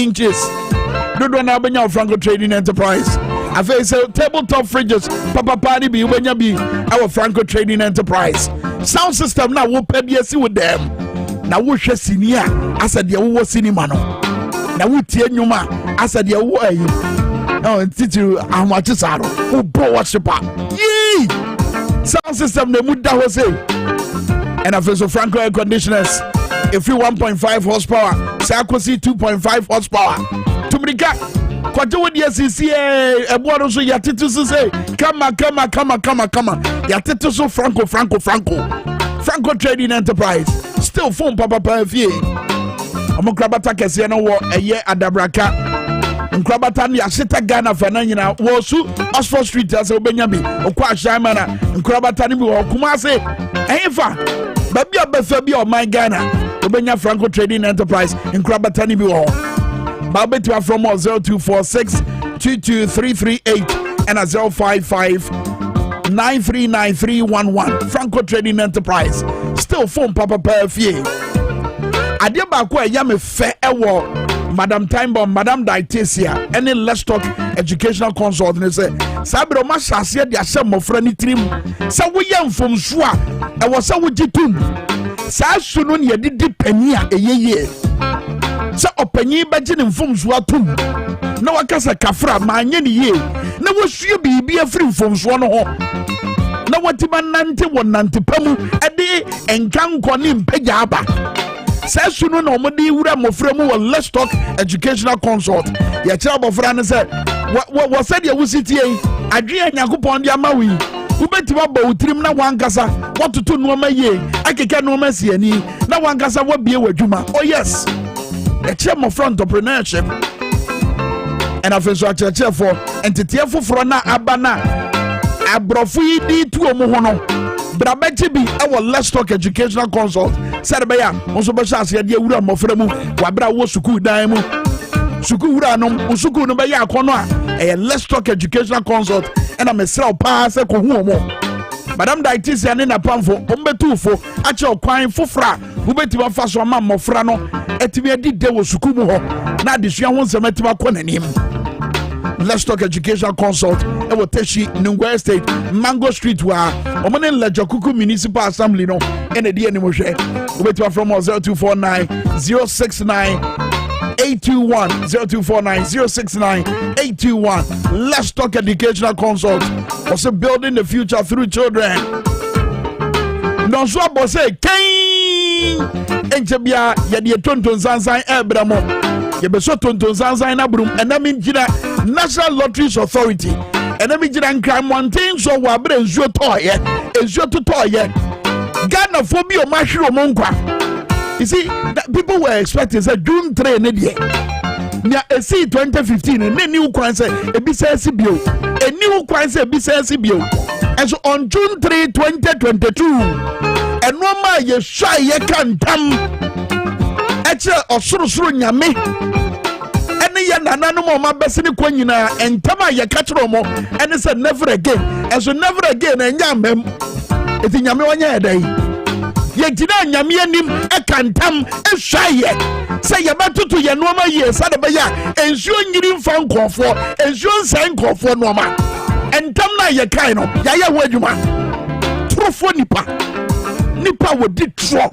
inches. Dodo na benya Franco Trading Enterprise. I say tabletop fridges, Papa Party be when you be our Franco Trading Enterprise. Sound system now will pay BSC with them. Now we share senior. I said you was cinema no. Now we tie nyuma. I said you were you. Oh, titu amachi saro. Who bro worshiper. Yee. Sound system the muda was say. And I feel so Franco air conditioners. If you 1.5 horsepower, say I could see 2.5 horsepower. Tumrika. Kwaje wodi asisi ebono so yatitu so say come yatitu so Franco Trading Enterprise still phone papa fie amokrabata kese no wo eye adabraka nkrabata ne yaseta Ghana fa na nyina wo su Oxford Street as obenya bi okwa ashama na nkrabata ne bi wo kuma ase efa babi abafa bi o my Ghana obenya Franco Trading Enterprise nkrabata ne bi wo Balbetua from 0246 22338 and a 055 939311. Franco Trading Enterprise. Still phone Papa Perfie. Adia Bakwa Yame Fair Ewo, Madam Timebomb, Madam Dietisia, any Let's Talk Educational Consult. And they say, Sabro Mashasia, the Asham of Franny Trim. So we young from Shua, I was so with Jitum. Sasunun Yadi Penia a ye. So openyi bagin mfom so atum na wakasa kafra manye ne ye na wohue bibia free mfom so no ho na watiba nante wonante pamu ade enkanko ne mpaja aba sa sunu na omode wura mofra mu Let's Talk Educational Consult ya kira bofra ne se wo said ya wusitie adwe anyakopon dia mawi ubetiba ba utrim na wankasa watoto no ma ye akeka no ma siani na wankasa wabie wadwuma oh yes a chairman of entrepreneurship and I feel so a for entity for Frona Abana Abrofi D to Omohono Brabechi be our Let's Talk Educational Consult. Sadabaya, also Bashas, Yadia Mofremu, Wabra Wosuku Daimu Sukura no Usuku no Baya Konoa, a Let's Talk Educational Consult, and I'm a cell pass a Kohumo. Madame Dietitian in a pamphlet, Ombetufo, actual crying for fra, who bet you fast one mamma frano, etimia did there was Sukumo, now this young one's a metima him. Let's Talk Educational Consult, Ewoteshi, Nungwe Estate, Mango Street, where Omanen Lajakuku Municipal Assembly, no, and a DNA Moshe, wait from 0249 069 821 0249 069 821. Let's Talk Educational Consult. Also building the future through children. Non so say Kane Enchebia Yadi Tonton Zanzai Ebramo. Yebeso Tonton Zanzai Nabrum and I mean National Lotteries Authority. And I mean crime one thing so wabre is your toy, is your toy. Ghana phobia Mashiro Monkwa. You see, that people were expecting that June 3 near a C 2015 and a new crisis a BCS bill. A new crisis a BCS bill. And so on June 3, 2022, and no more ye shy ye can come at or suru nyame. Any yanano more bessini quenina and tama ye catch romo and it's a never again. And so never again and yamem. It's in Yamia day. Yegina nyamia nim ekantam ehwaye say yabato to ye noma ye sadabaya ensuo nyirim fa nkofo ensuo nsan nkofo noma entam na ye kan no yaye ho adwuma trofo nipa wodi tro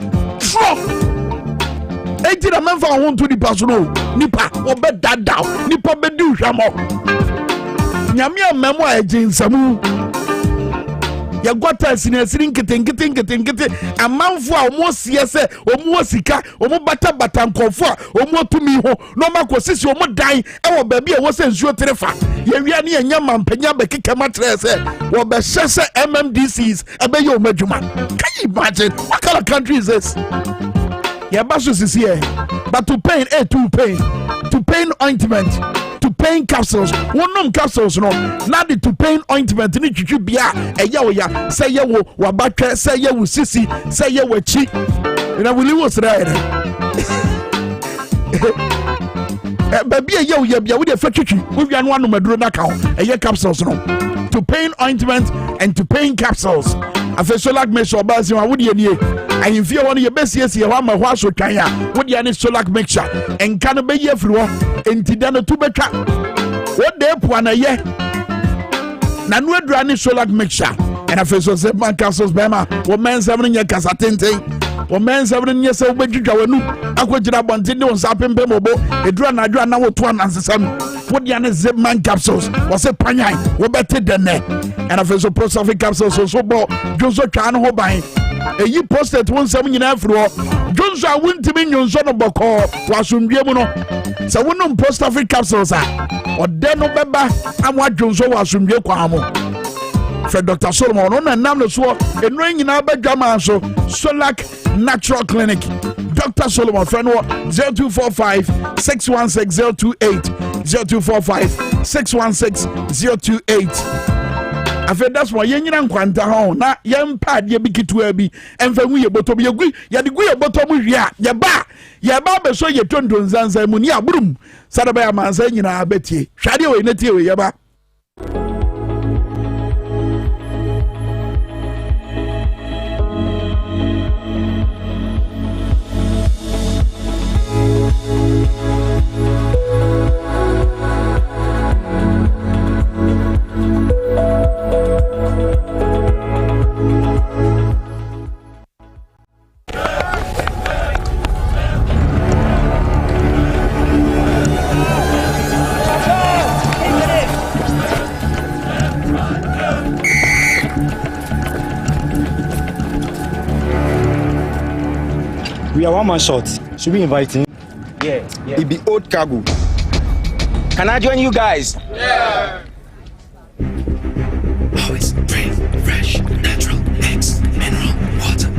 ejira manfa ho nto nipa so no nipa obedada nipa bedi hwamo nyamia memo aginsamu ya gwata sinesiri nkete amanfo a omo siese omo sika omo bata nkofo a omo tumi ho no makosisi omo dan e wo baabi e wo se nsuo trefa ye wia ne enya mampanya bekeka matrese wo be hese MMDCs ebe ye omo adwuma. Can you imagine what kind of country is this? Ya baso sisi here but to pain ointment to pain capsules one capsules no na the to pain ointment ni twitwi bia eya wo ya say ye wo wabatwe say ye wo sisi say ye wo chi na wuli wo sra ere baby ye wo ya bia wo de fa twitwi wo bia no anu maduro na ka ho eya capsules no to pain ointment and to pain capsules Afe Solak mixture bazi wa wodi anie. Ahimfie won ye besiesie ho ama ho aso twan a wodi ane Solak mixture. Enka no be ye firi ho entida no tu betwa. Wode epu na ye. Na no adura ne Solak mixture. And Afe so se man capsules bema. Wo men 7 nye kasa tenten. Wo men 7 nye se obedwidwa wanu. Akojira bonte ne won sapembe mobo. Edura na adura na wo to anansesam. Wodi ane zip man capsules. Wo se panyan. Wo bete dene. And Afe so Prosafi capsules so bo. Jonso twa no ho ban. Eyi postet won sam nyina afiri ho. Jonso a wontimi nyonso no boko. Wasundwe mu no. Se wonum Prosafi capsules a. Ode no beba amwa Jonso wasundwe kwa amo. For Dr. Solomon, on a name so enro nyina badwama so Solak Natural Clinic. Dr. Solomon, friend 0245-616-028 0245-616-028. I feel that's why yenyina nkwanta ho na yempa de bi kitua bi emfa hu ye botom ye gu ye de gu ye botom hwia ye ba be so ye tondon zanza mu ni aburum sadaba ya manza nyina abetie hwade we netie we ye ba. We are one man short. Should we invite him? Yeah. It be old cargo. Can I join you guys? Yeah. Always brave, fresh, natural, X, mineral, water.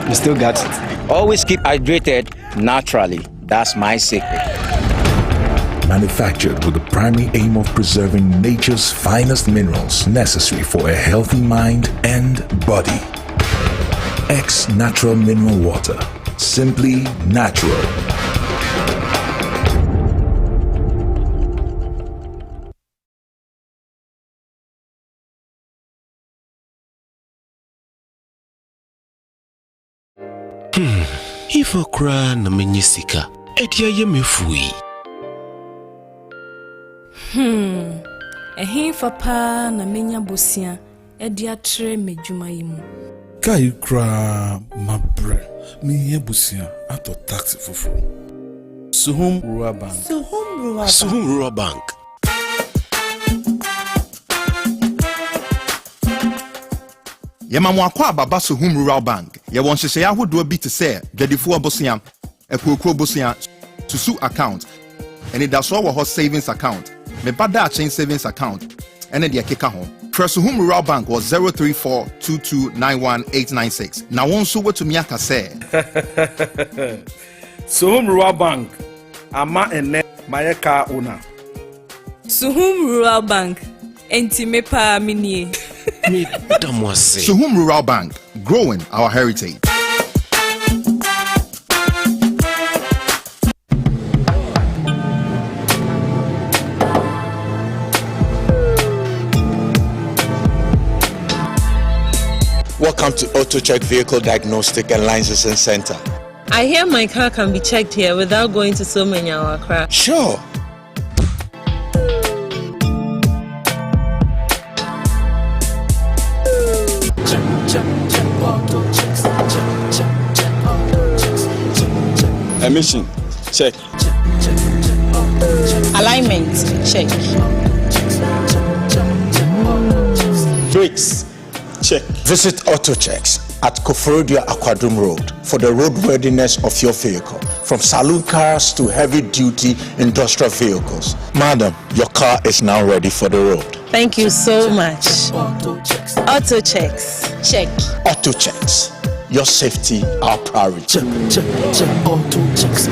You still got it. Always keep hydrated naturally. That's my secret. Manufactured with the primary aim of preserving nature's finest minerals necessary for a healthy mind and body. X Natural Mineral Water. Simply natural. Ifo kra na menyisika. Edia ye mefui. Ehin fapa na menya bosia. Edia tre medwuma yimu. Kai kra mabre. Me busia ato taxi fufu. Suhum Rural Bank. Suhum Rural Bank. Yemamo akwa baba Suhum Rural Bank. Ye won hyehyɛ ahodo bi te sɛ dwadifo abosia, ekuokuro bosia, susu account, and it does all savings account. Me bada chain savings account, and the keka ho. Suhum Rural Bank was 034229186. Na won so what to me aka say. Suhum Rural Bank. Ama ene mayeka una. Suhum Rural Bank. Enti me pa minie. Dwabo Ase. Suhum Rural Bank, growing our heritage. Welcome to Auto Check Vehicle Diagnostic and Licensing Center. I hear my car can be checked here without going to so many Accra. Sure. Emission, check. Alignment, check. Brakes, check. Visit AutoChecks at Koforodia Aquadum Road for the roadworthiness of your vehicle, from saloon cars to heavy-duty industrial vehicles. Madam, your car is now ready for the road. Thank you so much. Auto checks. Check. AutoChecks. Your safety, our priority. Check. Auto checks.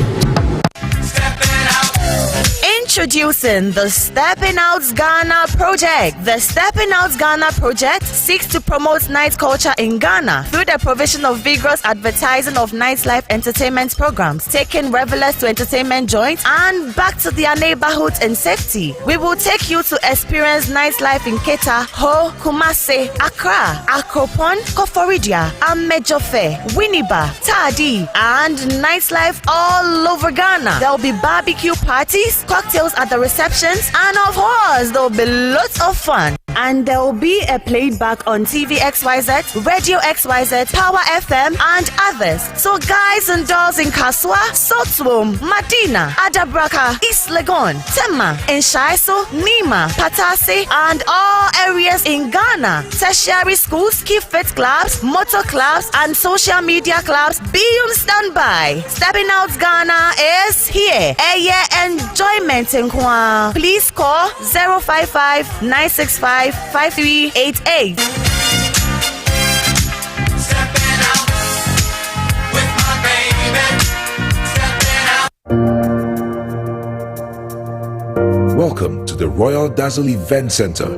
Introducing the Stepping Out Ghana project. The Stepping Out Ghana project seeks to promote night culture in Ghana through the provision of vigorous advertising of nightlife entertainment programs, taking revelers to entertainment joints and back to their neighborhoods in safety. We will take you to experience nightlife in Keta, Ho, Kumasi, Accra, Akropon, Koforidia, Amejofe, Winneba, Tadi, and nightlife all over Ghana. There will be barbecue parties, cocktails at the receptions, and of course there will be lots of fun. And there will be a playback on TV XYZ, Radio XYZ, Power FM, and others. So guys and dolls in Kaswa, Sotwom, Madina, Adabraka, East Legon, Tema, Enshaiso, Nima, Patase, and all areas in Ghana. Tertiary schools, key fit clubs, motor clubs, and social media clubs be on standby. Stepping Out Ghana is here. Enjoyment in Kwa. Please call 055 965 5388. Stepping out with my baby. Stepping out. Welcome to the Royal Dazzle Event Center.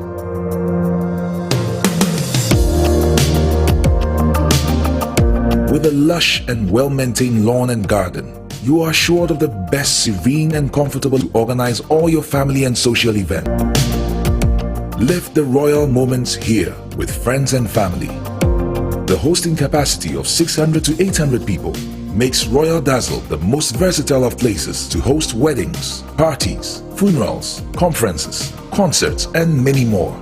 With a lush and well-maintained lawn and garden, you are assured of the best, serene and comfortable to organize all your family and social events. Live the royal moments here with friends and family. The hosting capacity of 600 to 800 people makes Royal Dazzle the most versatile of places to host weddings, parties, funerals, conferences, concerts, and many more.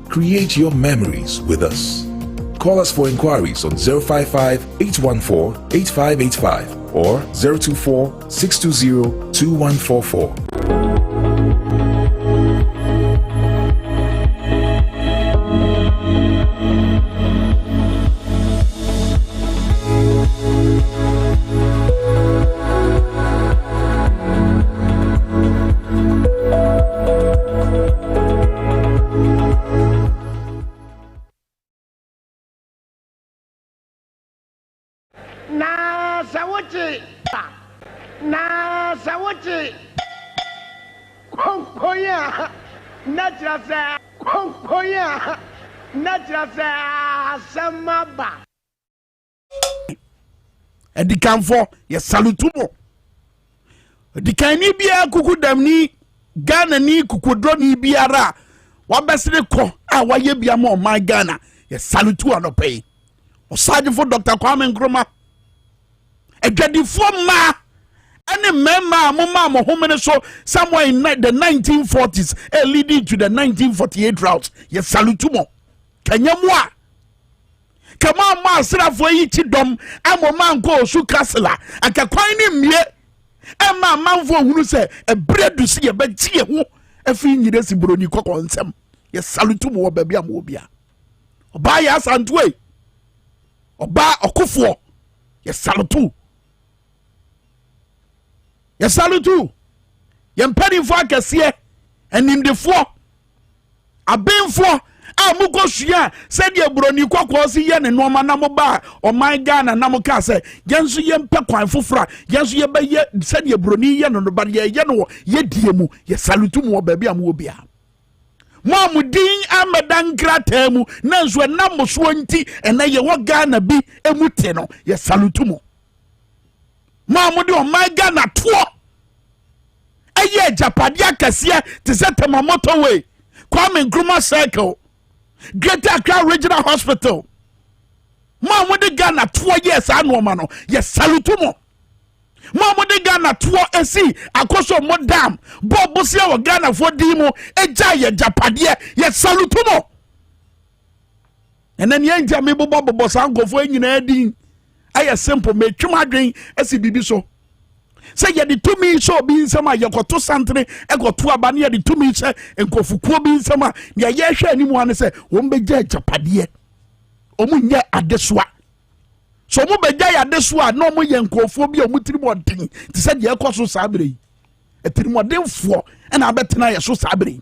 Create your memories with us. Call us for inquiries on 055-814-8585 or 024-620-2144. Edikanfo ye salutumo edikani bia kukudam ni Ghana ni kukudro ni biara wabesire ko a waye bia mo my Ghana ye salutu anopai osajifo Dr. Kwame Nkrumah edwadifo ma ene mema mo homene so somewhere in the 1940s leading to the 1948 route ye salutumo kanyamwa kama ma srafo yi ti dom amoma nko su kasla akakwan ni mie ema manfo hunu se ebredu si ye betie ho afi nyire si broni kokko nsem ye salutumo wo babia mo obia oba ya santwe oba okufo ye salutu ye mpanifo akese enimdefo abenfo amuko sua said ye broni kwakwo si ye ne noma na mo ba o my Ghana na mo ka se yenso ye mpe kwan fofora yenso ye ba ye said ye broni ye no ba ye no ye die mu ye salutu mu ba bia mo bia mo amudin amadan krata mu na nso na mo so nti ena ye wo Ghana bi emute no ye salutu mu mo amudi o my Ghana to eye japadia kase te se tema motorway Kwame Nkrumah Circle Greater Accra Regional Hospital. Mama de Ghana 2 years anoma no. Yes, salutu mo. Mama de Ghana 2 esi akoso mo dam. Bobo sia wa Ghana for dimo eja ye japade. Yes, salutu mo. And then ye ntia me bobo sango fo nyina edin. Aye simple me twuma dwen esi bibi so. Say ye the 2 minutes so be nsema ye koto santre e koto aba ne ye the 2 minutes enkofukuo bi nsema ne ye hwe ani mu ane say wo mbeja japade nye adesoa so omu begya ya adesoa na omu ye nkofo bi omu tirimodin ti se de ekoso sabre yi etirimodinfo na abetena ye so sabre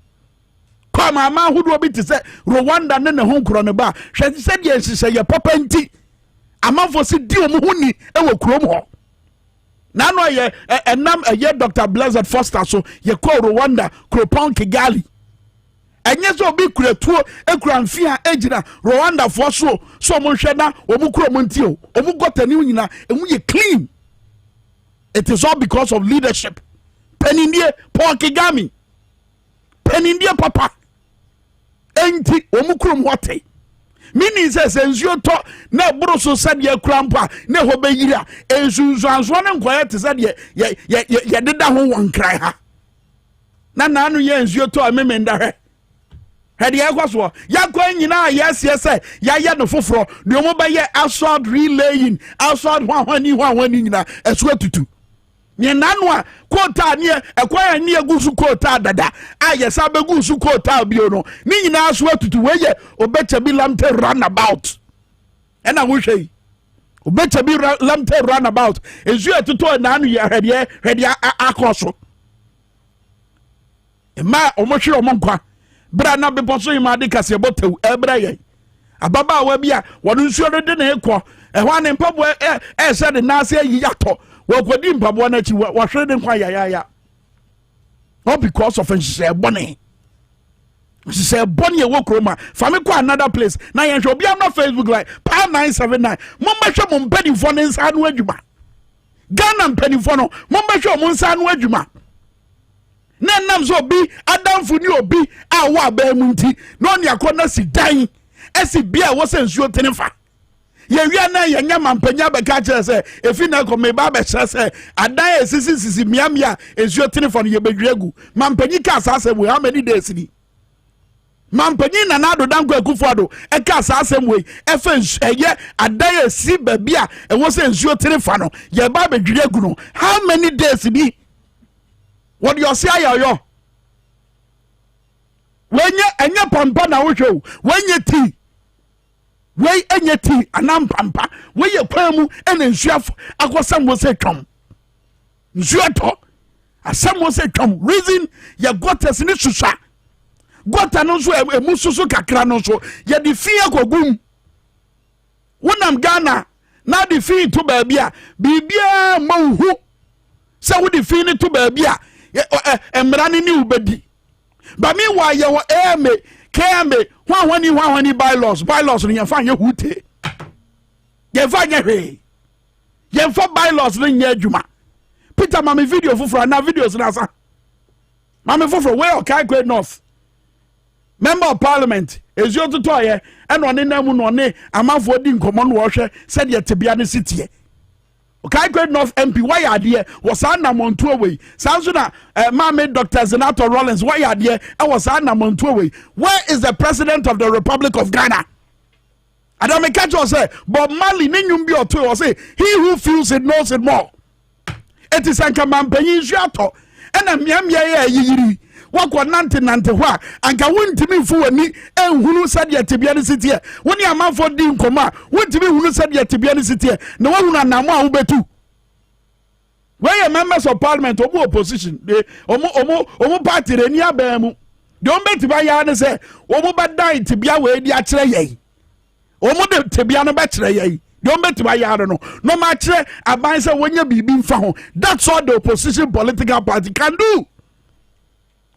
kwa mama hudu obi ti se Rwanda ne ho nkro ne ba hwe ti se de ensise ye papa nti amafo si di omu huni ewo krom ho na no ye enam ye Dr. Blessed Foster so ye ko Rwanda Kropon Kigali enye so obi kuratuo ekura mfia ejina Rwanda fo so mo hwe na omu kuro mo nti o omu gotani nyina emu ye clean. It is all because of leadership. Penindie Paul Kagame penindie papa enti omu kuro mo hote mini says enzuo to na buru so said ye krampa na ho be yira enzuzo anzo ne nkoye te said ye deda ho won krai ha na anu ye enzuo to amemenda hwe hede ye kwaso ya kwa nyina yes ya no foforo de omo ba ye assault relaying assault hwani nyina esu atutu nye nanu a kota ne ekwa ne agusu kota dada aye sa begusu kota bio no ni nyina aso atutu weye obecha bi lamte runabout ena wo hwei obecha bi lamte runabout ezu atutu nanu ye hede akoso ma omohwe omonkwa bra na beposo yima de kase botew ebra ye ababa wa bia wono nsuo no de na ekọ ehwa ne mpabo se de na ase yi yato wakodi mpabo na chi wa hwe de kwa ya all because of say bone she say bone e wo kroma fa me kwa another place na yen hwe obi am na Facebook like pa 979 mo mbehwe mo mpedifo ne nsa no adwuma Ghana mpedifo no mo mbehwe mo nsa no adwuma na nam so bi adamfo ni obi a wa ba mu nti no ne akona si dan esi bia wo se nsuo tenefa ye wia na ye nya mampanya be ka kire se efi na ko me ba be kire se adan esisi miamia nsuo tenefa no ye bedwegu mampanyi ka asase we how many days ni mampanyi na na do danko akufo ado e ka asase we efe eye adan esi ba bia e wo se nsuo tenefa no ye ba bedwegu no how many days ni what you say yo wenye enye pampa na wo hwe wenye ti wey enye ti anam pampa wey ye kwamu ene nsuafo akosam wo se twom nsuato asam wo se twom reason ye gotas ni susua gota no so emu susu kakra no so ye di fi akogum wonam Ghana na di fi to ba bia bibia mawu se wo di fi ni to ba bia emrani ni ubedi ba mi wa ye wo eme keme hwani bylaws ni yemfa ye hute yemfa ye hwe yemfa bylaws ni nya adwuma Peter mama video foforo na videos na sa mama foforo we okay great north member of parliament ezio toto ye eno ne namu no ne amafo di nkomo no wo hwe se de tebia ne sitie okay great north MP why ade was na monto away sanso na mama Dr. Zenato Rollins why ade was na monto away where is the president of the Republic of Ghana Adam catch us say Bob Marley ne nyum bi oto o say he who feels it knows it more it is anka mampanyi nsuato ena miamia ye yiri wakọ nante ho a anka wontimi fu wani enhunu sade tebia ne sitie woni amafo di nkoma wontimi hunu sade tebia ne sitie na wahunu anamo a wobetu where members of parliament omo opposition de omo party reni abamu de ombeti ba ya ne se omo badai tebia we di akere yei omo de tebia no ba kere yei de ombeti ba ya no ma kere aban se wonya bibi mfa ho that's all the opposition political party can do.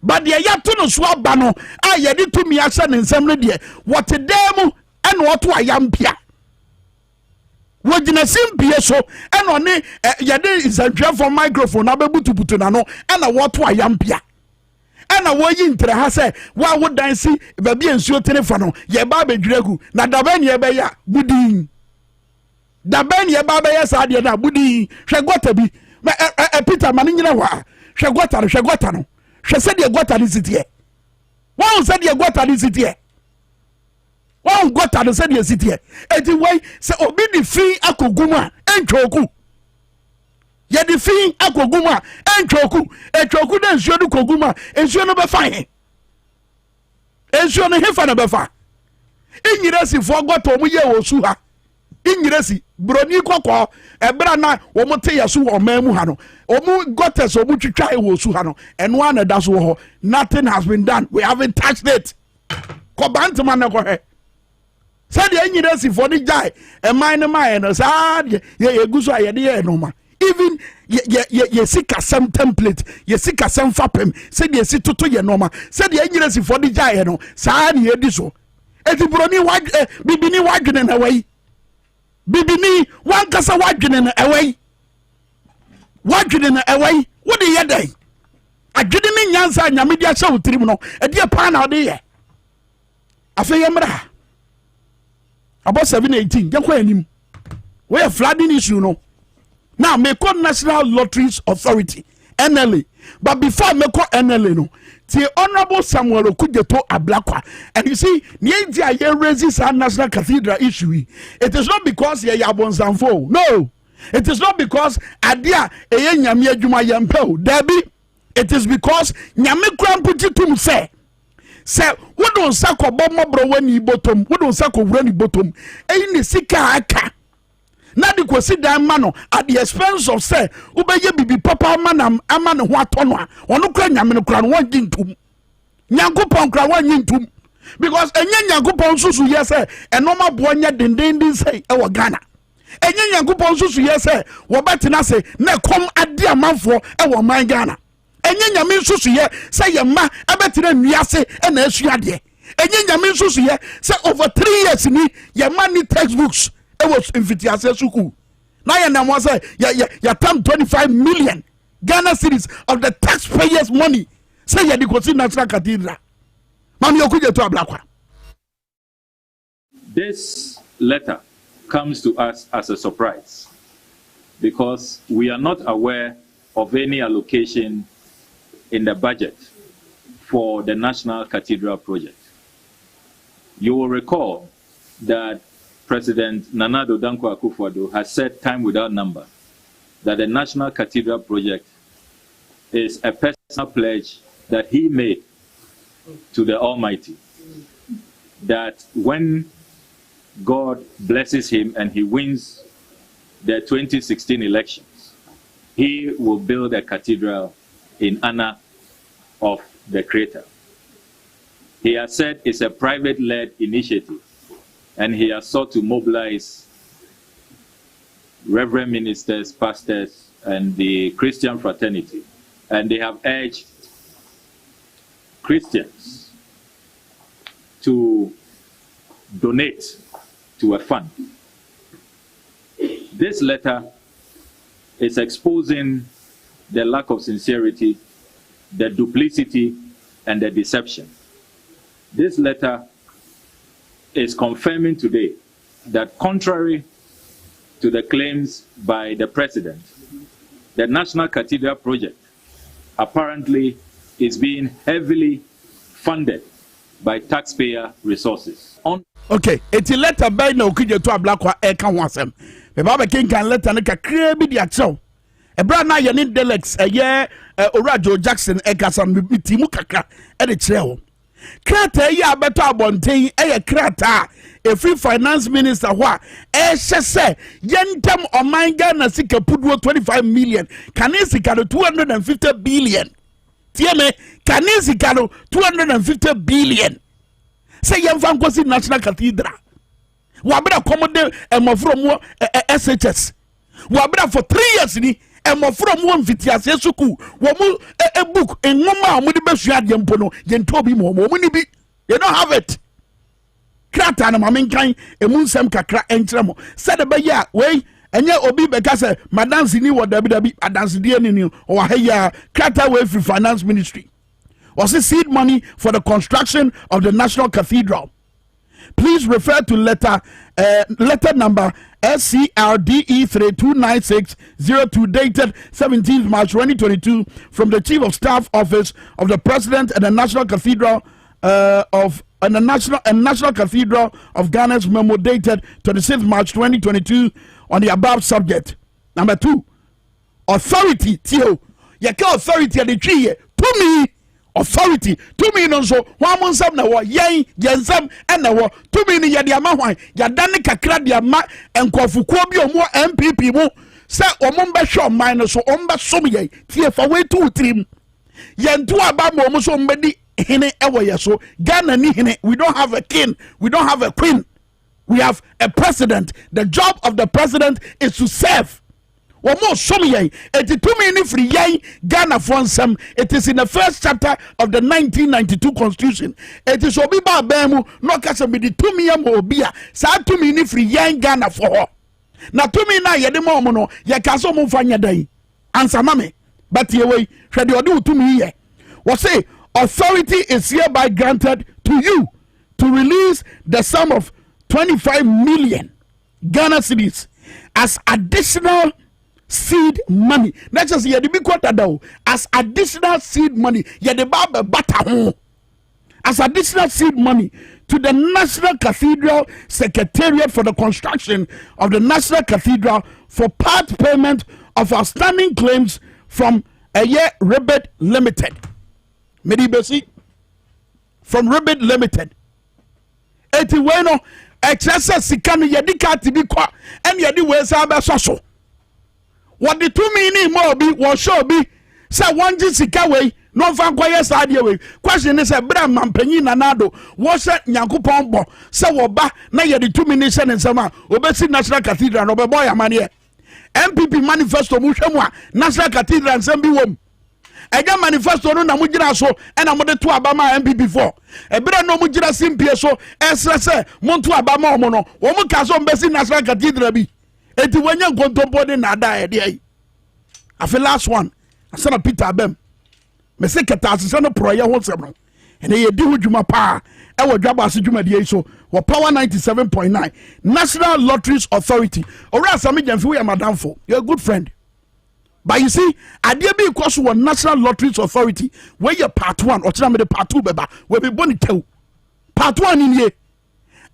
But the yatuno swabano, I yadi to me as an ensemble dear. What a demo and what I am pia. What in a simple so and on it yadi is a draft for microphone, I'm able to put on and a what I am pia. And a way into the house, why would I see baby and so telephone? Ye baby dregu, na daben ye beya, budin. Daben ye baba sadia na budi, shagwatabi, Peter Manina, shagwatano. She said you got an city. One said you got an city. One got an city. Anyway, say obi the fee akoguma enchoku. Ye the fee akoguma enchoku. Enchoku den shodu koguma. Ensho no be fine. Ensho no hefa no be fa. Inyiresi for got omu ye osu ha. Inyiresi broni koko ebra na omo te yasu o mamu ha no. Omu gotes omu twitwa e osu ha no. Eno an da so ho. Nothing has been done. We haven't touched it. Ko bantama na ko he. Said the Inyiresi for the guy e mine no sa ye guso aye de no ma. Even ye sika some template, ye sika some fapem, said ye sit to ye normal, said the Inyiresi for the guy no, sa ni ediso. Eti broni wag bibini wagene na way. Bibini wan kasa wagene na away. Wagene na away. What the ye day? Agene ni nyansa nyame dia sha utrim no. E dia pa na ode ye. Afa ye mra. About 718, yakwa anim. We are flooding issue no. Now me call National Lotteries Authority, NLA. But before me call NLA no, the Honorable Samuel Okujeto Ablakwa. And you see, Nientia raises our National Cathedral issue. It is not because ye yabon sanfo. No. It is not because adia eye nyame adwuma yempeo. Debi. It is because nyame kramputi tum say we don't sako bombo bro wani bottom. We don't sako wani bottom. Eyi ne sika aka. Na di kwesi dan mano at the expense of say ubeye bibi papa manam amane ho atono a ono kra nyame no kra no wan gintum nyankopon kra wan gintum because enye nyankopon susu ye say enoma bo nya dendendin say e wo Ghana enye nyankopon susu ye say wo betina say na kom ade amanfo e wo man Ghana enye nyame susu ye say ye ma abetina nwiase e na asuade enye nyame susu ye say over 3 years ni ye man ni textbooks was in Fitiase Suku. Now you know say you turn 25 million Ghana cedis of the taxpayers' money. Say you the National Cathedral. Mami okuje to Ablakwa. This letter comes to us as a surprise because we are not aware of any allocation in the budget for the National Cathedral project. You will recall that President Nana Addo Dankwa Akufo-Addo has said time without number that the National Cathedral project is a personal pledge that he made to the Almighty, that when God blesses him and he wins the 2016 elections, he will build a cathedral in honor of the Creator. He has said it's a private-led initiative, and he has sought to mobilize reverend ministers, pastors, and the Christian fraternity. And they have urged Christians to donate to a fund. This letter is exposing the lack of sincerity, the duplicity, and the deception. This letter is confirming today that contrary to the claims by the president, the National Cathedral project apparently is being heavily funded by taxpayer resources. Okay, it's a letter by no Okujeto Ablakwa eka wasem. Me baba king kan letter ne kakra bi dia chew. E bra na ye ne Delex ye Orajo Jackson eka sam bitimu kakra e de chew. Krata ya beto abonten eye krata a free finance minister hwa se yentem oman Ghana sika puduo 25 million kanisika 250 billion tieme kanisika 250 billion say yemfa nkosi National Cathedral wabra commode emofro mo SHS wabra for 3 years ni emofro mo mfitiase suku wo mu e book enwoma mo de besua de mpo no yento bi mo ni bi they don't have it krata na mamenkan emunsem kakra enkyere said be ya we enye obi beka se madansi ni wo dabi adansi die ni o wa ya krata we free finance ministry was it seed money for the construction of the National Cathedral. Please refer to letter number SCRDE329602 dated 17th March 2022 from the Chief of Staff Office of the President and the National Cathedral National Cathedral of Ghana's memo dated 26th March 2022 on the above subject. Number 2, authority Tio. Yaka authority at the tree to me authority tumi no so hwan mo nsam na wo yen yensam na wo tumi ni ye de ama hwan ya dane kakra de ama enkofukuo bi omo MPP mu se omo mbehwe oman no so ombe som ye tie fa we tu trim yentu aba mo omo so mbedi hene ewo ye so Ghana ni hene. We don't have a king, we don't have a queen, we have a president. The job of the president is to serve. Womo som ye etitumi ni free ye Ghana fonsam. It is in the first chapter of the 1992 constitution. It is obi ba bemu no kasa me di tumi ya mo obi a sa tumi ni free ye Ghana for ho na tumi na ye de mo no ye kaso mo fanya dan answer mame but ye we hwede ode tumi ye wo say authority is hereby granted to you to release the sum of 25 million Ghana cedis as additional seed money. Not just ye de bi kwata da as additional seed money ye de ba bata ho as additional seed money to the National Cathedral Secretariat for the construction of the National Cathedral for part payment of outstanding claims from a year Ribbit Limited. Medibesi from Ribbit Limited. Eti weno excess sikano yedika tibi kwa and yedi wesa abesoso. What the 2 meaning more be was show be say one sika way no fan quiet side way. Question is a bram mampenyi nanado was that Yankupon bo say woba na yedi 2 minutes and sama obesi National Cathedral no be boy amane MPP manifesto muhwemwa National Cathedral nsem bi wom. Ega manifesto no na mujira so e na mode to abama MPP for ebere no mujira simpie so esre se monto abama omo no wo mu ka so mbesi National Cathedral bi eti wanya nkontompo de na da e de ai afi last one asana Peter Abem me se keta asese no proye ho sem no ene ye di hudwuma pa e wo Dwabo Ase dwuma de so wo power 97.9 National Lotteries Authority ora asame jamfi we madam for you're a good friend. But you see, idea be because we National Lotteries Authority, where you part 1, or me the part 2 beba, where we boni tell. Part 1 in ye.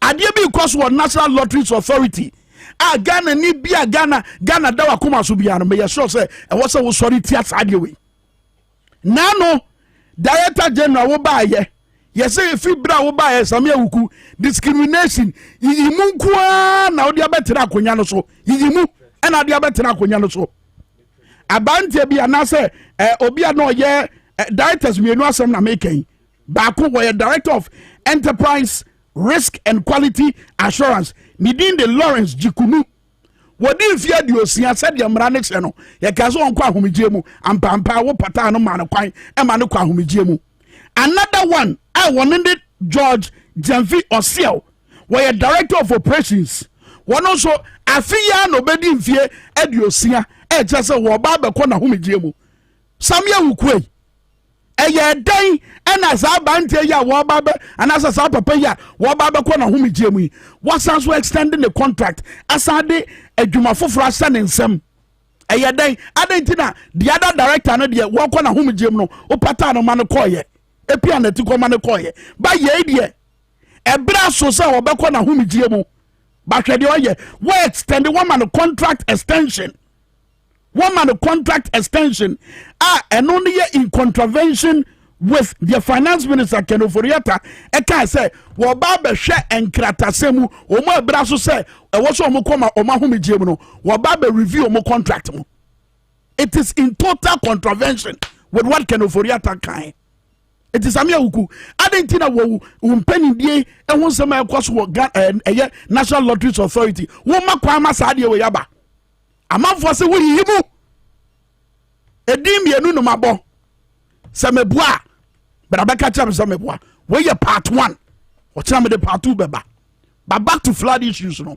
Idea be because we National Lotteries Authority. Ghana ni bia Ghana dawa kuma subiano, me ya sure say, and what's our sorry tears adiwe. Nano, Director General wo ba ye. Yes, say if you bra wo ba ye, samia uku, discrimination, yimu kwa na odi abetina konyano so, yimu, and odi abetina konyano so. Abante bi anase obi no ye directors mienu asem na making baako wo director of enterprise risk and quality assurance midin the Lawrence Jikunu wodi mfia di osia se de mra ne che no ye ka so onko ahomegye mu ampampa wo pata no ma no kwan e ma no kwa ahomegye mu. Another one I wanted George Jamfi Osiel wo director of operations one also afia no bedi mfie edi osia e just wo ba be ko na homegye mu samia wukwe eye dan ena za bante ya wo ba be anasa sa papa ya wo ba be ko na homegye mu what sounds so extending the contract asade adwuma foforo asa ne nsem eye dan adentina the other director no de wo ko na homegye mu no o pata no ma no koye epia na ti ko ma no koye ba ye de ebra so sa wo be ko na homegye mu ba hwede oye we extend one man contract extension. One man contract extension and only in contravention with the finance minister Ken Oforiatta e can say wo ba be hwe enkratasemu o mo ebra so say e wo so o mo koma o ma homegye mu no wo ba be review o mo contract mu. It is in total contravention with what Ken Oforiatta can. It is amia uku adentina wo umpeni die e ho nsema ekoso wo National Lotteries Authority wo makwa ma sa de we yaba amanfo se wo yimu edim yenu no mabo samebua but abeka cham samebua we ye part 1 o cham de part 2 beba but back to flood issues no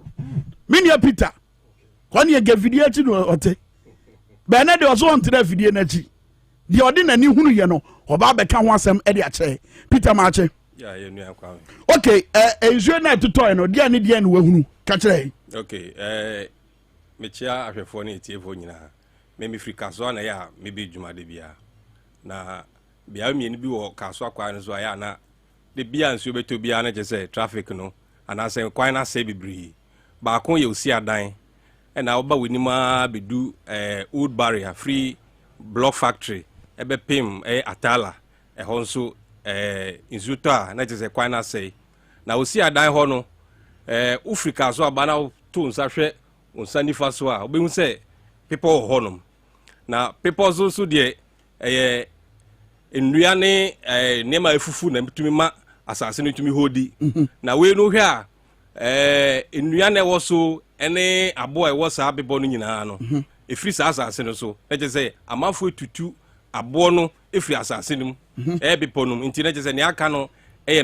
mini Peter kwani ye ge video chi no ote be na de oso on tira video na chi de odi na ni hunu ye no oba beka ho asem e de ache Peter ma ache ya ye nu akwa okay enjuo na tutoy no de ani de na wahunu ka kire okay mechia ahwefo na etiefo nyina me free kaso na ya me be dwuma de bia na bia me ni bi wo kaso akwa no so ya na de bia nso beto bia na je say traffic no ana say kwan na say bibri ba kon ye osi adan e na oba weni ma bedu old barrier free block factory ebe pim atala honso insuta na je kwan na sei na osi adan ho no Ufrika so aba na to nsa hwe nsa nifa so a obehu se people honom na people so de nnua ne nema efufu na tumi ma asase no tumi hodi na we no hwe a nnua na wo so ene abo e wo sa bebo no nyina no efiri sa asase no so na je say amafo etutu abo no efiri asase no bebo no nti na je say ne aka no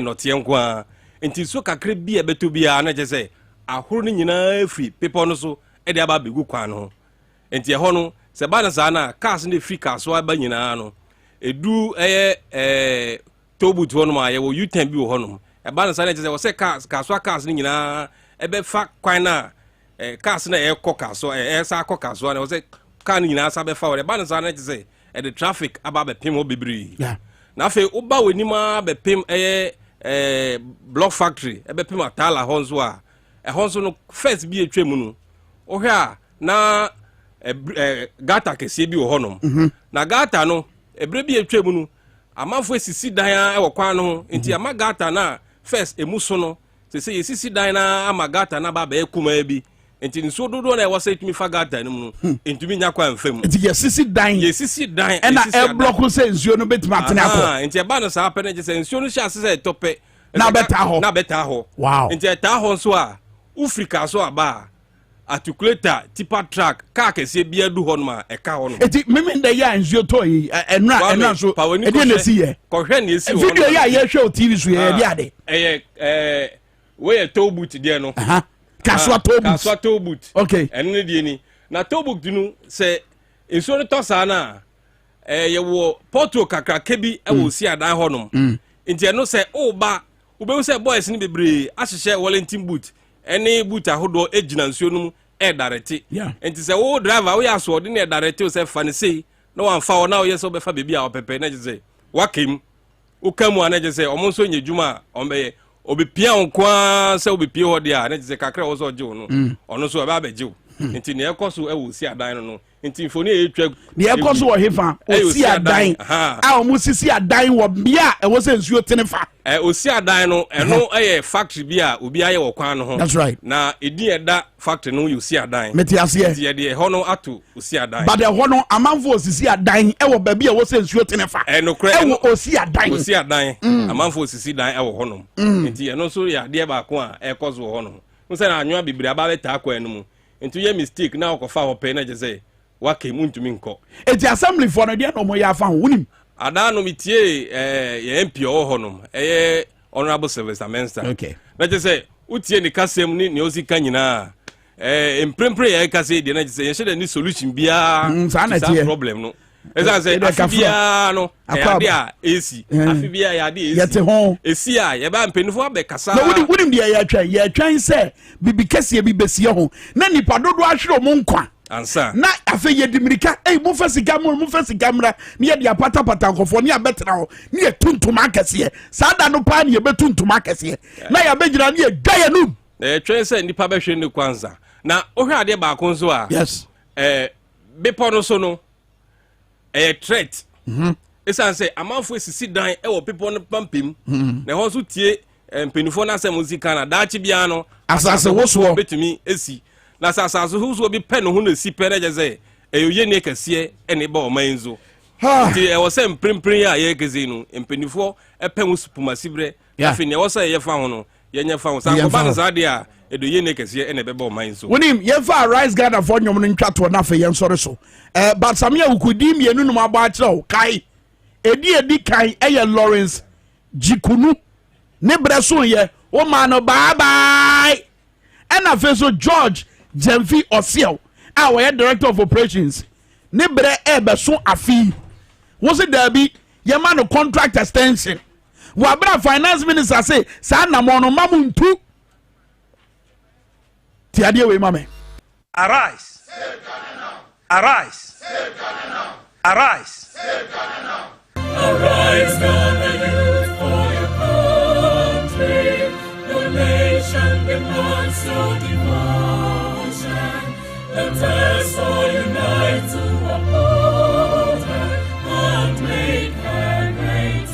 note enko a nti so kakre bi e beto bia na je say ahoro no nyina efiri people no so de aba begu kwan no nti ho no se ba na sa na cars ne efiri cars so aba nyina no edu tobut ho no ma ye wo U10 bi ho no e ba na sa na je say wo se cars ni nyina ebe fa kwan na cars na ekoka so sa akoka so na wo se car ni nyina sa be fa wo ba na sa na je say the traffic aba be pim obibiri na fe uba weni ma be pim block factory ebe pim atala honzo a honzo no first bi etwemu no o hwe a na gata kese bi wo honom na gata no ebre bi etwemu no amafo esisi dan e wo kwan no nti ama gata na first emuso no se yesisi dan na ama gata na ba ba ekuma bi nti nso dodo na e wose tumi fa gata no mu ntumi nya kwa mfam nti yesisi dan ena e block se nsuo no betima atene akọ nti e ba no sa pene je se nsuo no sha se tope na beta ho wow nti e ta ho nso a Ufrika so aba articulator tipper track car kese bia du ho no ma e ka ho no eti mimi nda ya nsuo to yi enra so e dey na si ye ko hwe na esi ho video ya ye hwe o TV so ye dia de we towboot de no kaswa towboot okay enne de ni na towboot nu se nsuo no to sa na ye wo porto kakra kebi e wo si adan ho no nti eno se o ba ube se boys ni bebre ahihye Wellington boot ene boot ahodo ejina nsuo no direct nti se wo driver wo ya so de ne direct o se fa ne sei na wan fa wo na wo ye so be fa bebi a opepe na je se wakem wo kamu ana je se omo so nyedwuma ombe obepia onkwa se obepie ho de a na je se kakra wo so je wo no ono so ba beje wo nti ne ekoso e wo si adan no nti foni etwa ne ekoso wo hefa o si adan a o mu sisi adan wo bia e wo se nsuo tenefa o si adan no eno factory bia obi aye wo kwan no ho that's right na edi eda factory no you si adan meti ase ti de ho no ato o si adan but the ho no amanfo o sisi adan e wo ba bia wo se nsuo tenefa no kra e wo o si adan amanfo o sisi dan e wo ho no nti eno so ya de ba ko a e kozo ho no nse na anwa bibiri aba beta akwa enu mu nti ye mistake na okofa ho pe na je say wake muntumi nko eti assembly for no de no mo ya fa ho wunim ada no mitie ye MP ho no honorable Sylvester Menster okay na je say utie ni kasem ni osika nyina emprempre ye kase de na je say ye shede ni solution bia that problem no eza say afibia no ya de a esi afibia ya de esi yete ho esi a ye ba mpenifo abekasa na wunim de ye twan say bibi kase bi besie ho na nipa dodo ahwere mo nkwa ansa na afa ye dimirika mo fasika mra ne ye dia pata nkofo ne abetra ho ne ye tuntum akese sa da no pa ne ye betuntum akese na ya begira ne ye dwaye num twen say nipa behwe ne kwanza na ohwe ade ba ko nso a yes bepo no so no threat esan say amanfo esisi dan e wo people no pampim na ho so tie mpenifo na asem musika na daachi bia no asase woso betumi esi na asase huso bi pe no ho na si pe na je say eyoye ne kase ene ba o manzo ti e wo say mprempren a ye gezi no mpenifo e pe musupumasibre afi ne wo say ye fa ho no ye nya fa ho sa ko ba na sa de a edoye ne kase ene be ba o manzo wonim ye fa rice garden for nyom no ntwato na fa ye nsore so but samia ukudi mienu no aba akire kai edi kai eye Lawrence Jikunu ne breso ye o ma no bye bye ena feso George Jemfi Osiel our director of operations ne bre beso afi was it there be ye man no contract extension wa bra finance minister say sa na mo no mamuntu ti ade we mame arise arise arise arise Ghana youth for your country the nation demands so devotion let us all unite to uphold her and make her great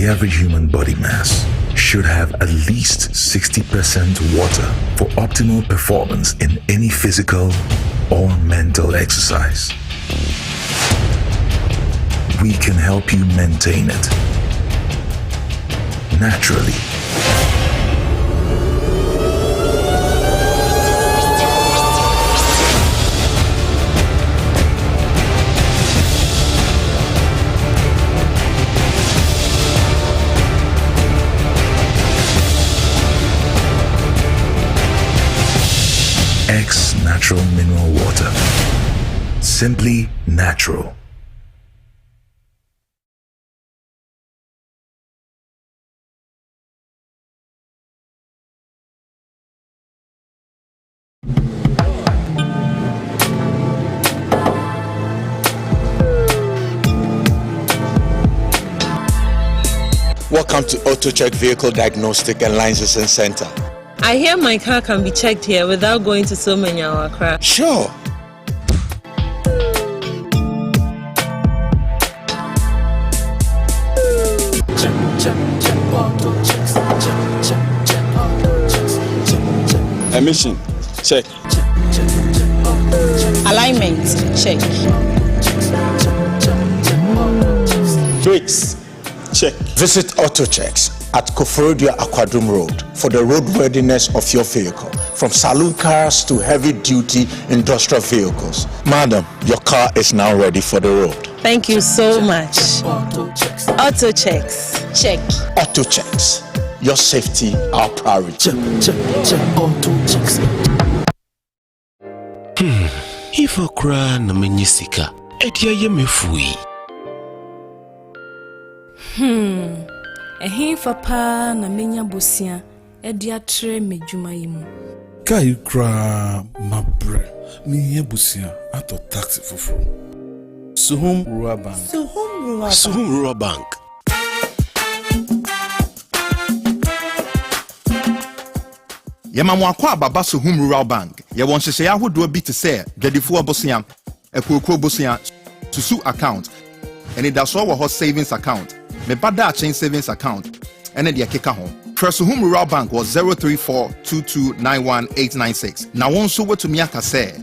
average human body mass should have at least 60% water for optimal performance in any physical or mental exercise. We can help you maintain it naturally. X Natural Mineral Water. Simply natural. Welcome to AutoCheck Vehicle Diagnostic and Licensing Center. I hear my car can be checked here without going to so many hour crash. Sure. Emission, check. Alignment, check. Brakes, check. Visit AutoChecks at Koforodia Aquadrum Road for the roadworthiness of your vehicle, from saloon cars to heavy-duty industrial vehicles. Madam, your car is now ready for the road. Thank you so much. Auto checks. Check. AutoChecks. Your safety, our priority. Auto checks. If I cry na menyisika, edia ye mefui. Ehinfa pa na menya bosia edi atre medwuma yimu. Kai kra mabre miye busia ato taxi fufu. Suhum Rural Bank. Suhum Rural Bank. Yemamu akwa baba Suhum Rural Bank. Ye won hyehyɛ ahodo bi te sɛ dwadifo abosia, ekuokuro bosia, susu account, and that's all our savings account. Me bada chain savings account, and then the keka ho. Suhum Rural Bank was 03422919896. Now one so what to me aka say.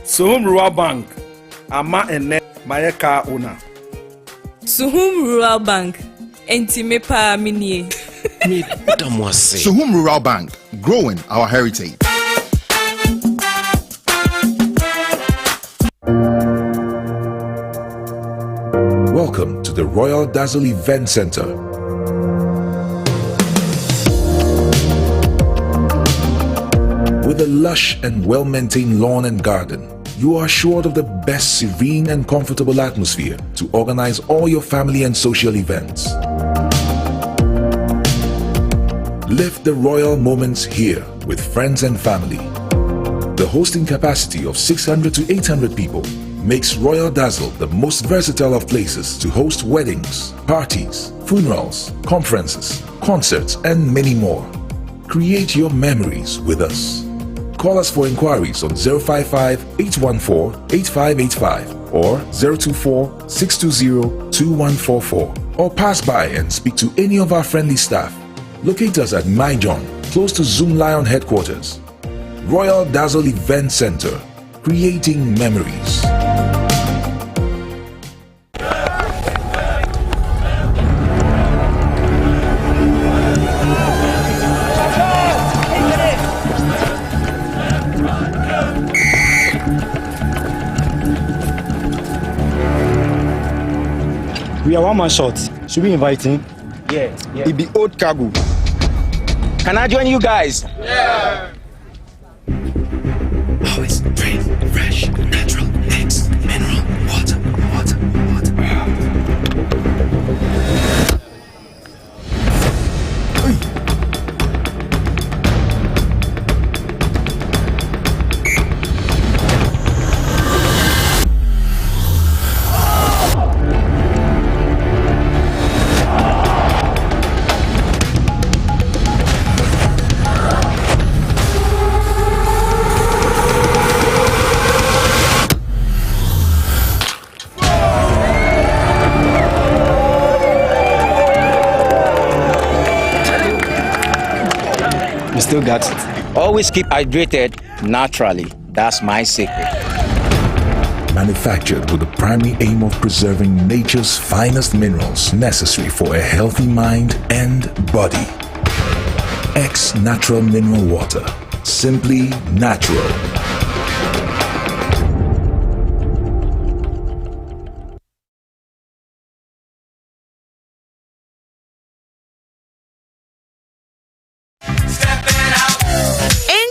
Suhum Rural Bank. Ama ene mayeka owner. Suhum Rural Bank. Enti me pa minie. Dwabo Ase. Suhum Rural Bank, growing our heritage. Welcome to the Royal Dazzle Event Center. With a lush and well-maintained lawn and garden, you are assured of the best serene and comfortable atmosphere to organize all your family and social events. Live the royal moments here with friends and family. The hosting capacity of 600 to 800 people makes Royal Dazzle the most versatile of places to host weddings, parties, funerals, conferences, concerts, and many more. Create your memories with us. Call us for inquiries on 055-814-8585 or 024-620-2144, or pass by and speak to any of our friendly staff. Locate us at My John, close to Zoom Lion headquarters. Royal Dazzle Event Center, creating memories. We are one man short. Should we invite him? Yeah. It be old cargo. Can I join you guys? Always drink fresh, natural, X mineral water. We still got it. Always keep hydrated naturally. That's my secret. Manufactured with the primary aim of preserving nature's finest minerals necessary for a healthy mind and body. X Natural Mineral Water. Simply natural.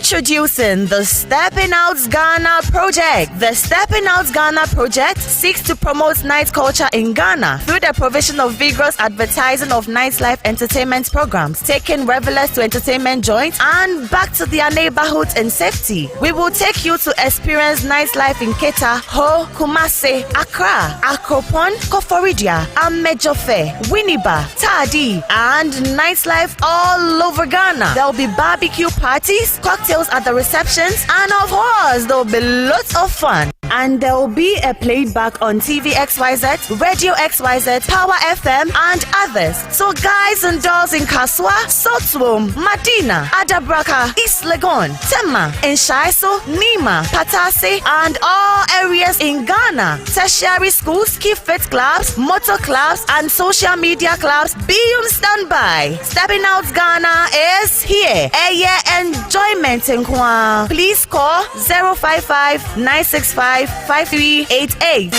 Introducing the Stepping Out Ghana project. The Stepping Out Ghana project seeks to promote night culture in Ghana through the provision of vigorous advertising of nightlife entertainment programs, taking revelers to entertainment joints and back to their neighborhoods in safety. We will take you to experience nightlife in Keta, Ho, Kumasi, Accra, Akropon, Koforidia, Amejofe, Winneba, Tadi, and nightlife all over Ghana. There will be barbecue parties, cocktails at the receptions, and of course there will be lots of fun. And there will be a playback on TV XYZ, Radio XYZ, Power FM, and others. So guys and dolls in Kaswa, Sotwom, Madina, Adabraka, East Legon, Tema, Enshaiso, Nima, Patase, and all areas in Ghana. Tertiary schools, key fit clubs, motor clubs, and social media clubs be on standby. Stepping Out Ghana is here. A year enjoyment in Kwa. Please call 055 965 5388.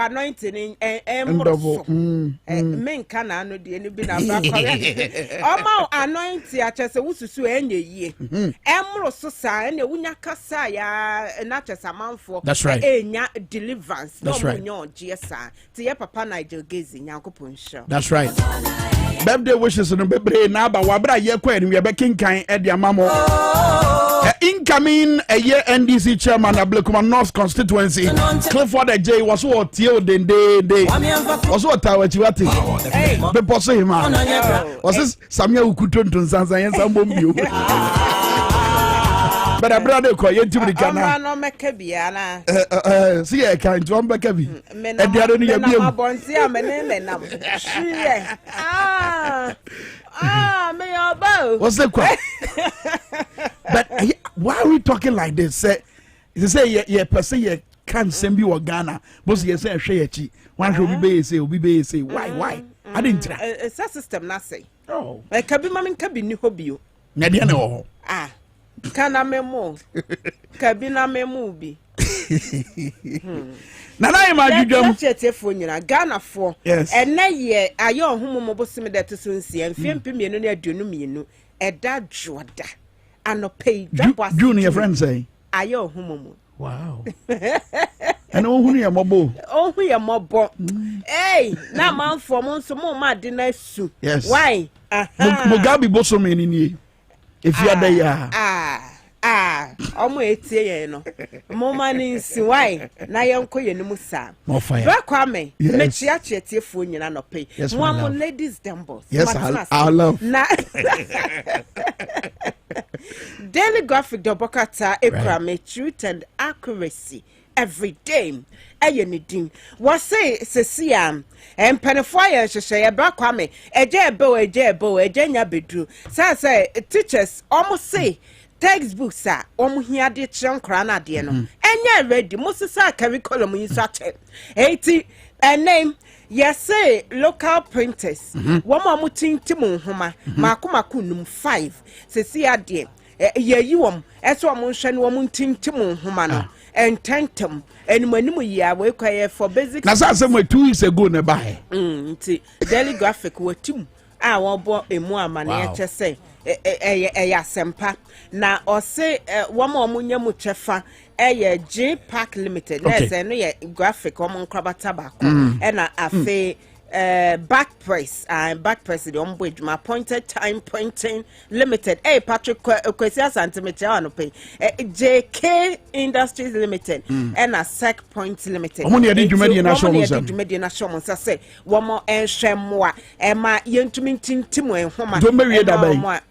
Anointing and double. Men can ano the any bin about anointing at as a wusu any ye. Emro sosa and the Wunya Kasaya and not as a man for. That's right. Deliverance. That's right. No, GSA. Tia Papa Nigel gazing Yakupun show. That's right. Birthday wishes and baby now, but Wabra Yakwen, we are baking kind at the Mamo. Incoming a year NDC chairman of Blakuma North constituency, Clifford J was what till the day was what I was what the boss him was this Samuel Kuton to Sansa and some bomb you. But a brother call you to the Ghana. No, Macabiana. See, I can't jump back at me. And the other name, may your bow. What's the question? But why are we talking like this? Say, yeah, per se, you can't send you a Ghana. But you say, Shayachi, one should be say, why? I didn't try. It's a system, not say. Oh, I can be mammy, can be new hobby. Nadiano. Ah, can I memo? Cabina memobi. Nana I ma judum. Chetefo nyina Ghana for. Yes. Ena ye aye ohum mo bosime de to so nsia mfiem pemienu na aduonu mienu eda dwoda anopay dwabwa. June your friend say. Aye ohum mo. Wow. And ohun ye mobo. Ohun ye mobo. Hey, na manfo mo nso mo ma de na su. Yes. Why? Mugabe boso me ni. If you are there. Omo etie ye no. Mo mani nsi why? Na ye nko ye numu sa. More fire. Ba kwame. Yes. Me chia chietiefo nyina no pay. Yes, Mo am ladies dembos. Yes, I love. Na Daily Graphic Dobokata ekrame truth and accuracy every day. Ayenidin. Was say Ceciam and Penifire Shaya Brakwame, eje nya bedru. Say teachers almost say textbooks sir here de crankra de no. Enya ready most sa curriculum in such 80 and name. Yes, say local printers. One more timu homa. Makumaku num 5. Cecilia dear. Ye as one motion woman timu homa. And tentum and when we are we for basic. Now, somewhere 2 weeks ago, nearby. Daily Graphic were two. I won't bought a more money, just say. Sempa. Now, or say one more munya muchefa. J Park Limited. Yes, and no graphic common crab tobacco. And I say back press the ombudsman my appointed time printing limited. Patrick Kwesia Santimeter pay JK Industries Limited and a Sec Point Limited. National say one more and Shemwa and my young to meeting Timo and Homa. Don't marry that.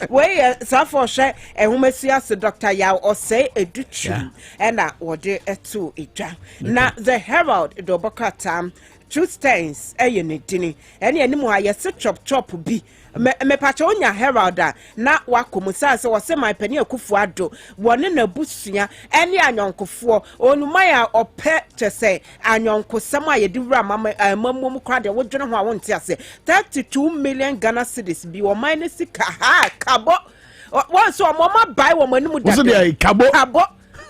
Where Safo share a woman Dr. Yao or say a duchu and I order a 2 eja. Now the Herald Dobokata truth stands a unit any anymore I set chop be. Me patronya Heralda na wakumusa so wase my penny akufuado one na busia any anyonkofo onumaya ope to say anyonko sama ye diwra mamum crowd wo dwene ho awon ti ase 32 million Ghana cedis bi o minus ka ha kabo one so mama buy wo manum da kabo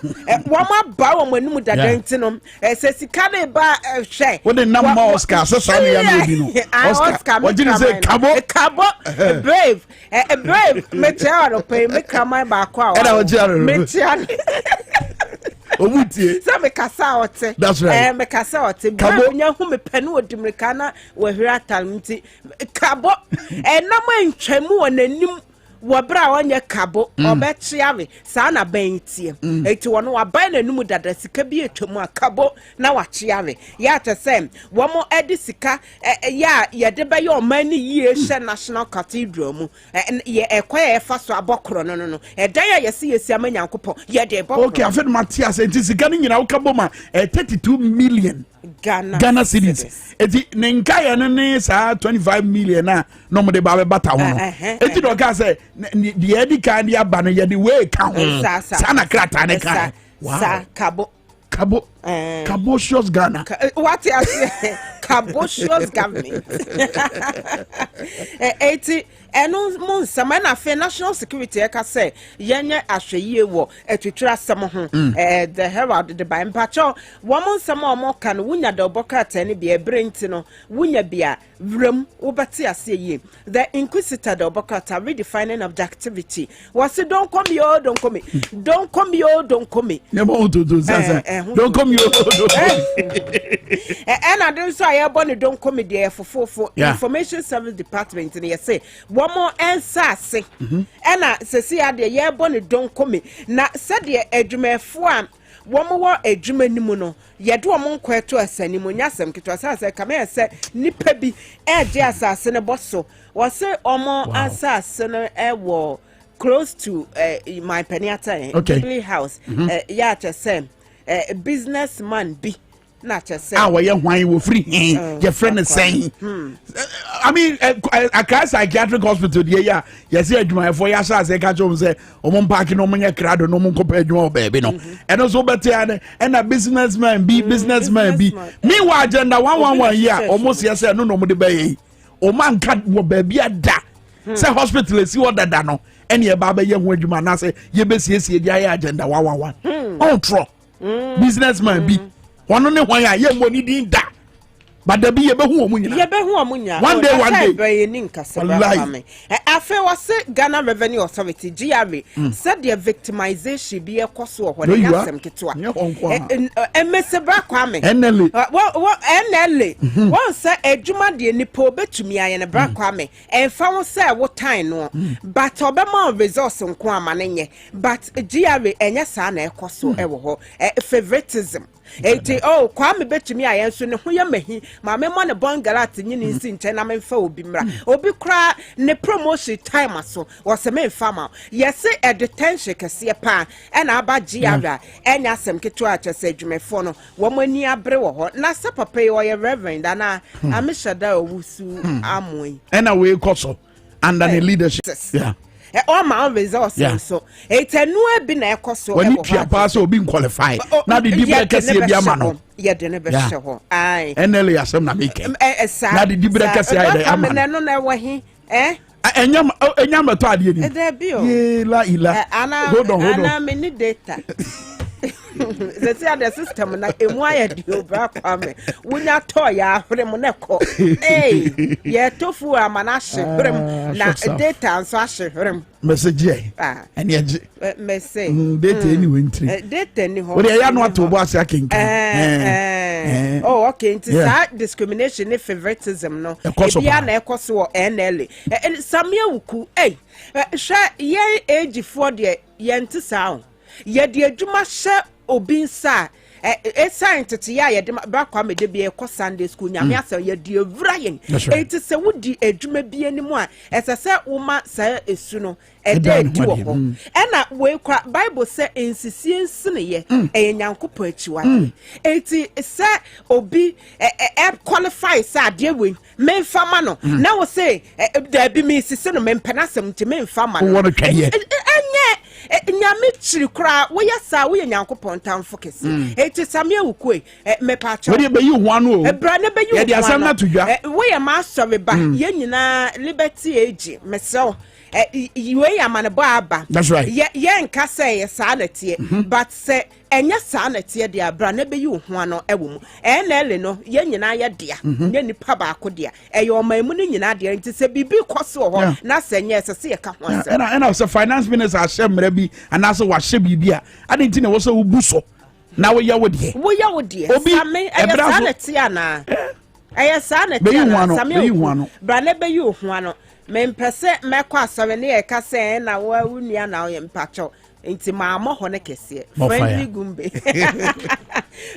Wama ba wo manum dada ntinom se sika ne ba hwe wo de nam ma Oscar so so ya na obi no Oscar what did you say kabo brave meteor pay me kama ba kwa era wo jaro meteor omutie so me kasa ote that's right me kasa ote kabo nya hu me panu odimrika na wo hwira talenti kabo na ma ntwamu wonanim wabra wanye kabo obechiave sa na bentie eti wono waban nanum dada sika bi etwamu akabo na wachiave ya tesem womo edi sika ya yede be yo mani yie hye National Cathedral mu ye ekwa fa so abokro no edan ya yesi amanyankopɔ yede bokro okay afed Matthias enti sika ni nyina ukabo ma 32 million Ghana cedis eti nenka ya ne sa 25 million na no mo de ba be bata ho no eti do ka say the edi kan ya ba no ye the way kan ho sa na krata ne kan sa kabo Cabotious Ghana. What is Cabotious government? 80 eno mon samana fe national security e ka say yenye ahweye wo etwetwera sam ho the Herald the by mpacho wo mon sama mo kan wunya da obokata ne bia brenti no wunya bia wrem wobati ase ye the inquisitor the obokata redefining objectivity was don't come yo don't come don't come never do don't come yo and I don't say I born don't come there for information service department and you say one more answer and I say the year born don't come na said the edumefo am one more eduma nimu no ye do mo nkweto asanimu nyasem kitwa say come say nipa bi je asase ne boso was say omo asase no wo close to my Peniata house ya to say businessman be not just say we were free your friend is saying I mean a psychiatric hospital yes my for your say catch home say parking no money crowd no mon compare you baby no and also better and a businessman be meanwhile agenda 111 year almost yes no mo de bay o man cat wo baby da say hospital see what that no any baba young when you man say ye be see agenda one on tro businessman be one on one ya money din da but there be a behuamunya one day I feel was Ghana Revenue Authority GRA said their victimization be a cost or what they ask them to and Mr. Brakwame NLA one said a Juma de Nipo bet to me and a Brakwame and found say what time no but Obama resource on Kwamanenye but GRA and yes an cost or favoritism. Oh, Kwame bet to me I answer no mehi my memon a bon galat in sin tenamen fo bimra obi cry ne promotion time so was a main farmer yes a detention kase pa and aba GRA and yasem ketua chese dwumefo no wo mani abre wo ho na se papa ye reverend ana amishada owusu amoi and away koso under the leadership yeah all my resources so it's a new be na ekoso when you pass or being qualified now the dibra kase bia ma no ye de ne be hye ho ai NLA asem na make na the dibra kase ai de ama no na wo hi enyam to ade ni ye la ila hold on ana me ni data the system na emu aye di obra kwame wunya to ya ahre mo neko ye tofu amana hyehrem na data nso ahyehrem message and ye message data anyway ntri data ni ho we ya no to bo ase akenka oh okay nti that discrimination and favoritism no bia na ekoso NLA samia wuku hwa ye age for de ye ntisa ye de adwuma hye obi nsa scientist ya de bakwa me de be ko Sunday school nyame asa ye de evra yen enti se wodi adwuma bi animu a esese woma sa esu no ede di wo ho na we kwa Bible say ensisie nsine ye nyankopɔ achiwa enti se obi qualify sa de we memfa ma no na wo say da bi me sise no mempanasem nti memfa ma no nyame chiri kra wo ya sa wo nyankopɔ ntamfo kese eti samia wukue mepa cha wo de be yi ho anu o bra ne be yi ho ye de asam na to dwa wo ya ma sorry ba ye nyina liberty age mesew we ya man bo aba that's right ye nka say ye sa na tie but say enya sa na tie de abra ne be yi ho anu ewo mu enele no ye nyina ye dia nye nipa ba ko dia eyo mamu ni nyina dia nti se bibi koso ho na se nye se ye ka ho ase and so finance minister ashemra bi anaso wa hye bibia ade nti na wo so wubuso na wo ya wo die same aya sa na tie na aya sa na tie na same yi bra ne be yi ho anu mempese mekọ asọrọ ne ye ka se na wa unia na ye mpacho nti ma ho ne kese friendly gumbe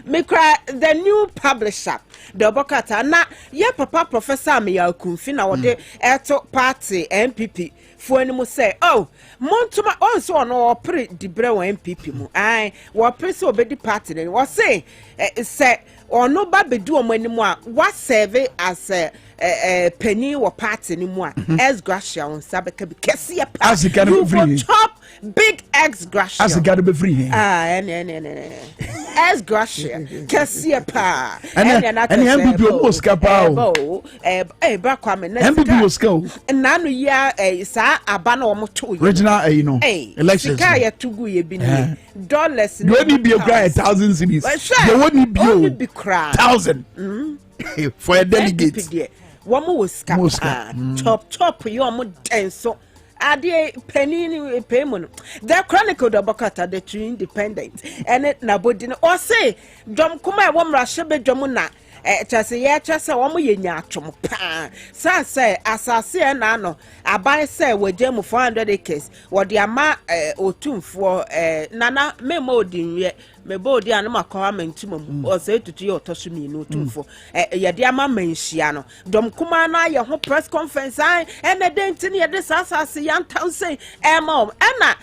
mikra the new publisher the bokata na ye papa professor me ya kunfi na wo de eto party MPP fo ani mu say oh montuma on so no opre dibre wa MPP mu ai wo pre so obedi party ne wo say say ono ba bedu o mani mu a wa serve as penny wo party ni mu a ex gracia on sabeka bi kese ya pa you go top big ex gracia as got to be free ex gracia kese ya pa and MPP almost kapa bra kwame na MPP was go na no ya sa aba na wo to original you know elections ka ya tugu ye bi ni dollars you only be a cry 1,000 cities you only be 1,000 for a delegate woman was top you mo denso ade penny payment the chronicle the bokata the True Independent and it na bodi no o say dom kuma wo mra hye dom na chase ye chase wo mo yenya atwom pa say asase na no aban say wagem 400 acres wo de ama otumfo nana memo odinwe mebodi anama kwa mentimum o say tutu ye otoshimi no otumfo ye de ama manhia no dom kuma na ye ho press conference an na denti ne ye de asase yantan say emom na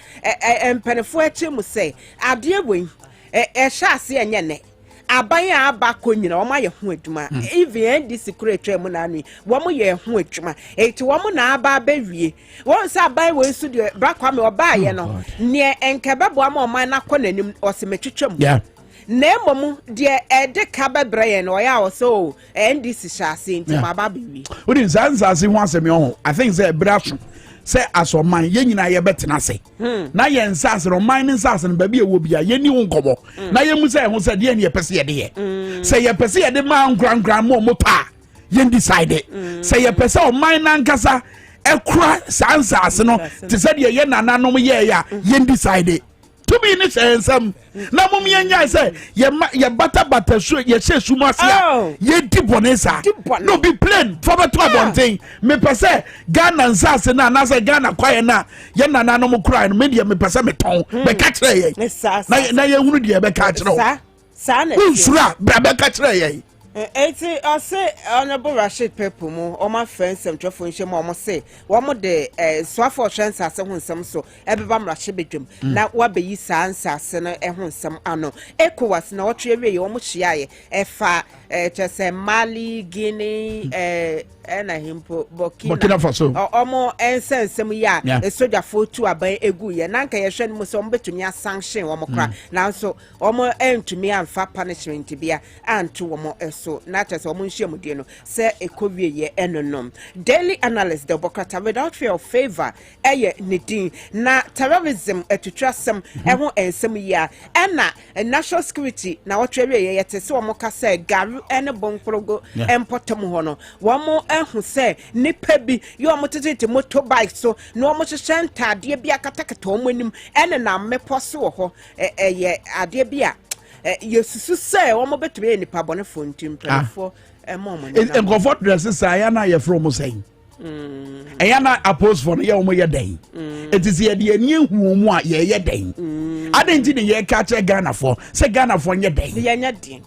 empenefo achi mu say ade wen hyase enye ne abaya abako nyina wo ma ye ho adwuma even this secret mu na anu wo mo ye ho adwuma eti wo mo na aba bawie wo sa abai we su de brakwa me oba ye no ne enkebe bo ama o man na kọ nanim o se metwetwam na emom de ede ka bebre ye no ya wo so ndc hyase nti ma ba bawie wodi nsansa se ho asemi ho I think say braso say as o man ye nyina ye betena se na ye nsase no man nsase no ba bi e wo bia ye ni wo nkomo na ye mu say ho say de ye pese ye de ye say ye pese ye de man gran mo pa ye decide say ye pese o man nankasa ekura sansase no te say de ye nananom ye ya ye decide to be ni sensam na mum ye nya say ye bata so ye she sumasia ye dibonesa no be plain for beto abonten me pese Ghana nsase na say Ghana kwaye na ye nananom kura no me de me pese me ton be ka kire ye na ye hunu de be ka kire sa na sura be ka kire ye eti I say honorable Rashid people mu o ma friends am twefo nhye mu o mo say wo mo de swafo hwens ase ho nsem so ebeba mrahye bedwam na wa beyi sansa ase no ho nsem ano ECOWAS na wo twe wie wo mo hyiaye efa chese Mali Guinea na himpo Burkina Faso omo ensensem ya soja fotu aban egu ye nanka ye hwe no so mo betumi asanction wo mo kra nanso omo entumi amfa punishment bia anto wo mo so na chese omo nhye mu die no se ekowie ye enonom daily analyst the bokata without fear of favor eye nidin na terrorism etutwasem ho ensem ya na national security na wo twa wie ye yete se omo ka se garu ene bonkrogo empotom ho no wo mo ehu se nipa bi yo mo tete motorbike so no mo hyehyɛ ntade bi akatakata omo anim ene na mepo so ho ye ade bi a yesusu se wo mo betube nipa bone fontim pelfo mom en comfort dress say na ye from say na oppose for ye wo ye den it is ye de ani hu mu a ye den adenji ne ye ka che Ghana for say Ghana for ye den ye nya den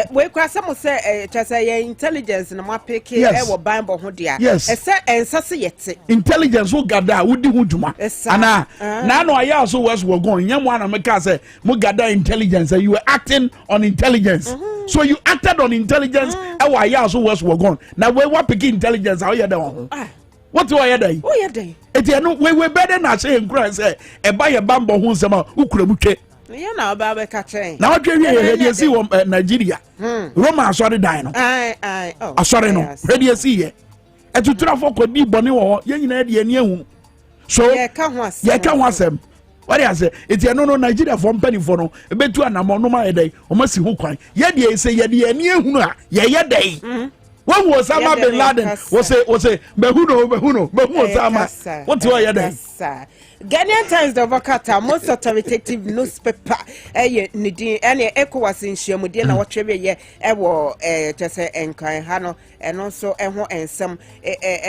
we kwa some say chasa ye intelligence na mapeke e wo Bible ho dia e say ensase yete intelligence wo gada wo di hu dwuma ana na no aya so was we go nyam ana meka say mo gada intelligence you were acting on intelligence so you acted on intelligence e wa aya so was we go na we wa pick intelligence how you dey what do I dey oh you dey etiano we better na say nkura say e ba ye bambo ho nsema ukura mutwe yeah na ba be ka chen na what we here see wo Nigeria Roma asori dan no asori no ready see ye etutura for kodi bone wo ye nyina de ani ehun so ye ka ho asem what you say etiano no Nigeria for mpani for no ebetu anamo no ma ye dai o ma si ho kwan ye de say ye de ani ehun a ye dai when was Osama bin Laden was say behuno Osama what do I hear Ghanaian Times the Vakata most authoritative newspaper nidi ene ECOWAS nhyiamudie na wotwe ye ewo tese enkan ha no eno so eho ensem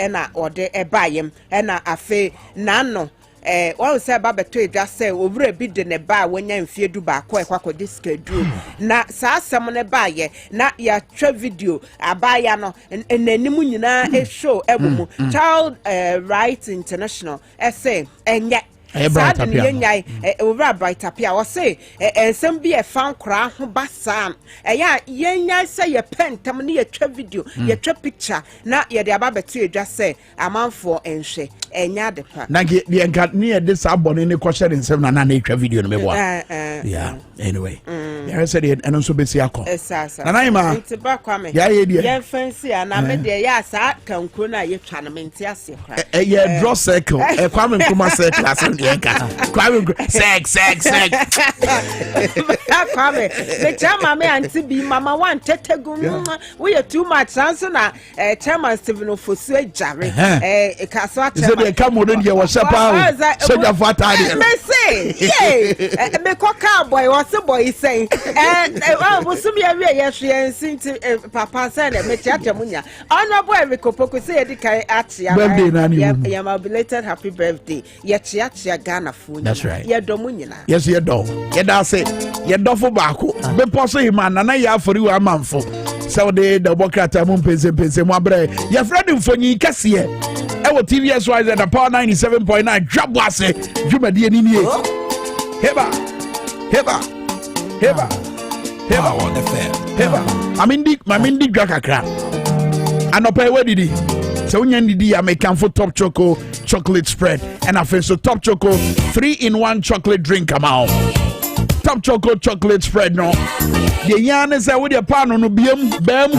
na ode ebayem na afe nano one say ba beto edwa say ovura bi de ne ba wonya mfie du ba ko ekwakọ diskadu na saa asem ne ba ye na ya twa video abaya no enanimu nyina e show ebumu Child Rights International say enye sad ni nyai over bright apia o say ensem bi e fan kra ho basa ya yenya say ye pentam ne ye twa video ye twa picture na ye de ababeto edwa say amanfo enhwe enya de pa na ge enka ne ye de sabone ne kwhye nsem na twa video no mebo yeah anyway there said it and also be see akọ na na ima ntiba kwame ya ye de ye fancy na me de ya sa kankro na ye twa no menti ase kra ye draw circle kwame nkuma circle asan de enka kwame sex kwame the chairman me anti bi mama wan tetegum we too much sanso na chairman Stephen Ofosu ejare kaso so de kamodo de wo shepa so ja fata de me say yeah me koka boy was boy say we sum ya we ye hwe nsinti papa say na me tiata munya honorable Erikopoko say e dikai atia ya my belated happy birthday ye chia Ghana food that's right ye do munyina yes ye do ye da say ye do fo baako be poso hima na ya afori wa manfo so de bokata mu pese mu abre ye friend mfonyi kase e wo TVS wise at the power 97.9 Dwabo Ase dwumadi ni nie heba on FM heba amindi dwa kakra anopa we didi so unya ndidi ya mekanfo top choco chocolate spread and I feel so top choco 3-in-1 chocolate drink come out top choco chocolate spread no the yarn is with the pan no biem bam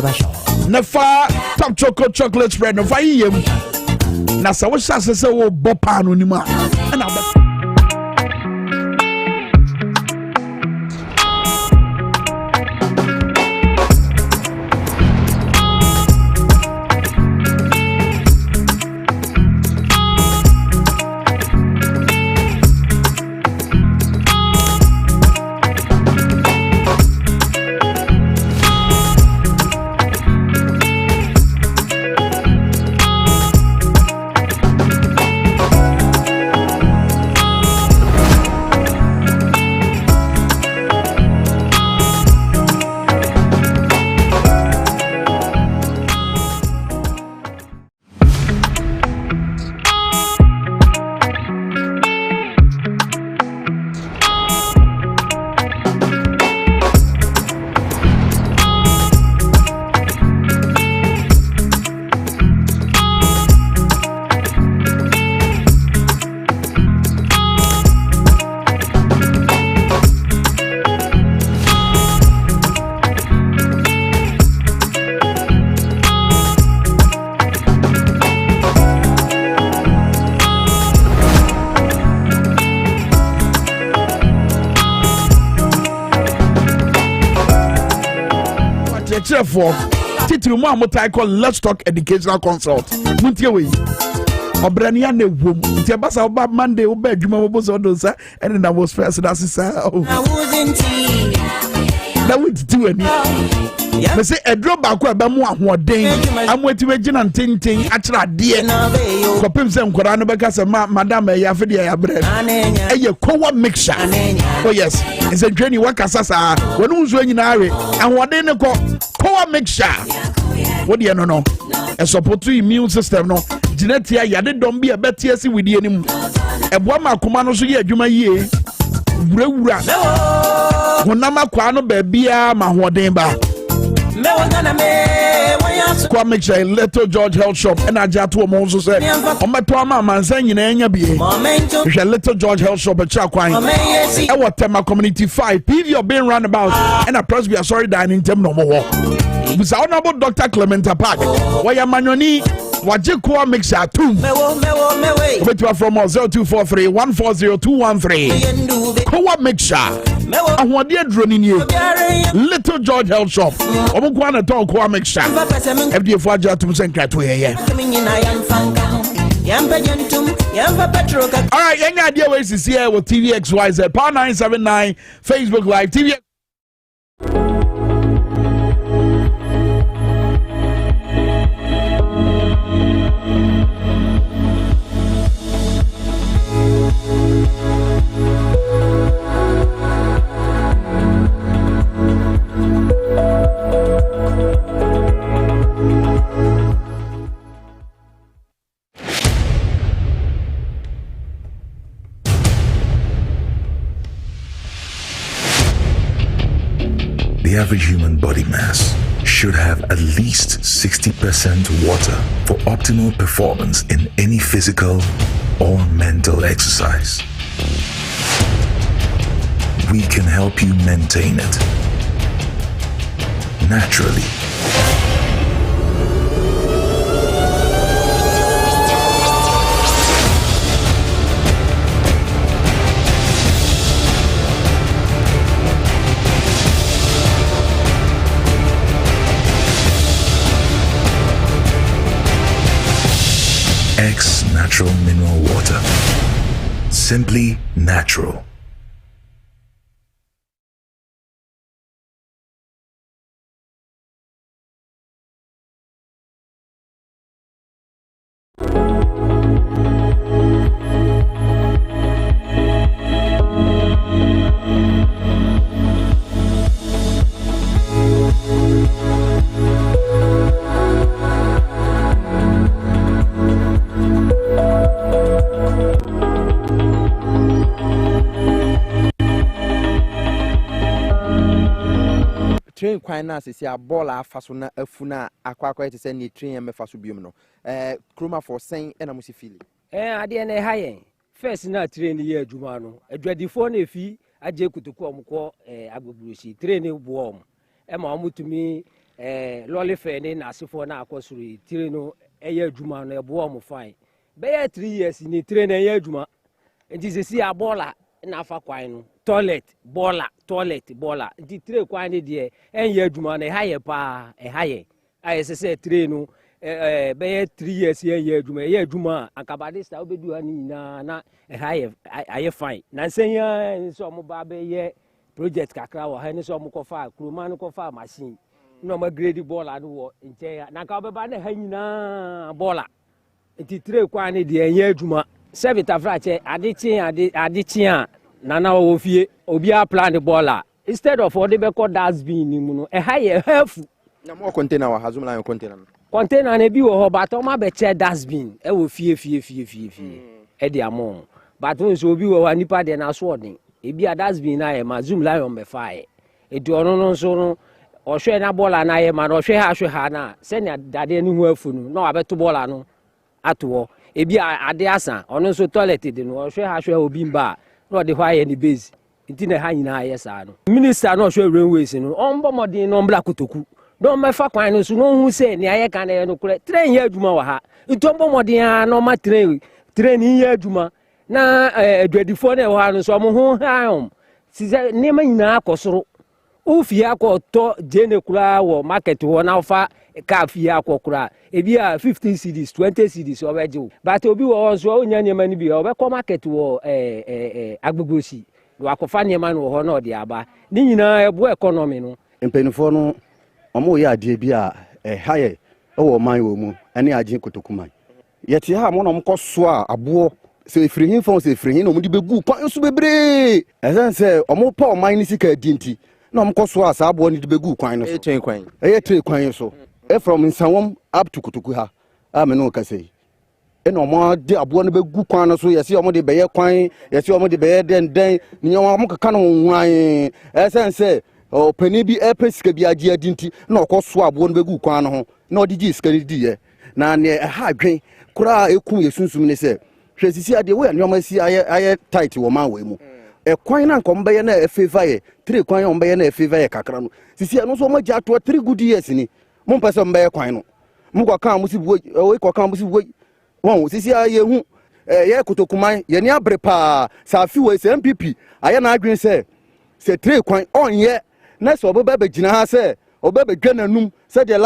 na fa top choco chocolate spread no fa yem na sɛ wo hyɛ ase sɛ wo bɔ paa no nim a ɛna for titiri mu amutai call Let's Talk Educational Consult muntie we obrania na ewom tie basa oba Monday oba adwuma mo boso do sa and na was first that sisa na we do ani me say edro ba ko eba mu ahoden amwati we gina ntenten akira de kopim se nkora no beka se madam ya fe de ya bre eye kowa mixture oh yes is a journey wakasa sa wonu nso anyina awe ahoden ne ko kowa mixture what do you know a support immune system no genetia yade dom bi ebetia si widi anim eboa makoma no so ye adwuma yie wurawura honama kwa no ba bia ma hoden ba kwa make sure Little George Health Shop and ajato o mo so say o meto ama mansan nyina anya bie hwe Little George Health Shop e cha kwan e Tema Community 5 PV your being roundabout and a Presby sorry dining tem no mo wo bisa honorable Dr. Clementa Park waya manoni waje kwa make sure tum mewo from 0243 140213 kwa make sure ahwade adroni nie Little George Health Shop omukwa na to kwa make sure FDF for ajatum senkrato yeye all right yenya idea we is here with TVXYZ Power 979 Facebook Live TV. The average human body mass should have at least 60% water for optimal performance in any physical or mental exercise. We can help you maintain it naturally. X Natural Mineral Water. Simply natural. train kwan na sisi a ball afa so na afuna akwa te se ni train me fa so biom no kroma for sen na musi fili ade na ha yen first na train ye adwuma no adwadifo na efi agye kutuku omko agboburusi train bo om ma omutumi lolly fe ni na asefo na akosuri train no eye adwuma no ebo om fine bɛyɛ 3 years ni train na yɛ adwuma nti sisi abola na afa kwan no toilet bola nti train kwan ne deɛ ɛnyɛ adwuma na ɛha yɛ paa ɛha yɛ ayɛ sɛ train no bɛyɛ 3 years yɛ adwuma akabade sta obedu ha ni na ɛha yɛ ayɛ fine na nsɛnya nso ɔmo ba bɛyɛ project kakra wɔ ha ne so ɔmo kɔfa kuroma no kɔfa machine na ɔmo grade bola no wɔ nkyɛn na ka ɔbɛba na ha nyinaa bola nti train kwan ne deɛ ɛnyɛ adwuma sɛbita frakyɛ ade a nana wɔ fie obi a plan bola instead of ɔde bɛkɔ dustbin ni mu no ɛha yɛ hafu na mo container wɔ ha zoom line container no container na bi wɔ hɔ but ɔma bɛkyɛ dustbin ɛwɔ fie ɛde amɔ but nso obi wɔ hɔ nipa deɛ na so ɔden ebi a dustbin na yɛ ma zoom line bɛfa yɛ edu ɔno no nso no ɔhwɛ na bola na yɛ ma na ɔhwɛ ha na sɛnea dadeɛ no ho afu no na wabɛto bola no ato hɔ ebi ade asa ɔno nso toilet de no ɔhwɛ obi mba na ɔde hɔ ayɛ ne base nti na ha nyinaa ayɛ saa no minister na ɔhwɛ railways no ɔmbɔ mɔden no ɔmbla kotoku na ɔmɛfa kwan no so na ɔhu sɛ nea ayɛ ka na yɛ no korɛ train yɛ adwuma wɔ ha nti ɔmbɔ mɔden a na ɔma train yɛ adwuma na aduadifoɔ no ɛwɔ ha no so ɔmo ho haom sisɛ nneɛma nyinaa akɔ soro wofie akɔ tɔ gyene koraa wɔ market hɔ na wofa kaa fie akɔ koraa ebi a 15 cedis 20 cedis ɔbɛgye wo but obi wɔ hɔ nso ɔnya nneɛma no bi ɔbɛkɔ market wɔ agbegbosi na wakɔfa nneɛma no wɔ hɔ na ɔde aba ne nyinaa ɛboa economy no mpanyinfoɔ no ɔmo yɛ adeɛ bi a ɛha yɛ ɛwɔ ɔman wɔ mu ɛne agye kotokuman yɛte ha mo na ɔmo kɔ so a aboɔ sɛ efiri hin fɔn sɛ efiri hin na ɔmo de begu kwan so bebree ɛsɛn sɛ ɔmo pa ɔman ne sika adi nti na ɔmo kɔ so a saa aboɔ ne de begu kwan no so ɛyɛ train kwan so from Nsawam up to Kutuku ha me no kase e na ɔmo de aboɔ no begu kwan no so yɛse ɔmo de bɛyɛ kwan yɛse ɔmo de bɛyɛ den ni ɔmo kaka no nwan ɛsɛn sɛ ɔpani bi ɛpɛ sika bi agye adi nti na ɔkɔ so aboɔ no begu kwan no ho na ɔde gye sika no di yɛ na ne ɛha adwen koraa ekum yɛ sunsum ne sɛ hwɛ sisi adeɛ wo yɛ nneɛma si ayɛ tight wɔ man wɔ mu kwan na nkɔm bɛyɛ na ɛfeva yɛ tre kwan yɛ ɔmo bɛyɛ na ɛfeva yɛ kakra no sisi ɛno so ɔmo gye ato 3 good years ni mo mpɛ sɛ mbɛyɛ kwan no mo kɔ kan mo si buo kɔ kan mo si buo wɔn sisi ayɛ hu yɛ kotokuman yɛ ni abre pa safi wɔ sɛ MPP ayɛ na adwen sɛ tre kwan ɔnyɛ na sɛ ɔbɛba bɛgyina ha sɛ ɔbɛba dwa nanum sɛ deɛ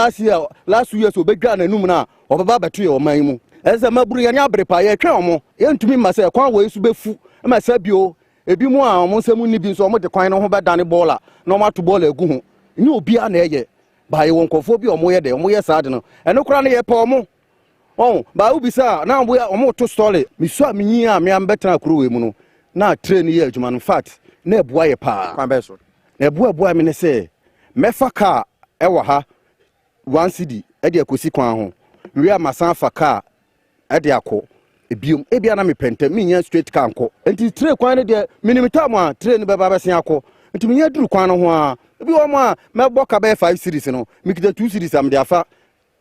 last year so ɔbɛdwa nanum na ɔbɛba bɛto yɛ ɔman mu ɛsɛ maburu yɛ ni abre pa yɛ twɛn ɔmo yɛ ntumi ma sɛ kwan wɔ yesu bɛfu ma sɛ bio ebi mu a ɔmo nsɛm ni bi nso ɔmo de kwan no ho bɛdane bɔɔla na ɔmo ato bɔɔla egu ho ni obi a na ɛyɛ ba yɛ wɔn nkɔfoɔ bi ɔmo yɛ dɛ ɔmo yɛ saa de no ɛno koraa no yɛ pɛ ɔmo ba wo bisa na ɔmo to story misu a minyi a me am bɛtena kuro wɔ mu no na train yɛ adwuma no fat na ɛboa yɛ paa kwan bɛ so na ɛboa me ne sɛ mɛfa car ɛwɔ ha 1 cedi ɛde akosi kwan ho wie a masan fa car ɛde akɔ ebiom ebia na me pɛntɛ minya straight car nkɔ nti train kwan no deɛ minimum time a train bɛba bɛsen akɔ nti minya duru kwan no ho a ebi wɔ mo a mɛbɔ ka bɛyɛ 5 series no mikita 2 series am de afa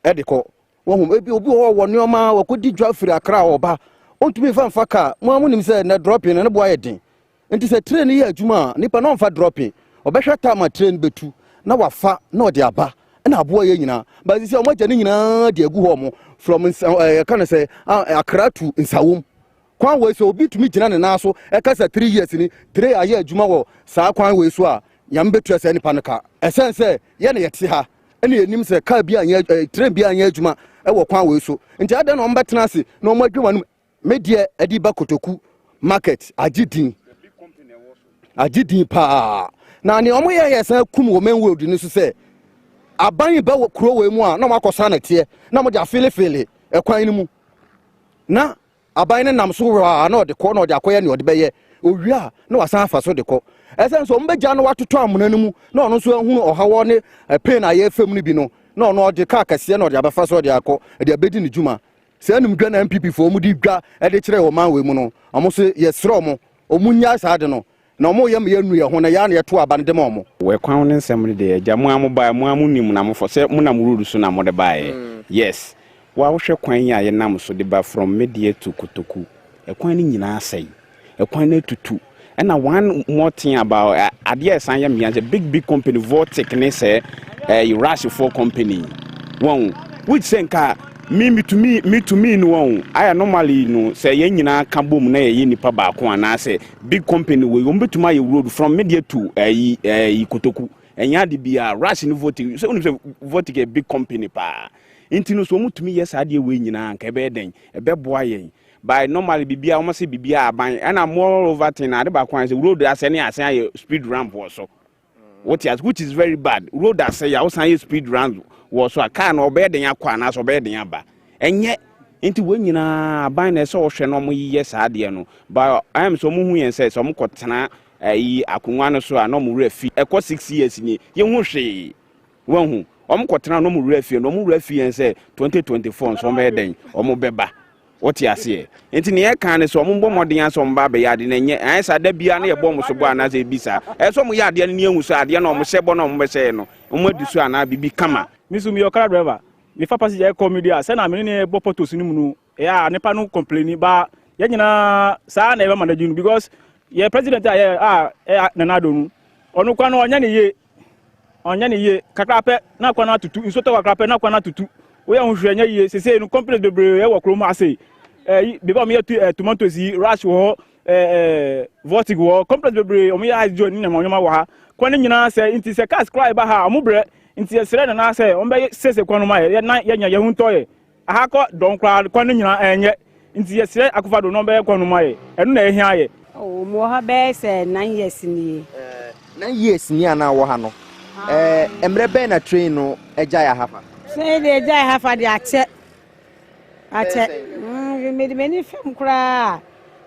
ɛde kɔ wɔn ebi obi wɔ nneɛma wɔkɔdi dwa firi akra ɔba ontumi fa mfa ka mo amunim sɛ na dropping ne boa yɛ den nti sɛ train yɛ adwuma a nipa na ɔmfa dropping ɔbɛhwɛ time a train betu na wafa na ɔde aba na aboa yɛ nyinaa ba sɛ ɔmo agya ne nyinaa de agu hɔ mo from kind of say akra to Nsawam kwan wɔ so obi tumi gyina ne nan so ɛka sɛ 3 years ni 3 ayɛ adwuma wɔ saa kwan wɔ so a yam betu sɛ nipa no ka ɛsɛn sɛ yɛ ne yɛte ha ɛne yɛnim sɛ car bi anyɛ train bi anyɛ adwuma ɛwɔ kwan wɔ so nti ada na ɔmo bɛtena ase na ɔmo adwuma no media ɛdi ba kotoku market agidin pa na ne ɔmo yɛ san kum wɔ main road ni so sɛ aban ba wɔ kuro wɔ mu a na ɔmo akɔsa na teɛ na ɔmo de afele ɛkwan no mu na aban ne nam so wɔ na ɔde kɔ na ɔde akɔyɛ ne ɔde bɛyɛ owia na wasan afa so de kɔ ɛsɛn so ɔmo bɛgya no watoto amuna no mu na ɔno nso ehunu ɔhawɔ ne pain a yɛ fam no bi no na ɔno ɔde kaa kɛseɛ na ɔde abɛfa so ɔde akɔ ɛde abɛdi ne dwuma sɛ ɛnum dwa na MPP fo ɔmo di dwa ɛde kyerɛ ɔman wɔ mu no ɔmo so yɛsrɛ ɔmo nya saa de no na ɔmo yɛ yɛ nu yɛ ho na yɛ na yɛto aba ne dem ɔmo wɔ kwan ne nsɛm ne de agya mo amu ba mo amu nim na mo fɔ sɛ mo nam road so na mo de bae yes wa wo hwɛ kwan a yɛ nam so de ba from media to kotoku ɛkwan ne nyinaa sɛi ɛkwan ne tutu and one more thing about idea san yam yan big company Vortic ne say rush for company one which say nka me to me no I normally no say yen nyina ka bom na ye nipa ba ko ana say big company we ombetuma ye road from media to Kotoku enya de bia rush ni vote so say vote ke big company pa intino so mutumi yes ade we nyina nka be den e be boa yen by normally bibia o say bibia aban and more over ten ade ba ko say road asene asen speed ramp so which is very bad road asay ya o san speed ramp was so a car no be den akwa na so be den aba enye nti we nyina aban na so hwe no mo yes ade no but I am so mu hu yen say so mo kotena akunwa no so a no mo refi ekọ 6 years ni ye hu hwe wan hu o mo kotena no mo refi no mo refi yen say 2024 so be den o mo beba what you say enti ne kan ne so mo bɔ modern aso mba be yade na nye ansa da bia na ye bɔ mo so bɔ ana se bisa so mo yade ne ehu so ade na o mo hyɛ bɔ na o mo be hyɛ no o mo adi so ana bibi kama misu mi okara driver me fa passenger comedy say na me ne bɔ photos ni mu no ya nepa no complain ba ye nyina saa na e be manage no because ye president nanado no onu kwa no onya ne ye kakra pɛ na kwa na tutu nso to kakra pɛ na kwa na tutu we hu hwenya ye sese no company de bre e wo Dwabo Ase beba me tomatoes rush wo vertigo wo company de bre o me ya jo ni na nyoma wo ha kwa ne nyina se inti se cars cry ba ha o bre inti se na na se o be sese kwa no ma ye na ye nya ye hu to ye aha ko don kwa ne nyina enye inti se akufa do no be kwa no ma ye enu na ehia ye o mo ha be se 9 years ni 9 years ni ana wo ha no emre be na train no eja ya hafa say the jai hafa de ache me many film kra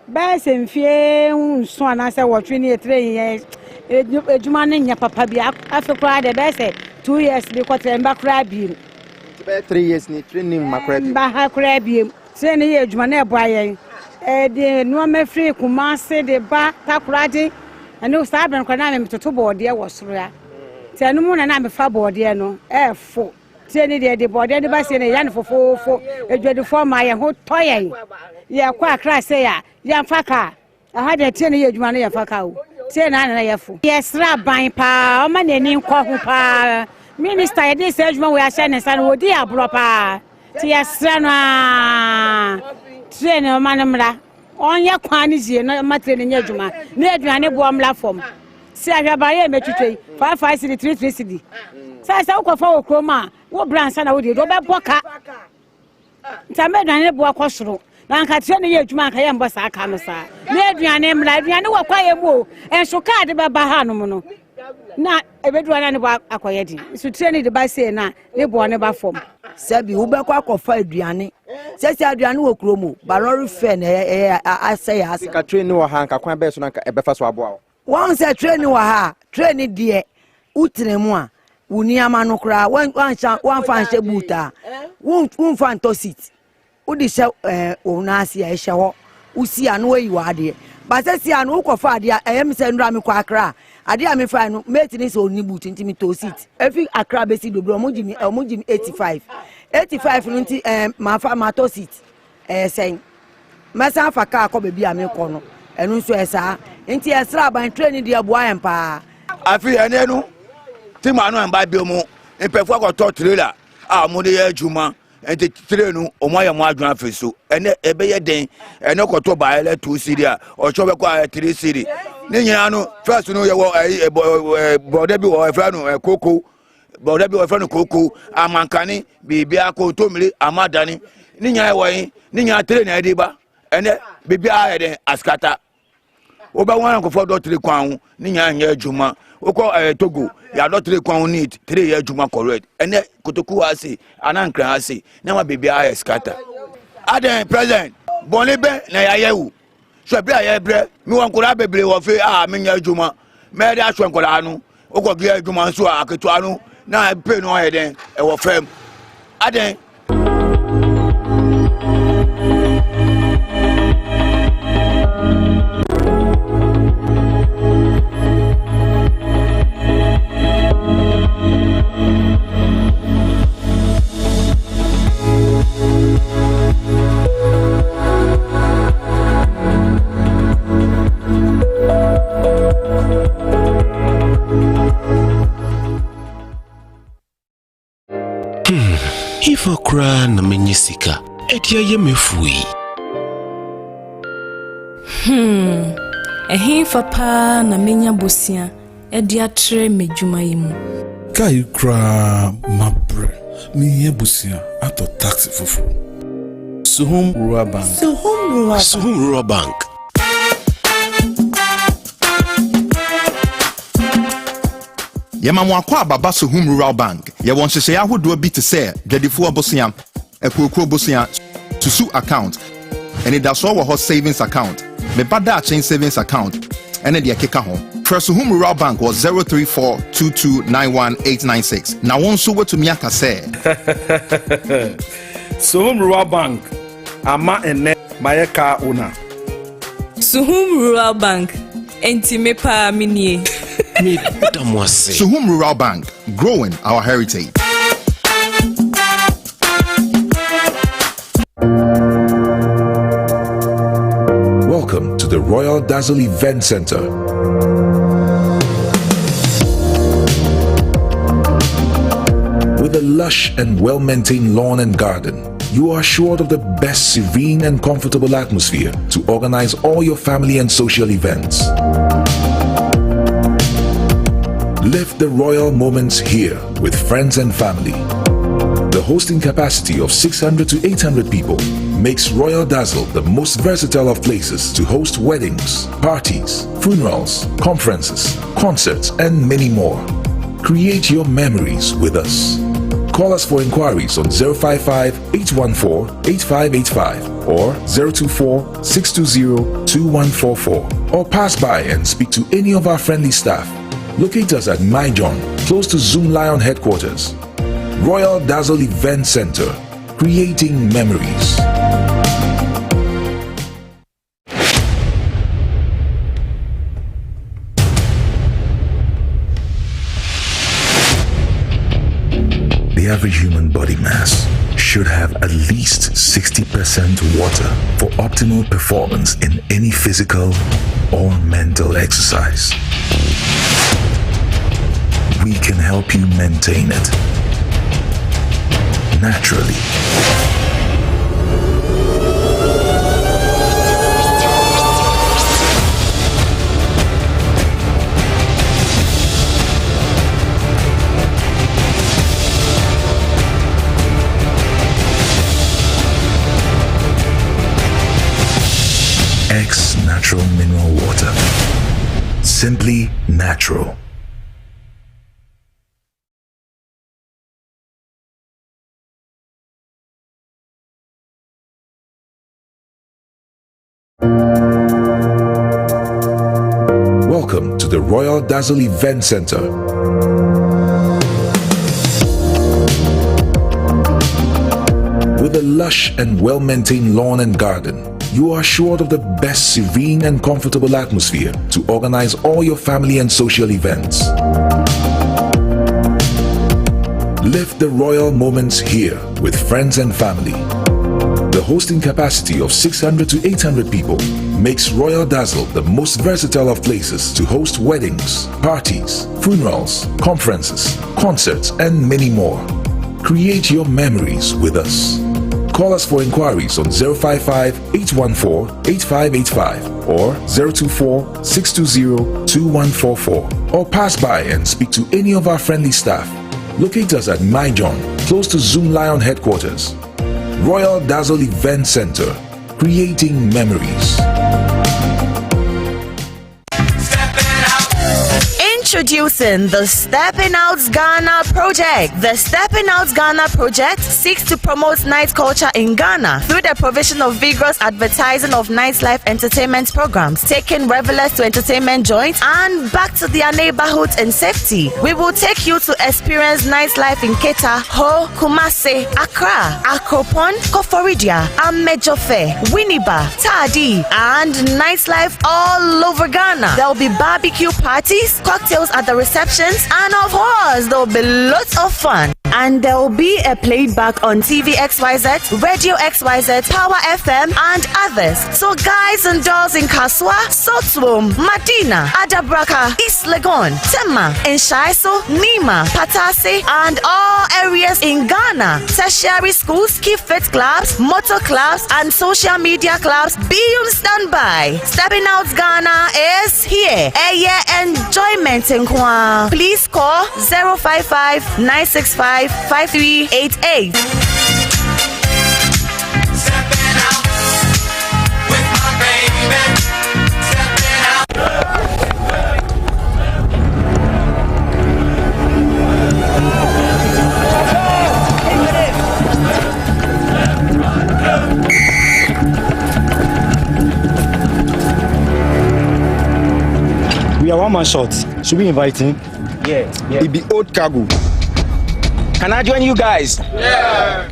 ba se mfie nso ana se wo train e train ejuma ne nya papa bi afi kra de be se 2 years bi ko tremba kra bi be 3 years ni training makra bi ba ha kra bi se ne ye ejuma na ebo ayen de no me free kuma se de ba takurade ane sa ben kra na me toto board e wo soro ya se no mu na me fa board e no fo se ni de board e ba se ne ya ne fofofo edwade fo ma ye ho toyen ye kwa akra se ya faka aha de tie ne ye ejuma na ye faka o se na na ye fo ye sra ban pa o ma ne ni nkọ ho pa minister ye de se ejuma we a ne sa no odi abro pa ti ye sra no train o ma namra onye kwani zie no ma train nya ejuma na aduane bo amla fom si ahwaba ye metwetwe 55 cd 33 cd sa ukofa okroma wo bransa na wo de do be boka ntame aduane bo akosoro na nka train ye ejuma nka ye mbo sa aka no sa na aduane mla aduane wo kwa ye mu enso card be ba ha no mu no na ebeduana ne bo akoye di so train de ba se na ne bo ne ba fom sebi wo be kwa akofa aduane sesi aduane wo kromo barori fe na ase ya ase ka train wo ha nka kwan be so na ebefa so abo a won se train wo ha train de utremu a uniama no kra wan fan she buta won fan to sit udi she onasi e she ho usi anu yi wa de ba se si anu ukofa ade em se ndra me kwa akra ade a me fa no mate ni so ni buti ntimi to sit efi akra be si dobro mo jimi 85 no nti ma fa ma to sit sen masa fa ka ko be bia me ko no enu nso esa nti esra ban train de aboa empa afi enenu ti ma no mba bi mu impefo akoto trailer a mo de adwuma enti train no o mo ya mo adwuma feso ene ebe ye den ene koto ba ele 2 cd a o cho be kwa 3 cd ni nyina no first no ye wo border bi wo efra no koko border bi wo efra no koko amankani bibia ko tomire amadani ni nyina wo yin ni nyina train na edi ba ene bibia ayede askata oba wan ko fo do 3 kwan ni nyina nya adwuma oko Togo ya do 3 kwan need 3 year adwuma correct ene Kotoku Ase anankra Ase na ma bibia ay scatter aden president bonlebe na ya yewu so bia ya bre mi won ko la bebre wo fe me nya adwuma me da so nko la no oko gbe adwuma so aketu anu na pe no ye den e wo fam aden Ifa kra na menye sika. Edia ye mefui. Ehin papa na menya bosia. Edia tre medjuma yimu. Kai kra mabre. Miye busia ato taxi fufu. Suhum Rural Bank. Suhum Rural Bank. Yema mwakwa baba Suhum Rural Bank. Ye wonhyehyɛ ahodoɔ bi te sɛ dwadifoɔ abosia, ekuokuo abosia, susu account, ɛne da so wɔ hɔ savings account, me bada chain savings account, ɛne deɛ keka ho. Frɛ Suhum Rural Bank was 034229186. Na wɔn nso wetumi aka sɛ Suhum Rural Bank ama ene mayeka una. Suhum Rural Bank enti me pa minie. Suhum Rural Bank, growing our heritage. Welcome to the Royal Dazzle Event Center. With a lush and well-maintained lawn and garden, you are assured of the best serene and comfortable atmosphere to organize all your family and social events. Live the royal moments here with friends and family. The hosting capacity of 600 to 800 people makes Royal Dazzle the most versatile of places to host weddings, parties, funerals, conferences, concerts, and many more. Create your memories with us. Call us for inquiries on 055-814-8585 or 024-620-2144, or pass by and speak to any of our friendly staff. Locate us at My John, close to Zoom Lion headquarters. Royal Dazzle Event Center, creating memories. The average human body mass should have at least 60% water for optimal performance in any physical or mental exercise. We can help you maintain it naturally. X Natural Mineral Water. Simply natural. Welcome to the Royal Dazzle Event Center. With a lush and well-maintained lawn and garden, you are assured of the best serene and comfortable atmosphere to organize all your family and social events. Live the royal moments here with friends and family. The hosting capacity of 600 to 800 people makes Royal Dazzle the most versatile of places to host weddings, parties, funerals, conferences, concerts, and many more. Create your memories with us. Call us for inquiries on 055-814-8585 or 024-620-2144, or pass by and speak to any of our friendly staff. Locate us at My John, close to Zoom Lion headquarters. Royal Dazzle Event Center, creating memories. Introducing the Stepping Out Ghana project. The Stepping Out Ghana project seeks to promote night culture in Ghana through the provision of vigorous advertising of nightlife entertainment programs, taking revelers to entertainment joints and back to their neighborhoods in safety. We will take you to experience nightlife in Keta, Ho, Kumase, Accra, Akropon, Koforidia, Amejofe, Winneba, Tadi, and nightlife all over Ghana. There will be barbecue parties, cocktail meals at the receptions, and of course, there will be lots of fun. And there will be a playback on TV XYZ, Radio XYZ, Power FM, and others. So guys and dolls in Kaswa, Sotwom, Madina, Adabraka, East Legon, Tema, Enshaiso, Nima, Patase, and all areas in Ghana. Tertiary schools, key fit clubs, motor clubs, and social media clubs be on standby. Stepping Out Ghana is here. Enjoyment in Kwa. Please call 055-965-5388. We are one man short. Should we invite him? Yeah. It be old cargo. Can I join you guys? Yeah.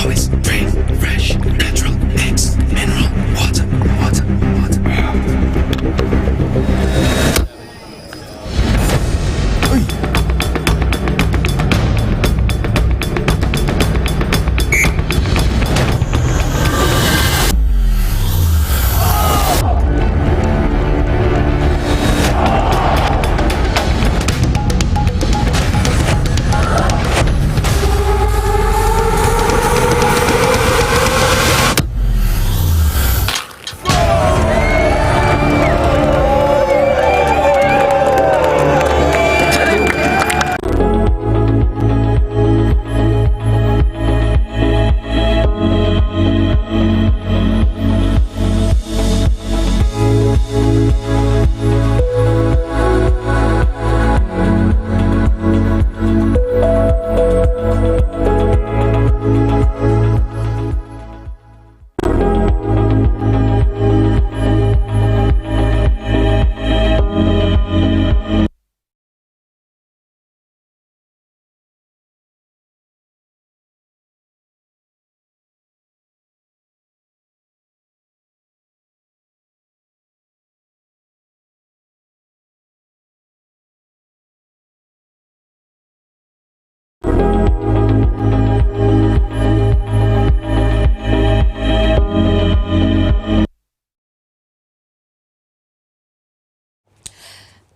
Always brain fresh, natural, X, mineral, water.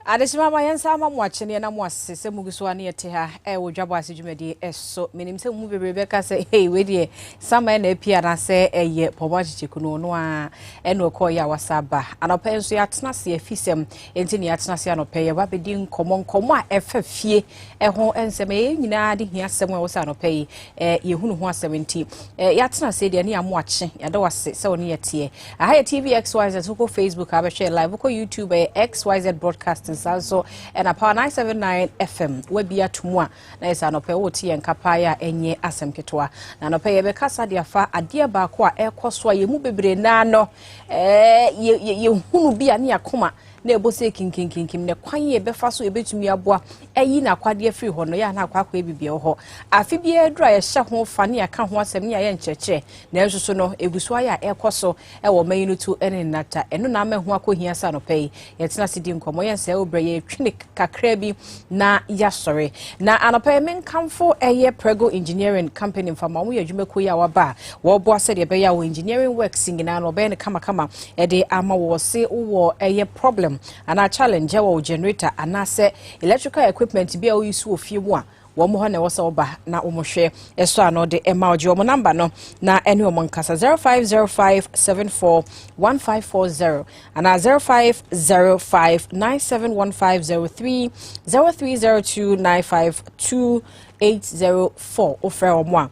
Adesima mayensa ama mwachene na mwase se muguso ani ete ha wo Dwabo Ase dwumadi eso menim se mu bebrebe ka se we die sama na apia na se eye pobachichi kuno no a eno ko ya wasaba anopa enso ya tena se afisem enti ne ya tena se anopa ye ba bedi nkomo a efafie ho ensem ye nyina de hiasem a wo sa anopa yi ye hunu ho asem enti ya tena se de ne ya mwache ya da wase se woni yete aha TV XYZ ko Facebook aba share live ko YouTube XYZ broadcasting also and a power 979 FM webia tumwa na isa no pe woti enkapa ya enye asem ketwa na no pe ye be kasa dia fa ade ba ko a ekoso ye mu bebre na no ye hunu bia ne yakoma na ebose kinkinkinkim ne kwan ye be fa so ye betumi aboa eyi na kwade afiri ho no ya na akwa ebibie ho afi bia dura ye hye ho fa ne aka ho asem ne ya ncheche na enso no eguso ya ekoso wo mayi no tu ene nata eno na ma ho akohia sa no pe ye tena sidi nkomo ye nse obreye clinic kakra bi na ya sorry na anopa men kamfo eye Prego Engineering Company fama mu yadwumako ya waba wo bo ase de be ya wo engineering works ngina no be ne kama e de ama wo se wo eye problem ana challenge wo generator ana se electrical equipment bi a wo use wo fie mu a wo mo ho na wo se oba na wo mo hwe eso ano de ema oje wo number no na ene wo nkasa 0505741540 ana 0505971503 0302952804 ofre wo mo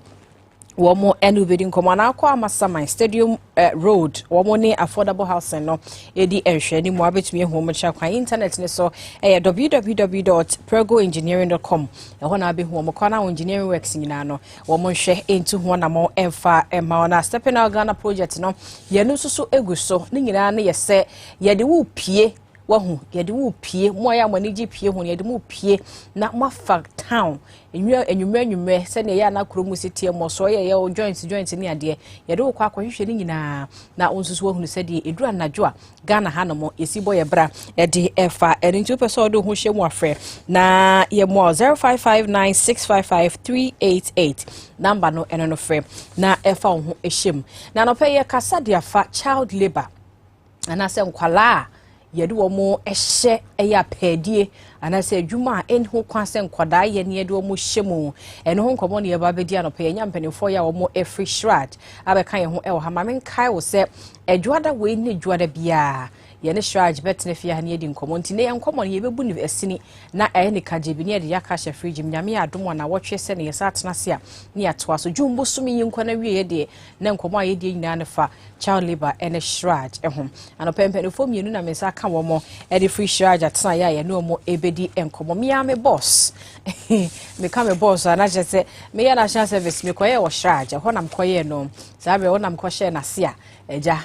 womo enu bedi nkomo na akwa Amasaman Stadium Road womo ni affordable housing no edi ehwe ni mo abetumi ehu mo cha kwa internet ne so www.pregoengineering.com eho na abehu mo kwa na engineering works nyina no womo hwe entu ho na mo emfa ema na Stepping Out Ghana project no ye no susu eguso ni nyina na ye se ye de wo pie wahu yede wo pie mo ya mo nigi pie hu yede mo pie na mo fa town enwumre se ne ya na kromu sitie mo so ye joint ni ade yede wo kwa hwehwe ni nyina na onsusu wahu se de edura najo a Ghana ha no mo esibo ye bra yede efa erintu person do hu hye mo afre na ye mo 0559655388 number no eno no frame na efa ho ehyem na no pe ye kasa de afa child labor ana se nkwala yede wo mo ehye eya pedie ana se adwuma en ho kwase nkwada ye ne yede wo mo hyemu eno ho nkomo ne ye ba bedi anopa ye nyampanefo ya wo mo every shroud abeka ye ho e wo ha ma men kai wo se adwada we ne adwada bia ye ne shroud betne fia ne yedi nkomo ntine ye nkomo ne ye bebu ne asini na ne kajebi ne yede yaka hye fridge nyame adom na wotwe se ne ye sa atena se a ne atwa so dwumbo so mi nkwa na wie ye de ne nkomo a ye de nyina ne fa child labor and shroud ehom anopempenefo mienu na mensa ka wo mo e de free shroud atena ya ye no mo ebedi enkomo me am boss me ka me boss ana je se me ya national service me koye wo shroud ho nam koye no sabe wo nam ko share na se a eja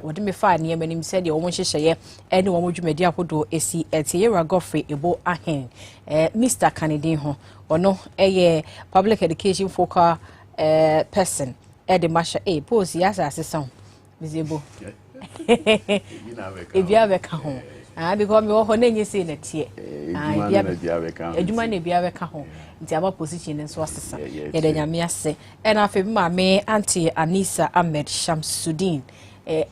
wode me fa ne manim se de wo mo hyehye ene wo mo dwumadi akodo esi etiyera Godfrey ebo ahen Mr. Kennedy ho ono eye public education focal person de masha pose ya asesa Bizebo. Ebia beka ho. Because me ho na nyese na tie. Eduma na bia beka ho. Nti aba position nso asesa. Ye de nyame ase. E na afi ma me Auntie Anisa Ahmed Shamsuddin.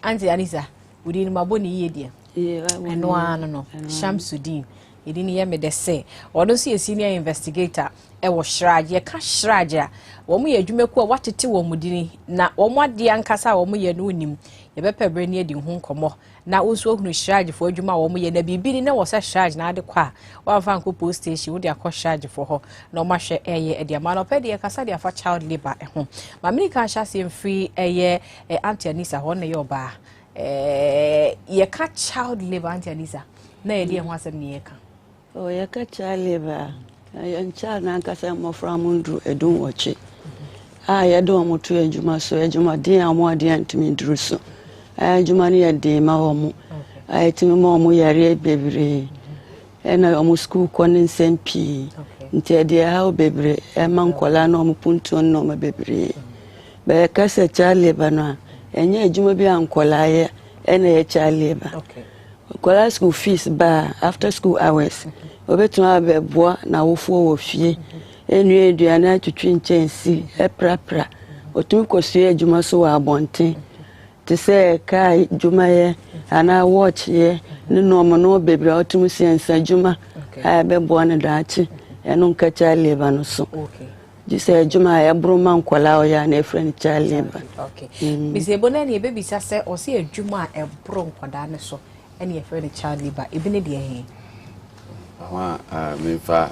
Auntie Anisa, udi ni maboni ye dia. Eno no. Shamsuddin. Idi ni ye me de se. Odo si senior investigator e wo shraj ye ka shraja. Wo mu ye adwumaku a watete wo mudini na wo mu ade ankasa wo mu ye no nim ye bepebre ne adi hu nkomo na osu ohunu shraj fo adwuma wo mu ye na bibiri na wo sa shraj na ade kwa wa fa nko post station wo de akọ shraj fo ho na o ma hwe eye ade ama na opede ye kasa de afa child labor ho ma America hyase free eye Auntie Anisa ho na ye oba ye ka child labor Auntie Anisa na ye de ho asem ne ye ka o ye ka child labor yan child na kasa mo from ndru edun woche ya do mo to adwuma so adwuma den amode antimi ndru so adwuma ne ye den ma wo mo timi mo mo yare bebre na mo school kon nsmp nti de ha bebre man kola no mo punto no mo bebre be kasa child labor no enye adwuma bi ankola ye na ye child labor kola school fees ba after school hours obetuma beboa na wofuo wo fie enu eduana atwitwi nchensi prapra otumi kosue adwuma so wa abonten te se kai dwuma ye ana watch ye ne no mo no bebre otumi sensa adwuma beboa ne daachi enu nka child labor no so jise adwuma ya broma nkola o ya na friend child labor Bizebo na ne bebisa se o se adwuma bro nkoda ne so ene ye friend child labor ebi ne de he me fa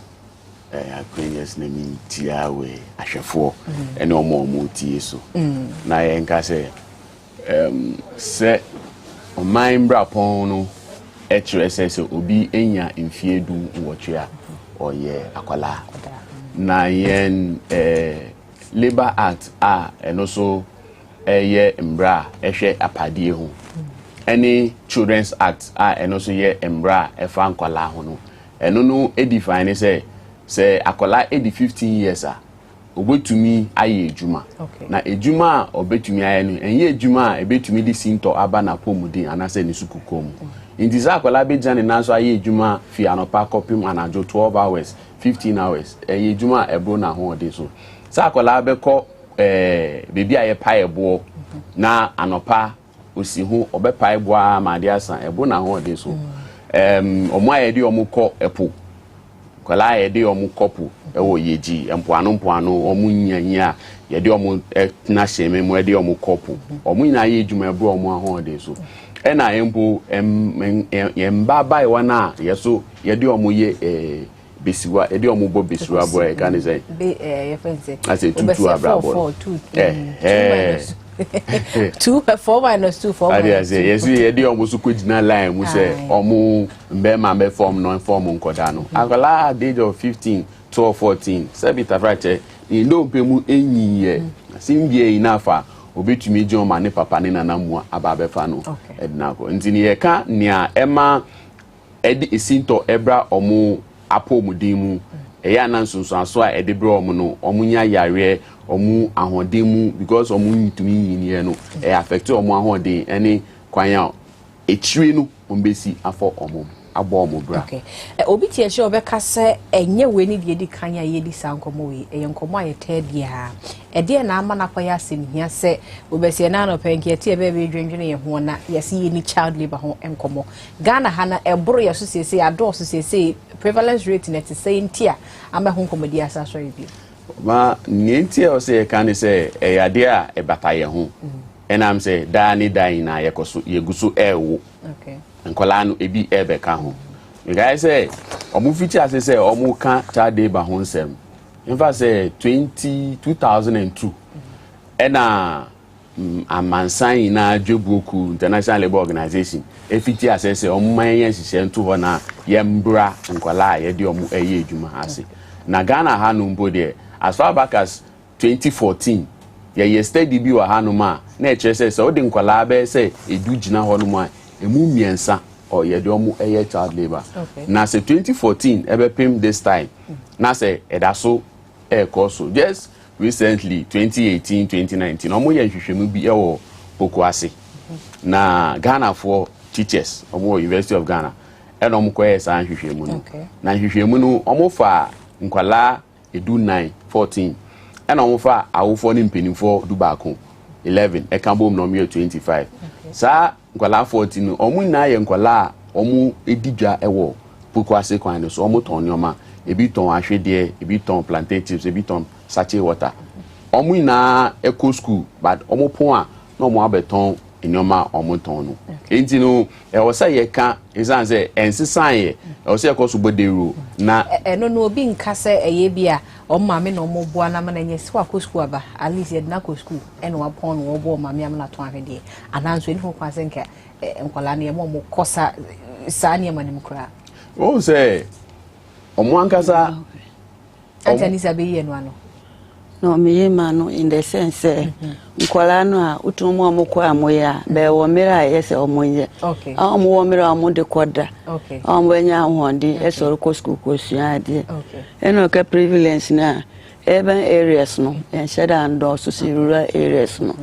akwenyes na mi tiawe ahwefo ene omo tie so na ye nka se oman brapon no HSS obi enya mfiedu nwotwe a oye akwala na yen Labor Act eno so ye mbra ehwe apade ho any Children's Act eno so ye mbra efa nkwala ho no eno no edefine say akola 15 years obetumi aye ejuma na ejuma obetumi aye no enye ejuma ebetumi di sinto aba na pomudin anase ni sukukom inti za akola be jane na so aye ejuma fi anopa kopim anajo 12 hours 15 hours enye ejuma ebro na ho ode so sa akola be ko bebi aye pa ebo na anopa osi ho obepa ebo a made asan ebro na ho ode so omo aye di omo ko epo kwala ye de omu kopu ewo yeji empoano omu nyanya ye de omu na sheme mu de omu kopu omu nyina ye djuma ebro omu ahon de so e na empo ye mbaba e wana ye so ye de omu ye besiwa ye de omu bo besiwa bo e kan say ye fense ase tutu abrabo 2 4 minus 2 4 minus 2 yes ye de omu so kwedina line mu say omu mbema me form no form nkoda no akola age of 15 12 14 sebita frache ni no pemu enyiye simbie inafa obetumi joma ne papa ne nana mu aba befa no edna ko ntini ye ka nia ema edi esinto ebra omo apo mudimu eya na nsonso a edi bra omo no omo nya yare omo ahodemu because omo ntumi yini no affect omo ahoden ene kwanya echire no ombesi afọ omo abo omo bra. Okay. Obi tie hye obeka se enye we ni de di kanya ye di sankomo we enkomo ayete bia ede na ama na kwaya asem hia se obesi na no penke ete e be dwendwene ye ho na yesi ye ni child labor ho enkomo Ghana ha na eboro ye so sese ado so sese prevalence rate net say ntia ama ho komedi asa so bi ma ntia o se kan se yade a ebata ye ho enam se da ni dan na ye koso ye guso ewo. Okay. Nkola no ebi ebeka ho. Guys say omu feature say omu kan child labor ho nsem. In fact say 2002 ena amansan na Dwabo International Labour Organization e feature say omu manye hihye nto ho na yembra nkola ye de omu eye adwuma ase. Na Ghana ha no mbo de as far back as 2014 ye study bi wa ha no ma na e kire say o de nkola be say edu gina ho no ma emu miensa or ye domu eye child labor. Okay. Na say 2014 ebe pim this time. Na say edaso course just recently 2018 2019 omo ye hwehwemu bi ewo Dwabo Ase. Na Ghana for teachers omo University of Ghana e no mo koye san hwehwemu no. Na hwehwemu no omo fa nkwala edu 9 14 e no mo fa awofo ni mpenimfo du baako 11 e kan bom no me 25. Sa nkwala 14 omu na ye nkwala omu edidwa ewo Dwabo Ase kwan so omu ton nyoma ebi ton ahwede ebi ton plantain chips ebi ton sachet water omu na eco school but omu pon a no omu abeton nyoma omu ton no enti no e wo say ye kan izan say ensisan ye e wo say ekoso bodero na no no obi nka se eye bia omma me no mo boa na mana nye swa ko school aba at least ye na ko school e no apon no bo ma me am na ton ahwede ananso eni ho kwase nka nkwala na ye mo kosa sa ne manim kra o say omu ankasa Antani sabe ye no ano no me ye ma no in the sense nkwala no a utumu amukọ amoya be wo mira yese omonye okay amu wo mira amu de koda okay amu nya ahondi esoro ko school ko suade okay eno ka prevalence na urban areas no en shada ando so rural areas no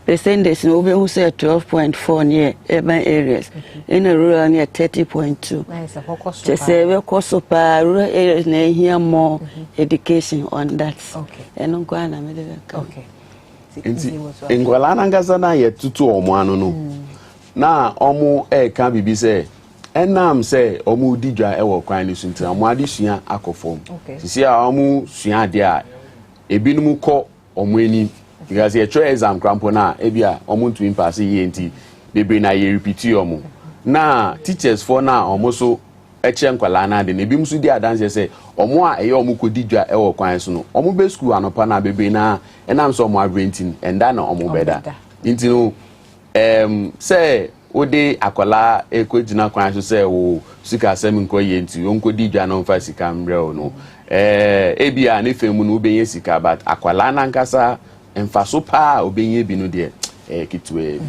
percentage no be who say 12.4 near urban areas in a rural near 30.2 nice focus to say we koso pa rural areas na hear more education on that okay eno kwa na me de okay Ngwala na ngasa na ye tutu omo anu no na omo ka bibi se enam se omo didwa ewo kwan ni suntra omo adesua akofom sisi a omo sua de a ebinum kọ omo eni because ye try exam crampo na ebia omo ntumi pass ye nti bebre na ye repeat omo na teachers for na omo so eche nkwala na de na ebi musu di adanse se omo a eye omo kodidwa ewo kwan so no omo be school anopa na bebre na enam so omo aventin enda na omo beda nti no say ode akola ekojina kwan so say wo sika asem nko ye nti onkodidwa na mfa sika mre o no ebia na femu no obenye sika but akola na nkasa emfa so pa obenye bi no de kitwe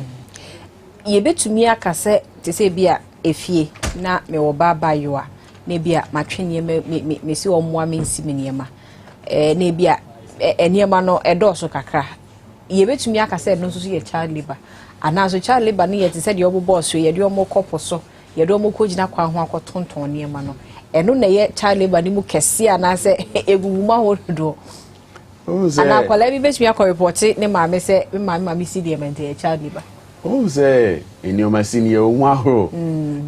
ye betumi akase te se bia efie na me wo baba yo a na bia matwenye me si wo moa me nsi me niema na bia niema no edoso kakra ye betumi akase no so ye child labor anaso child labor ne ye te se de obo boss ye de omo kopo so ye de omo kogina kwa ho akotonton niema no eno na ye child labor ni mu kese anase eguguma ho do ana kwala bi betumi akọ report ne maame se maame si de mente child labor oh say enioma senior ohuro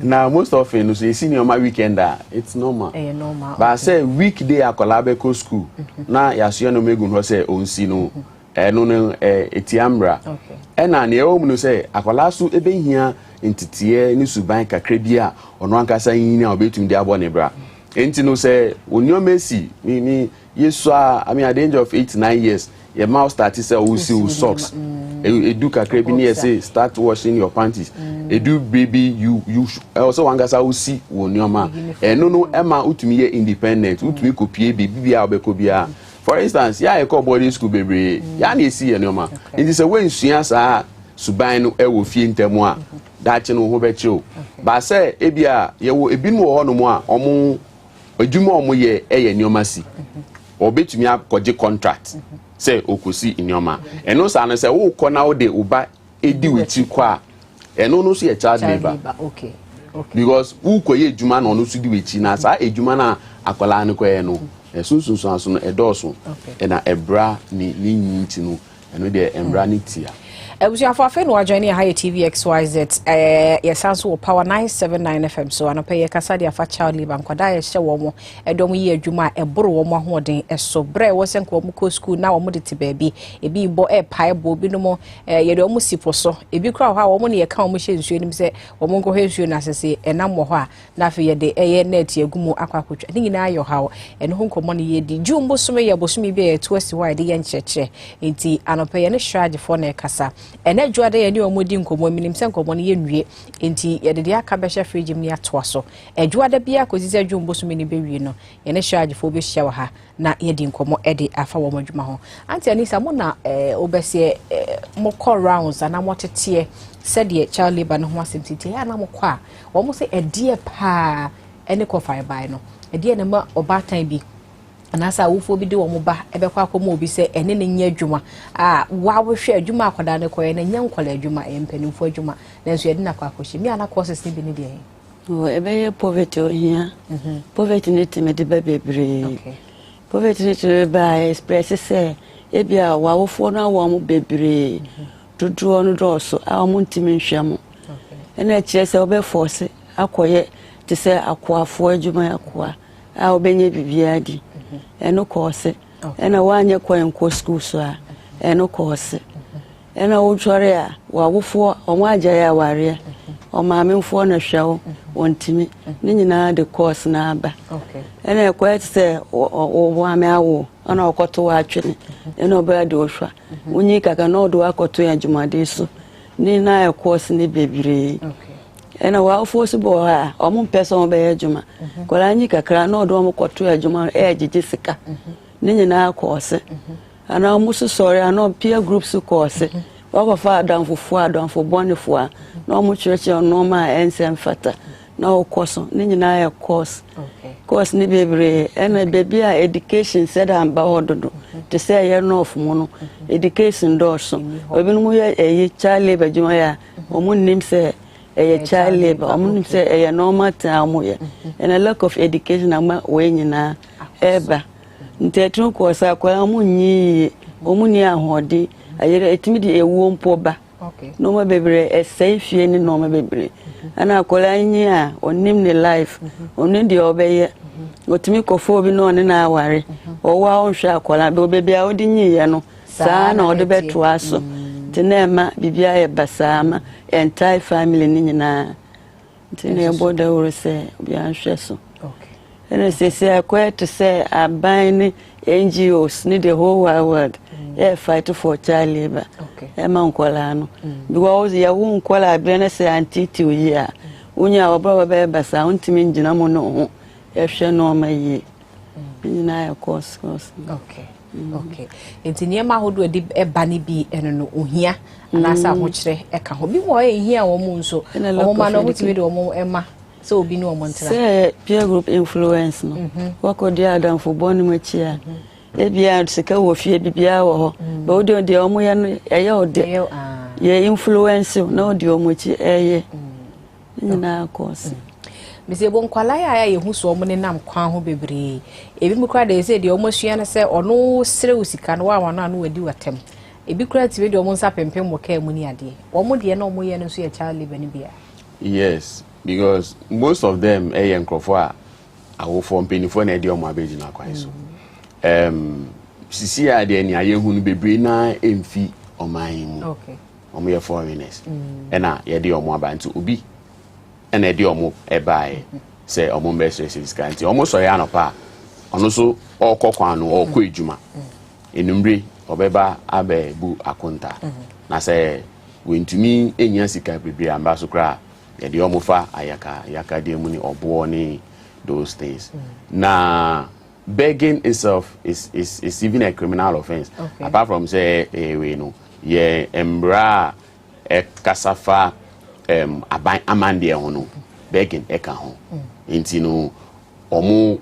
na most of no say senior ma weekend it's normal normal but say weekday akola be ko school na yaso no megun ho say onsi no eno no etiamra na ne o mu no say akola so ebe hia ntitiye ni suban kakra bi a ono ankasa yin na obetum de abo ne bra enti no say onioma esi ni yesu I mean at the age of 8-9 years your mouth started say we see socks edu kakra bi ne say start washing your panties edu baby you also wangasa we see onioma eno no ema utumi ye independent utumi kopie baby a obeko bia for instance ya ekọ boarding school bebre ya na esi onioma enti say when sua sa suban no e wo fie ntemu a daakye no ho bɛkye o ba sɛ ebia yɛwɔ ebinom wɔ hɔ no mu a ɔmo adwuma ɔmo yɛ ɛyɛ nneɛma si ɔbɛtumi akɔgye contract sɛ okosi nneɛma ɛno saa no sɛ wokɔ na wode woba edi w'akyi kɔ a ɛno no so yɛ child labour okay because wokɔ yɛ adwuma na ɔno so di w'akyi na saa adwuma na akwalaa no kɔyɛ no ɛsunsun aso no ɛdɔɔso ɛna ɛbra ne nyi nti no ɛno deɛ ɛmbra ne tia Ebusiafo afa no join here high TV XYZ yesanso power 979 FM so anopa ye kasa dia fa child labor nkwada ye hye wo mo edom yi adwuma eboro wo mo ahoden eso bre wo senko wo ko school na wo mo de te baabi ebi bo pae bo bi no mo ye de wo mo sipo so ebi kra ho a wo mo ne ye ka wo mo hye nsuo nim se wo mo nko hye nsuo na sese enam wo ho a na afi ye de eye net agumu akwakotwa ni nyina ayo ha eno ho nkomo ne ye di jumbo some ye bosumi bi ye to asi wa de ye nkyekye enti anopa ye ne hwaje fo na kasa ene adwade ye ne omodi nkomo minim se nkomo ne ye nwie enti ye de aka behye fridge mi atoa so adwade bia kozi se adwumbo so mini bewie no ye ne hyaje fo be hya wa ha na ye di nkomo e de afa wo madwuma ho anti anisa mo na obese mo call rounds ana mo tete se de child labor no ho asentiti ya na mo kwa wo mo se edie pa ene ko fire by no edie na ma obatan bi anasa wofo bi de wo mo ba ebekwa akomo obi se ene ne nya adwuma wa wo hwe adwuma akoda ne koye ne nya nkola adwuma empanimfo adwuma nanso yede na kwa akohye mi ana courses ne bi ne de ebe poverty ohia poverty ne teme de bebre poverty ne teme ba express se ebia wa wofo na wo mo bebre dodo no doso a mo ntimi nhwemo ene kire se obe force akoye te se akoafo adwuma akoa a obenye bibia di eno course ena wanye kwa school so a eno course ena wotwore a wawofo omwaja ya ware o maamemfo na hwewo wontimi ni nyina de course na aba ena ekwa tse o ame awo ona okoto wa atwene ena oba de ohwa unyi kaka na odo akoto ya jumade so ni na course ne bebire ena wa force bo ha omo person be adwuma kola nyi kakra na odo omo koto adwuma ejije sika ni nyina course ana omo so sorry ana peer groups course wa ko fa adamfo bonefo a na omo church no ma ensem fata na o course ni nyina ya course course ni bebre ena bebi a education said amba ododo to say ye no of mu no education do so obi no mu ye child labor adwuma ya omo nim say a child labor omun say a normal time ye and a lack of education ama we nyina eba ntetun ko sa kwa amunyi omuni ahode ayere etimi di ewu mpo ba no ma bebre esai fie ni no ma bebre ana akola nyi a onim ni life onim di obeye otimi kofo bi no ne na aware owa onhwe akola be obebi a odi nyi ye no saa na ode beto aso tinema bibia ye basama entire family ni nyina tine boda urse bia nhwe so ene sese akwa to say aban NGOs ni the whole world fight for child labor ma nkola no because ya wo nkola abene say antiti oyi a unya obra be basa untimi ngina mo no ho hwe no ma yi nyina ya course okay enti niema hodo edi eba ni bi eno no ohia anasa ho kire eka ho bi wo ehia wo mu nso wo ma no hotimi de wo ema so obi no mo ntra say peer group influence no wako dia adam fo bonu machi a ebia sika wo fie bibia wo ho ba odi de omo ye no eye ode ye influence na odi omo chi eye nyina course Mese bon kwala ya ye hu so omo ne nam kwan ho bebre ebi mu kra de se de omo sua na se ono sere usika no wa no anu wadi watem ebi kra ti de omo nsa pempem mo ka mu ni ade omo de na omo ye no so ye child labor ni bia yes because most of them nkrofo a awo for penifo na de omo abeji na kwan so sisi a de ni aye hu no bebre na emfi oman mu omo ye foreigners na ye de omo abantu obi and a diomo ebae say omo mbese siskanti omo so ya no pa ono so okokwanu okọ ejuma enumre obeba abe bu akonta na say wentumi enya sika bibia amba so kra ya diomo fa ayaka de mu ni obo ni those things na begging itself is even a criminal offense apart from say we no ye embra e kasafa aban amande ho no begging eka ho nti no omo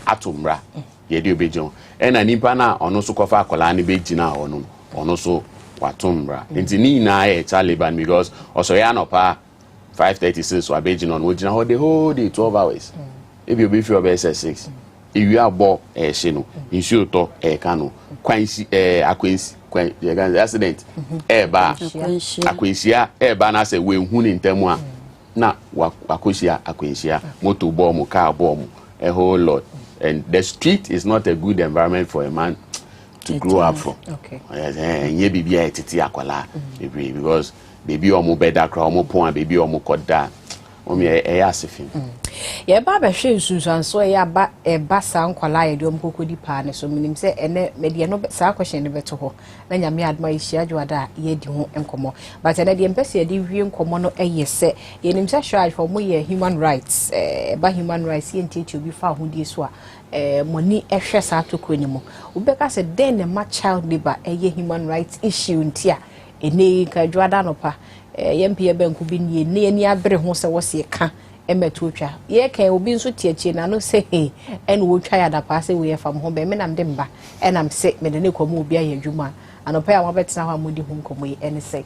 atumra ye de obejon na nipa na ono so kofa akola ne begina ho no ono so watumra nti ni na e Taliban because also ya no pa 5:36 so abegina no ogina ho the whole day 12 hours if you be for 6 if you abo she no insu to ka no kwansi akwansi accident ba akwansia ba na say we hu ni ntamu a na akwansia motor bomb car bomb a whole lot, and the street is not a good environment for a man to grow up from. Okay. Nye bibi a titi akwala because baby omo beda kra omo pon baby omo koda omo asefin. Ye ba be hwe nsunsan so ye aba sa nkwala ye de omkokodi pa ne so minim se ene medie no sa question ne beto ho na nyame adma yihia dwada ye di ho enkomo but ene de mpese ye di wie enkomo no eye se ye nim se shraj for mo ye human rights ba human rights ye ntiti obi fa ho die so a moni ehwe sa to ko ni mo ubeka se den ne ma child labor eye human rights issue ntia ene ka dwada no pa ye mpie banku bi ne ani abre ho se wo se ka emetotwa ye kan obi nso tiachi na no say en wo twa ya da pa say we fam ho be me nam de mba enam say me de ne komo obi aye adwuma anopa ya mabetena ho amudi ho nkomo yi en say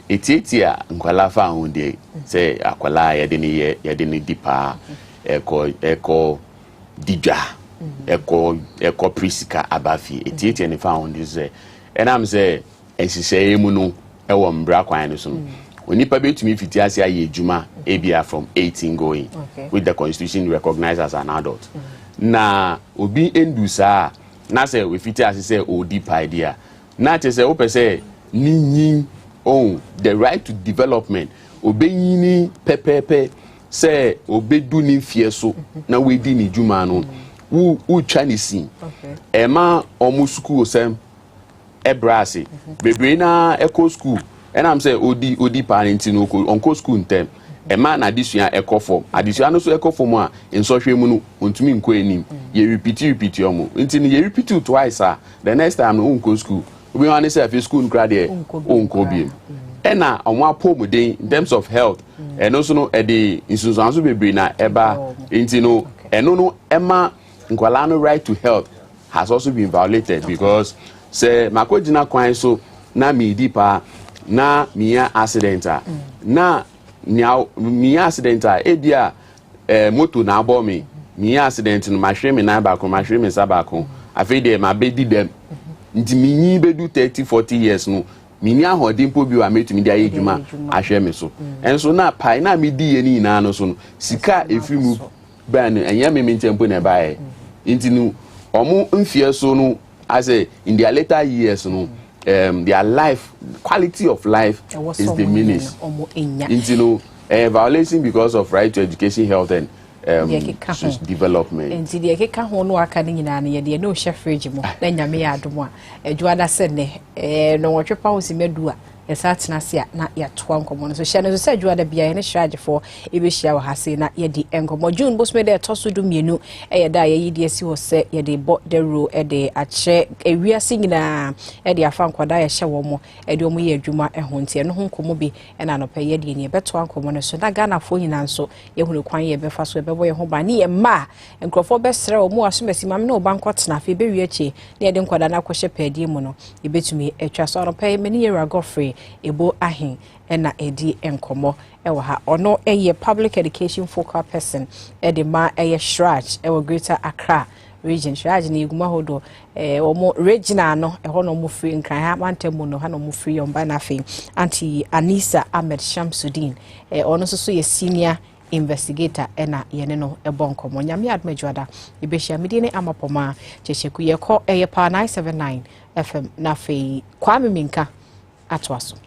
etitia nkwala fa ho de say akwala ye de ne dipa eko dija eko prisika abafi etitia ne fa ho de say enam say ensise emu no ewo mbra kwan no so Onipa betumi fiti ase aye ejuma ebia from 18 going with the constitution recognized as an adult. Na obi endusa na se we fiti ase se odi idea. Na te se ope se ninyin on the right to development. Obeyini pepepe se obedu ni fieso na we di ni juma no. Wo twa ni sin. Ema omu school sem ebrase. Bebre na eco school. And I'm saying odi parenting onko school ntem e ma na adisua ekofo adisua no so ekofo mu a nsɔhwe mu no ontumi nko enim ye repeat omo ntini ye repeat twice the next time no onko school obi wan say afi school nkra de onko bi e na omo apomuden in terms of health and also no e de insunsanso bebre na eba ntino eno no ema nkwala no right to health has also been violated because say makojina kwan so na mi di pa na mia accidenta na mia accidenta ebia moto na abo me mia accident no mahwe me na ba ko mahwe me sabako afede ma bedi dem nti minyi bedu 30-40 years no mini ahodin po bi wa metumi dia yedwuma ahwe me so enso na pai na me di ye ni na no so no sika efrimu ban enye me mentempo na bae nti no omo mfie so no as in their later years no their life quality of life is diminished. You know, violation because of right to education, health and development. And the Keka Hono Academy and the no chef regime, then Yamia Duma, a Juada Sene, no what your policy medua. Esat na sia na ya twa nkomo so hye no se adwa da bia ne charge for e be hia wa hase na ye di enkomo June bos me de toso du mienu e da ye yi di esi ho se ye de bo the ro e de ache ewiase nyina e de afa nkwada ye hye wo mo e de omo ye adwuma e ho ntie no ho nkomo bi e na no pe ye de ne be to nkomo no so na Ghana fo nyina nso ye hunu kwan ye be fa so e be bo ye ho ba ne ye ma enkrofo be sere o mu asomasi mam na oba nkotena fe be wiache ne ye de nkwada na kwhye padi mu no ye betumi etwa so no pe me ne ye Ragofrey ebo ahin ena edi enkomo ewa ha ono eye public education focal person edi ma eye Shraj ewa Greater Accra region Shraj ni iguma hodo omo regional no eho no mo free nkran ha mantemu no ha no mo free yomba na fe anti Anisa Ahmed Shamsuddin ono so ye senior investigator ena yene no ebonkomo nyame admejwada ibehia medine amapoma checheku ye ko eye pa 979 FM na fe Kwame Minka atwaso.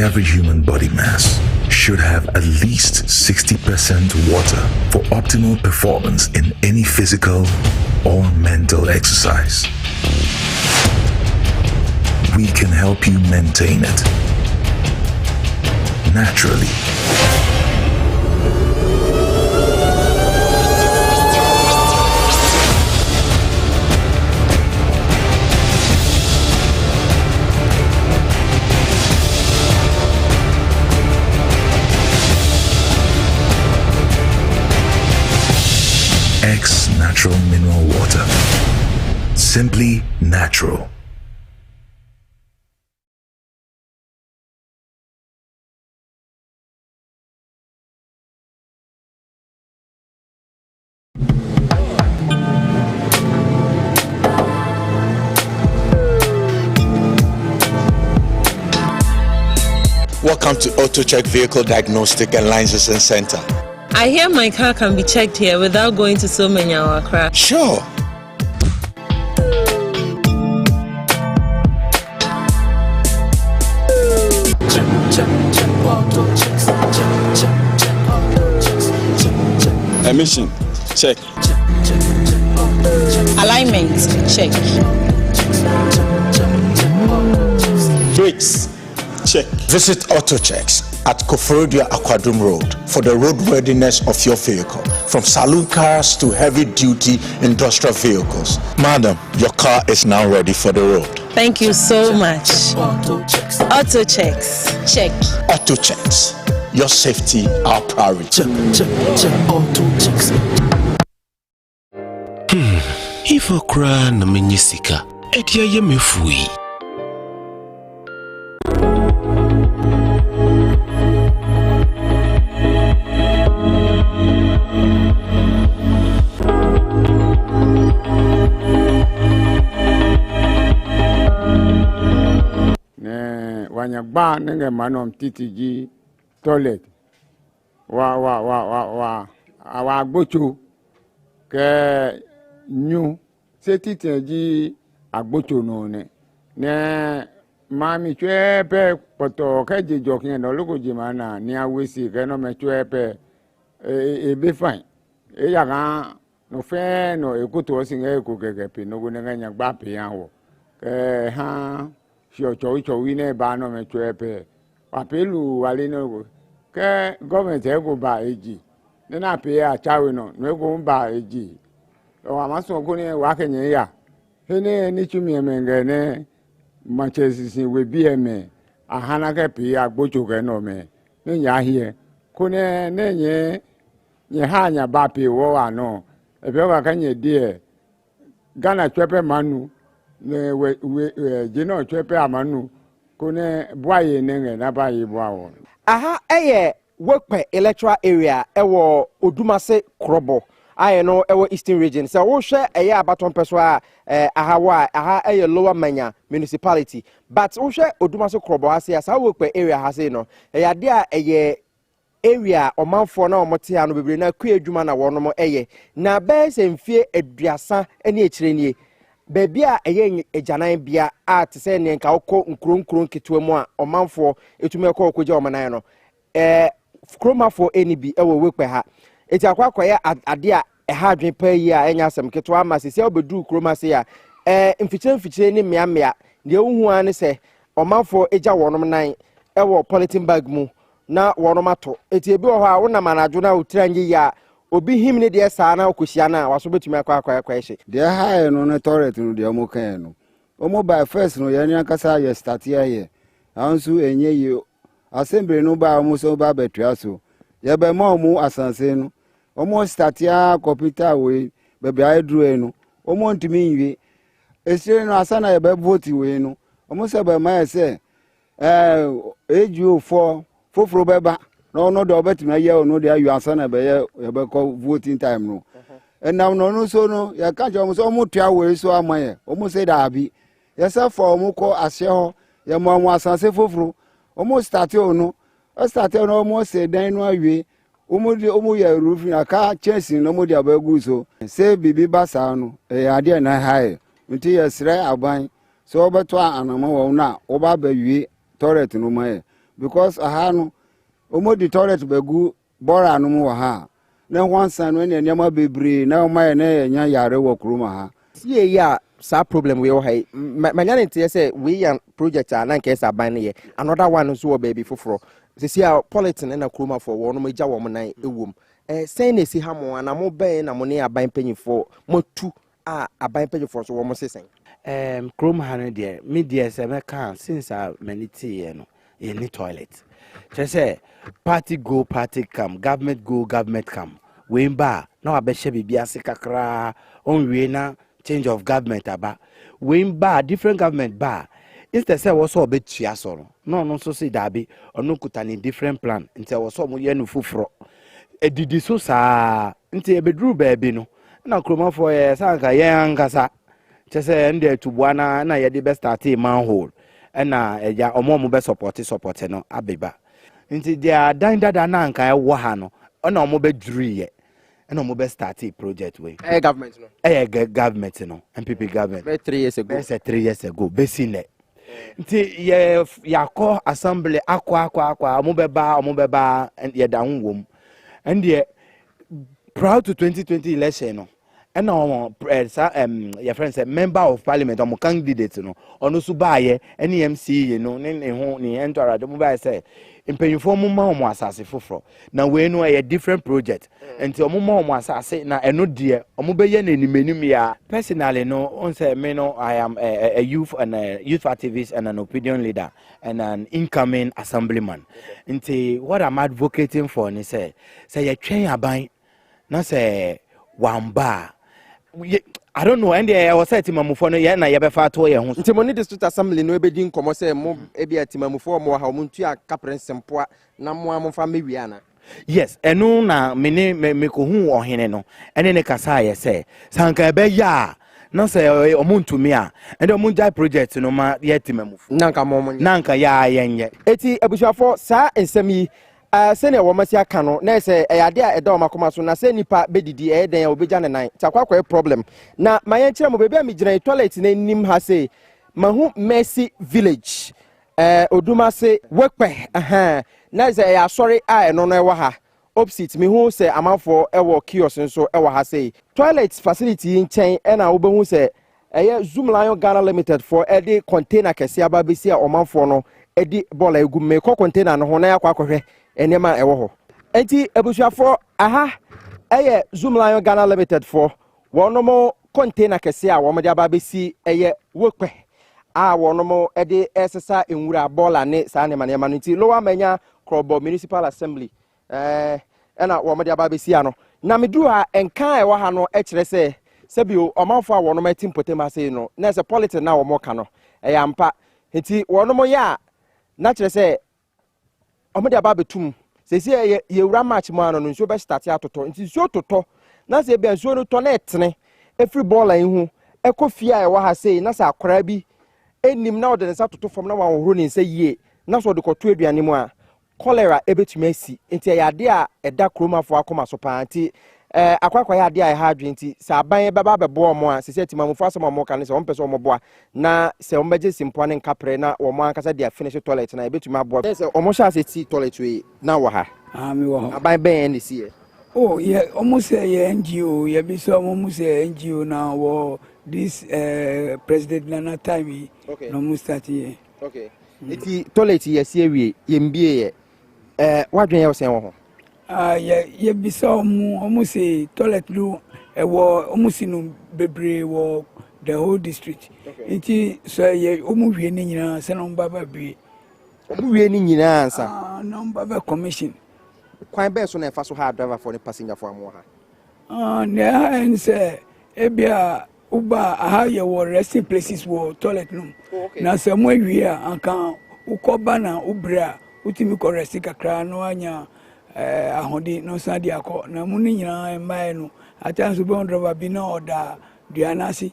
average human body mass should have at least 60% water for optimal performance in any physical or mental exercise. We can help you maintain it naturally. X Natural Mineral Water. Simply natural. Welcome to AutoCheck Vehicle Diagnostic and Licensing Center. I hear my car can be checked here without going to so many hour crash. Sure. Emission, check. Alignment, check. Brakes, check. Visit AutoChecks at Koforodia Aquadum Road for the roadworthiness of your vehicle, from saloon cars to heavy-duty industrial vehicles. Madam, your car is now ready for the road. Thank you so much. Auto checks. Check. Auto Checks. Your safety, our priority. Auto checks. If I cry na menyisika, edia ye mefui. Wanyagba nenge manom TTG toilet wa agbocho ke nyu se TTG agbocho no ne mami chwepe poto ke jijokin no logo jimana ni awesi ke no me chwepe be fine ya ga no fe no ekuto osinga eko kekepe no go nyagba pe yawo ke ha sure chowi ne ba no me chwepe apelu wale no ke government e go ba eji ne na pe a chawe no no go ba eji o amaso go ne wa kenye ya hene ni chumi emenge ne manchester we bi eme ahana ke pe agbocho ke no me ne nya hie ko ne nye ha nya ba pe wo wa no e be wa kanye die Ghana chwepe manu ne we jino chwepe amanu kone boye nenge na bayi boawo aha eye wekpe electoral area ewo Odumase Krobo aye no ewo Eastern region so wo hwe eye abaton peso aha eye Lower Manya municipality but wo hwe Odumase Krobo ase asa wekpe area hase no eye de a eye area omanfo na omote anu bebre na kwe adwuma na wono eye na be se mfie aduasa ene ekirenie baby a eye ejanan bia a te se ne nka okọ nkron ketwa mu a omanfo etumi ekọ okogye omanan no kromafo enibi ewo wekwe ha eti akwakọ ya ade a ha adwen pa yi a enya asem ketwa ama se obedu kromase ya mfikyire ni mmea de ohu an se omanfo eja wonom nan ewo polythene bag mu na wonom ato eti ebi wo ha wona manadwo na otiranye ya obi himne de saa na okosia na waso betumi akwa ehye de ha no na toilet no de omo kan no omo by first no ya ni akasa ye start here ansu enye yi assembly no ba omo so ba betua so ye be ma omo asanse no omo start ya computer we be be aidru no omo ntimi nwi esire no asana ye be vote we no omo se be ma se eju foforo beba no do betumi aye no de ayu asana be ye be call voting time no enam no so no ya ka jo so mo tua we so amaye omo se da abi ya se for omo ko ase ho ya mo anwa asanse foforo omo start no omo se dan no awie omo ya roof na ka chance no mo de abagu so se bibi basa no ade na hae nti ya sire aban so obeto anama wo na oba bawie toilet no maye because aha no omo di toilet begu bora no mu ha na wansa no ne nyama bebre na o ma na nya yare wo kroma ha sie ya sa problem we o hai manya ne tie say we yan project a na nke sa ban ne another one so baby foforo se sia politin na kroma for wo no magya wo nan ewom sen na si ha mo na mo ben na mo ne aban panyifo mo tu a aban panyifo so wo mo sesen kroma ha no de me de se me kan since many tea no any toilet say party go party come government go government come we ba na abehye bibia se kakra onwie na change of government aba we ba different government ba instead say wo so obetua so no so say dabi onu kuta ni different plan nti wo so mo ye no fufuro edidi so saa nti ebedru baabi no na kroma for sanka ye ankasa say nde tubua na ye de be start manhole na eja omo be support no abeba nti dia dan dada na anka e wo ha no ona omo be duriye na omo be start a project we government no government no MPP government 3 years ago 3 years ago besine nti ye yakọ assembly akwa omo be ba ye da nwom and proud to 2020 election no and your friend said member of parliament or candidate no ono so baaye any MC no ne ho ne entora de mo baaye say impanyfo mo ma omo asase foforo na we no a different project enti omo ma omo asase na eno de omo be ye na nimenim ya personally no on say me no I am a youth and a youth activist and an opinion leader and an incoming assemblyman enti what I'm advocating for ni say ye twen aban na say wamba I don't know, and I was saying to Mamufo, yeah, na yabefa to ye ho. Nti mo ni district assembly no ebedi nkomo say mo ebi atimamufo mo ha mo ntua kapren sempoa na mo amfa mewia na. Yes, enu na me ko hu ohene no. Ene ne kasa ye say, sanka ebe ya na say omuntumi a, ende omunjai project no ma ye timamufo. Nanka mo nanka ya yenye. Eti abusuafo saa ensem yi sene wo masi aka no na se eyade a eda o makoma so na se nipa bedidi den obegya ne nan takwa problem na mayen kire mo bebe a migina toilet na nim ha se mahu Mercy village Oduma se wekpe na se ya sorry a eno no ewa ha opposite me hu se amanfo ewo kiosk nso ewa ha se toilet facility nchen na wo behu se eye Zoom Lion Ghana Limited for edi container kese aba besi a omanfo no edi bola egu me ko container no ho na yakwa akohwe enema ewo ho enti ebusuafo aha eye Zoom Lion Ghana Limited for wonomo container kese a wo de aba besi eye wekwe a wonomo edi esesa enwura bola ne sa ne manema no nti lower manya Krobo Municipal Assembly ena wo de aba besi ano na medu a enkan ewo ha no e kire se sebio omanfo a wonomo atimpotema se no na se politics na wo mo ka no ampa enti wonomo ya na kire se omede aba betum se ye wura match mo ano no nso be start atoto nti nso toto na se bia nso no to na etene every ball an hu ekofia e wa ha sei na sa akora bi enim na ode nsa toto fom na wa horo ni nsa yie na so de koto aduane mu a cholera ebetumi asi nti ya ade a eda kromafo akoma so pa nti akwakwa ya ade a ha adwe nti sa aban beba bebo omo a se timamufo asoma mo kan se on pese omo boa na se on beje simpo ne nkapre na omo ankasa dia finish toilet na ebetumi aboa se omo sha se ti toilet we na wa ha mi wo aban ben ni si oh yeah omo say ye NGO ye bi so omo say NGO na wo this president Nana time no mo start here okay eti toilet ye si ewie ye mbie ye wadwen ye wo sen wo ho ye bisa omu say toilet lu ewo omu sinu bebre wo the whole district nti so ye omu hwie ni nyina se no baba bi omu hwie ni nyina ansa no baba commission kwan be so na efa so ha driver for the passenger for amu ha na en say ebia uba aha ye wo resting places wo toilet no na se mo hwie anka ukoba na ubra utimi ko rest kakra no anya ahodi no sadi akọ na mu ni nyina mai no atanso be on driver bi na oda duanasi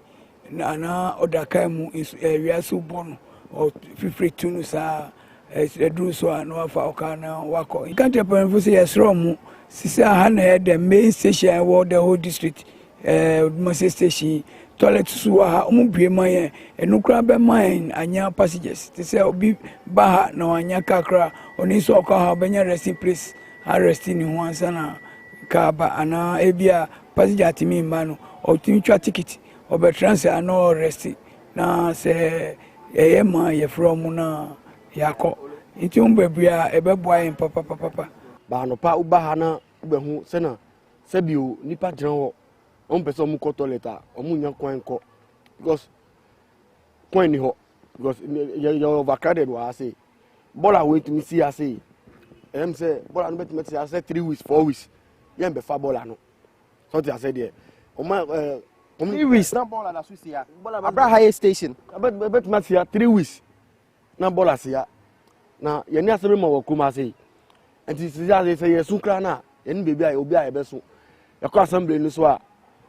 na oda kai mu wiaso bono o fifre tunu sa edru so no afa okana wako can't happen for say esro mu sisi aha na the main station wo the whole district Odumase station toilet so ha omu bie man ye enu kra be man anya passengers te say obi ba ha na anya kakra oni so ka ha benya resting place arresting ni ho ansa na ka ba ana ebia passenger timi mba no o timi twa ticket o be transfer no rest na se ye ma ye from na yakọ nti um bebia e be boa en papa ba no pa uba ha na ubehu se na se bio nipa gyina ho on pese omu ko toilet a omu nya kwan ko because kwan ni ho because you overcrowded wa say bola wait me see say em say bola no bet me say 3 weeks 4 weeks yem be fa bola no so ti say there oma 3 weeks na bola na susia abra high station bet me see 3 weeks na bola sia na ye ni asebe ma wa kuma say enti sia say yesu kra na ye ni bebi a obi a ye be so ye ko assembly ni so a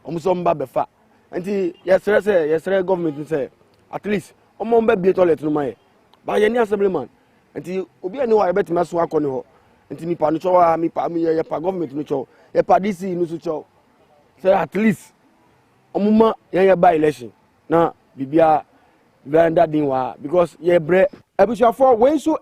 omuso mba befa enti yesere government say at least omo mba bi toilet no mai ba ye ni assembly man enti obi ani wa ye betima so akọ ni ho enti ni pa no cho wa mi pa mi ye pa government no cho ye pa DC no so cho say at least omuma ye by election na bibia blanda din wa because ye bre abusuafo when so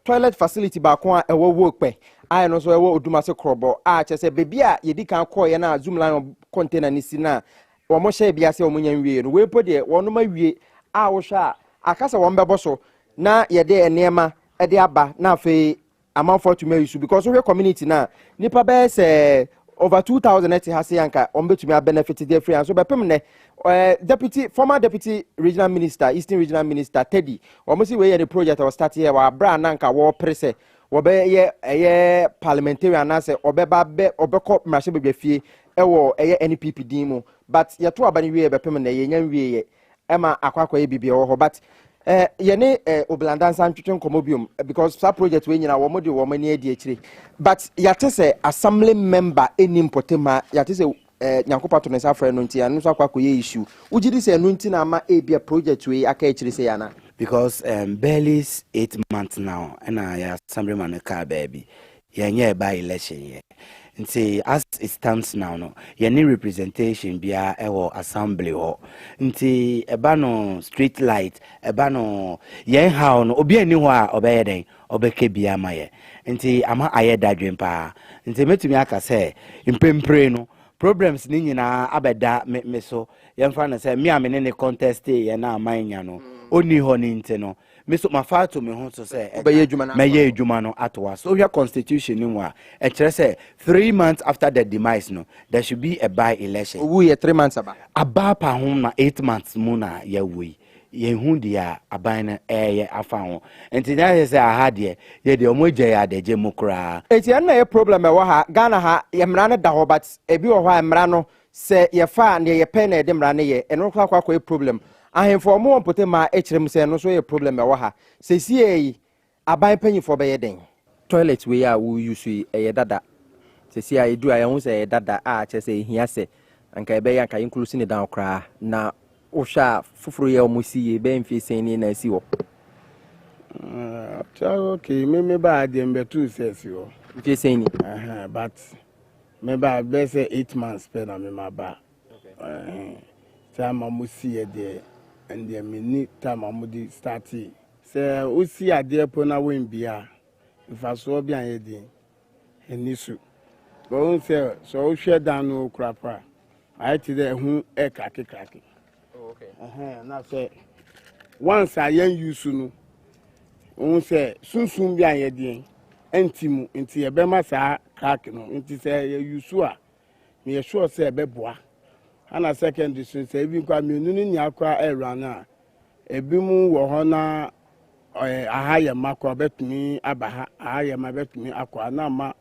toilet facility ba ko a ewo wo pe ai no so ewo Odumase krobo a chese bebi a yedi kan ko ye na zoom line container ni si na wo mo share bia se wo nya nwie no we po de wono ma wie a wo hwa akasa wo mbebo so na ye de enema e de aba na afi amanfo to me use because we community na nipa be se over 2000 net ha se yanka ombetumi a benefit de free and so be pem ne former deputy regional minister eastern regional minister Teddy omosi we the project was start here wa bra nanka wo prese wo be ye parliamentarian na se obeba be obekọ mrahye begafie ewo eye NPP din mu but ye to abani we be pem ne ye nya wie ye ema akwakwa ye bibia wo ho but ye ne oblandansa ntwetwe nkomobium because that project we nyina wo mo de wo mani adi akire but yate se assembly member enim potema yate se nyankopa to nsa frɛ no nti anu so akwa koye issue ugidi se no nti na ama ebia project we aka akire se yana because barely 8 months now and I assembly man ka baby ye by election ye nti as it stands now no ye ni representation bia ewo assembly ho nti eba no street light eba no ye how no obi ani ho a obeye den obeke bia maye nti ama aye dadwen pa nti metumi aka se impempre no problems ni nyina abeda me so yemfa na say me amene ne contest ye na amanya no oni ho ni nti no me so mafato me ho so say meye adwuma no atwa so hwe constitution ni mu a e kire say 3 months after the demise no there should be a by election owu ye 3 months aba pa ho na 8 months mu na ye wui ye hu dia aban na eye afa ho enti na say aha de ye de omogye ya de je mukra enti na ye problem e wo ha Ghana ha ye mra ne da ho but ebi wo ha mra no se ye fa ne ye pen na de mra ne ye eno kwa problem ahemfo mo mpote ma ekirem se no so ye problem e wo ha se sie aban panyifo be ye den toilet we a wo use e dada se sie a edu a ye hu se ye dada a che se hia se anka be yanka include ne down kra na osha fufuru ye omusi ye be mfi sen na si wo okay me ba de mbetu sesi wo mfi sen ni but me ba be say 8 months pe na me ma ba time amusi ye de and the mini time amudi start say osi ade po na wen bia if so bia ye din enisu go say so o hwe dan no krapa I ti de hu e krake okay na say once I use no on say sunsun bia ye din entimu enti ye be ma sa crack no enti say ye use a me sure say be boa ana secondary school say bi kwa me nunu nya kwa erana ebi mu wo ho na aha ye makwa betumi abaha aha ye ma betumi akwa na ma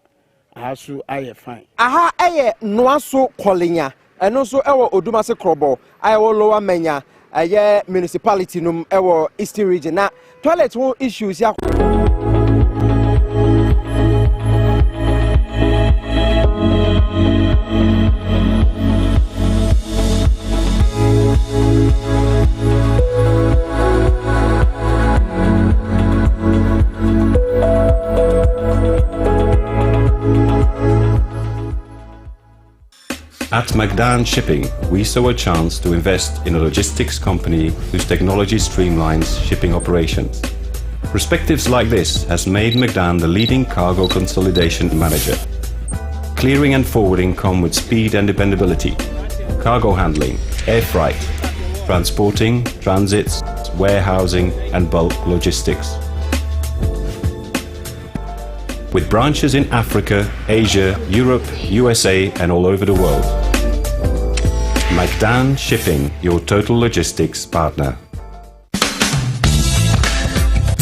aha su aye fine aha eye noa so kolinya eno so ewo Odumase krobo ayewo lower menya aye municipality num ewo eastern region na toilet one issues ya At Magdan Shipping, we saw a chance to invest in a logistics company whose technology streamlines shipping operations. Perspectives like this has made Magdan the leading cargo consolidation manager. Clearing and forwarding come with speed and dependability. Cargo handling, air freight, transporting, transits, warehousing, and bulk logistics. With branches in Africa, Asia, Europe, USA, and all over the world. Magdan Shipping, your total logistics partner.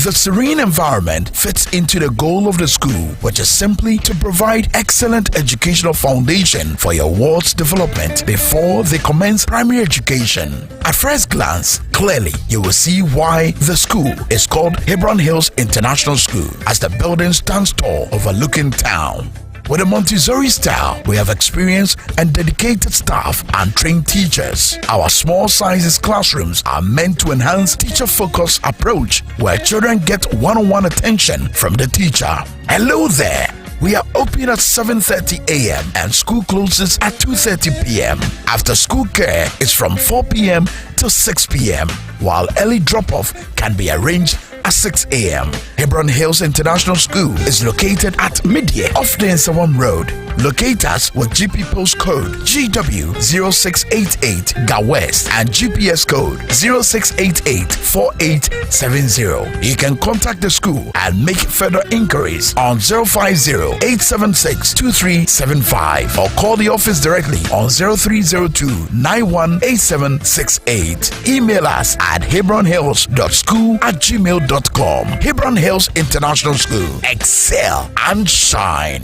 The serene environment fits into the goal of the school, which is simply to provide excellent educational foundation for your ward's development before they commence primary education. At first glance, clearly you will see why the school is called Hebron Hills International School, as the building stands tall overlooking town. With a Montessori style, we have experienced and dedicated staff and trained teachers. Our small sizes classrooms are meant to enhance teacher-focused approach where children get one-on-one attention from the teacher. Hello there. We are open at 7:30 a.m. and school closes at 2:30 p.m. After school care is from 4 p.m. to 6 p.m. while early drop-off can be arranged at 6 a.m. Hebron Hills International School is located at Midye off the Nsawam Road. Locate us with GP postcode GW0688 Ga West and GPS code 06884870. You can contact the school and make further inquiries on 050-876-2375 or call the office directly on 0302-918768. Email us at hebronhills.school@gmail.com. Hebron Hills International School. Excel and shine.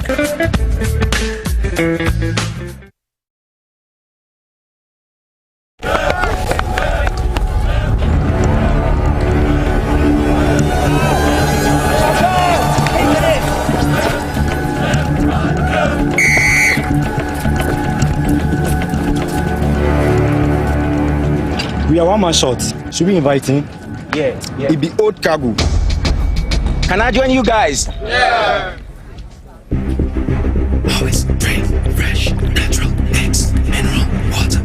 We are one man short. Should we invite him? Yeah. It be old cargo. Can I join you guys? Yeah. Always drink fresh, natural, X, mineral, water.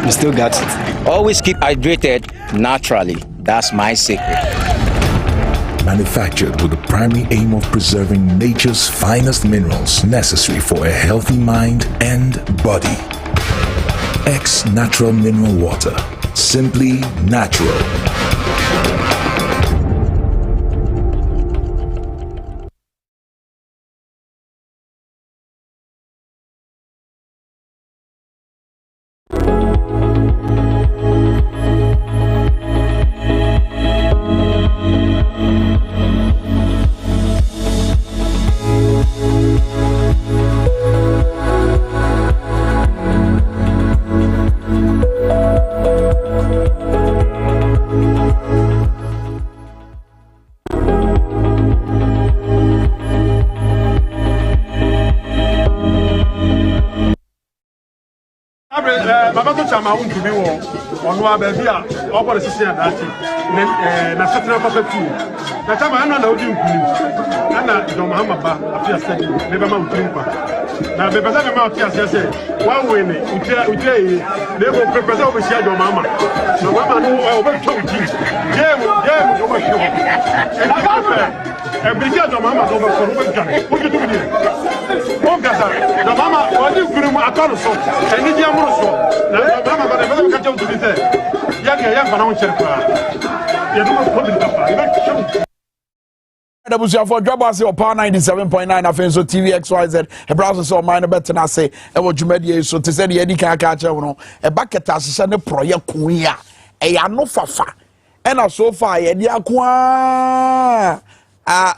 You still got it. Always keep hydrated naturally. That's my secret. Manufactured with the primary aim of preserving nature's finest minerals necessary for a healthy mind and body. X Natural Mineral Water. Simply natural. Chama to be on one baby, over the sister and National Coffee. The time I know you, Anna, don't Mahama, appears steady, never mount Limpa. Now, the Bazan Mount, yes, one way, they will represent with your mamma. No mamma, no, I will talk to you. Yeah, over sure. And because the mamma over for what you do here? Oh, Gaza, the mamma, what you do, I thought so. And you are so. Now, mamma, but I never catch up to be there. Young, you don't put it up. For Dwabo Ase on Power 97.9 Afenso TV XYZ. A browser so mine better na say. E wo dwumadi so te say the edi kan ka cha no. E bucket asese ne proye kuya. E ya no fafa. ɛna so far yɛde akoa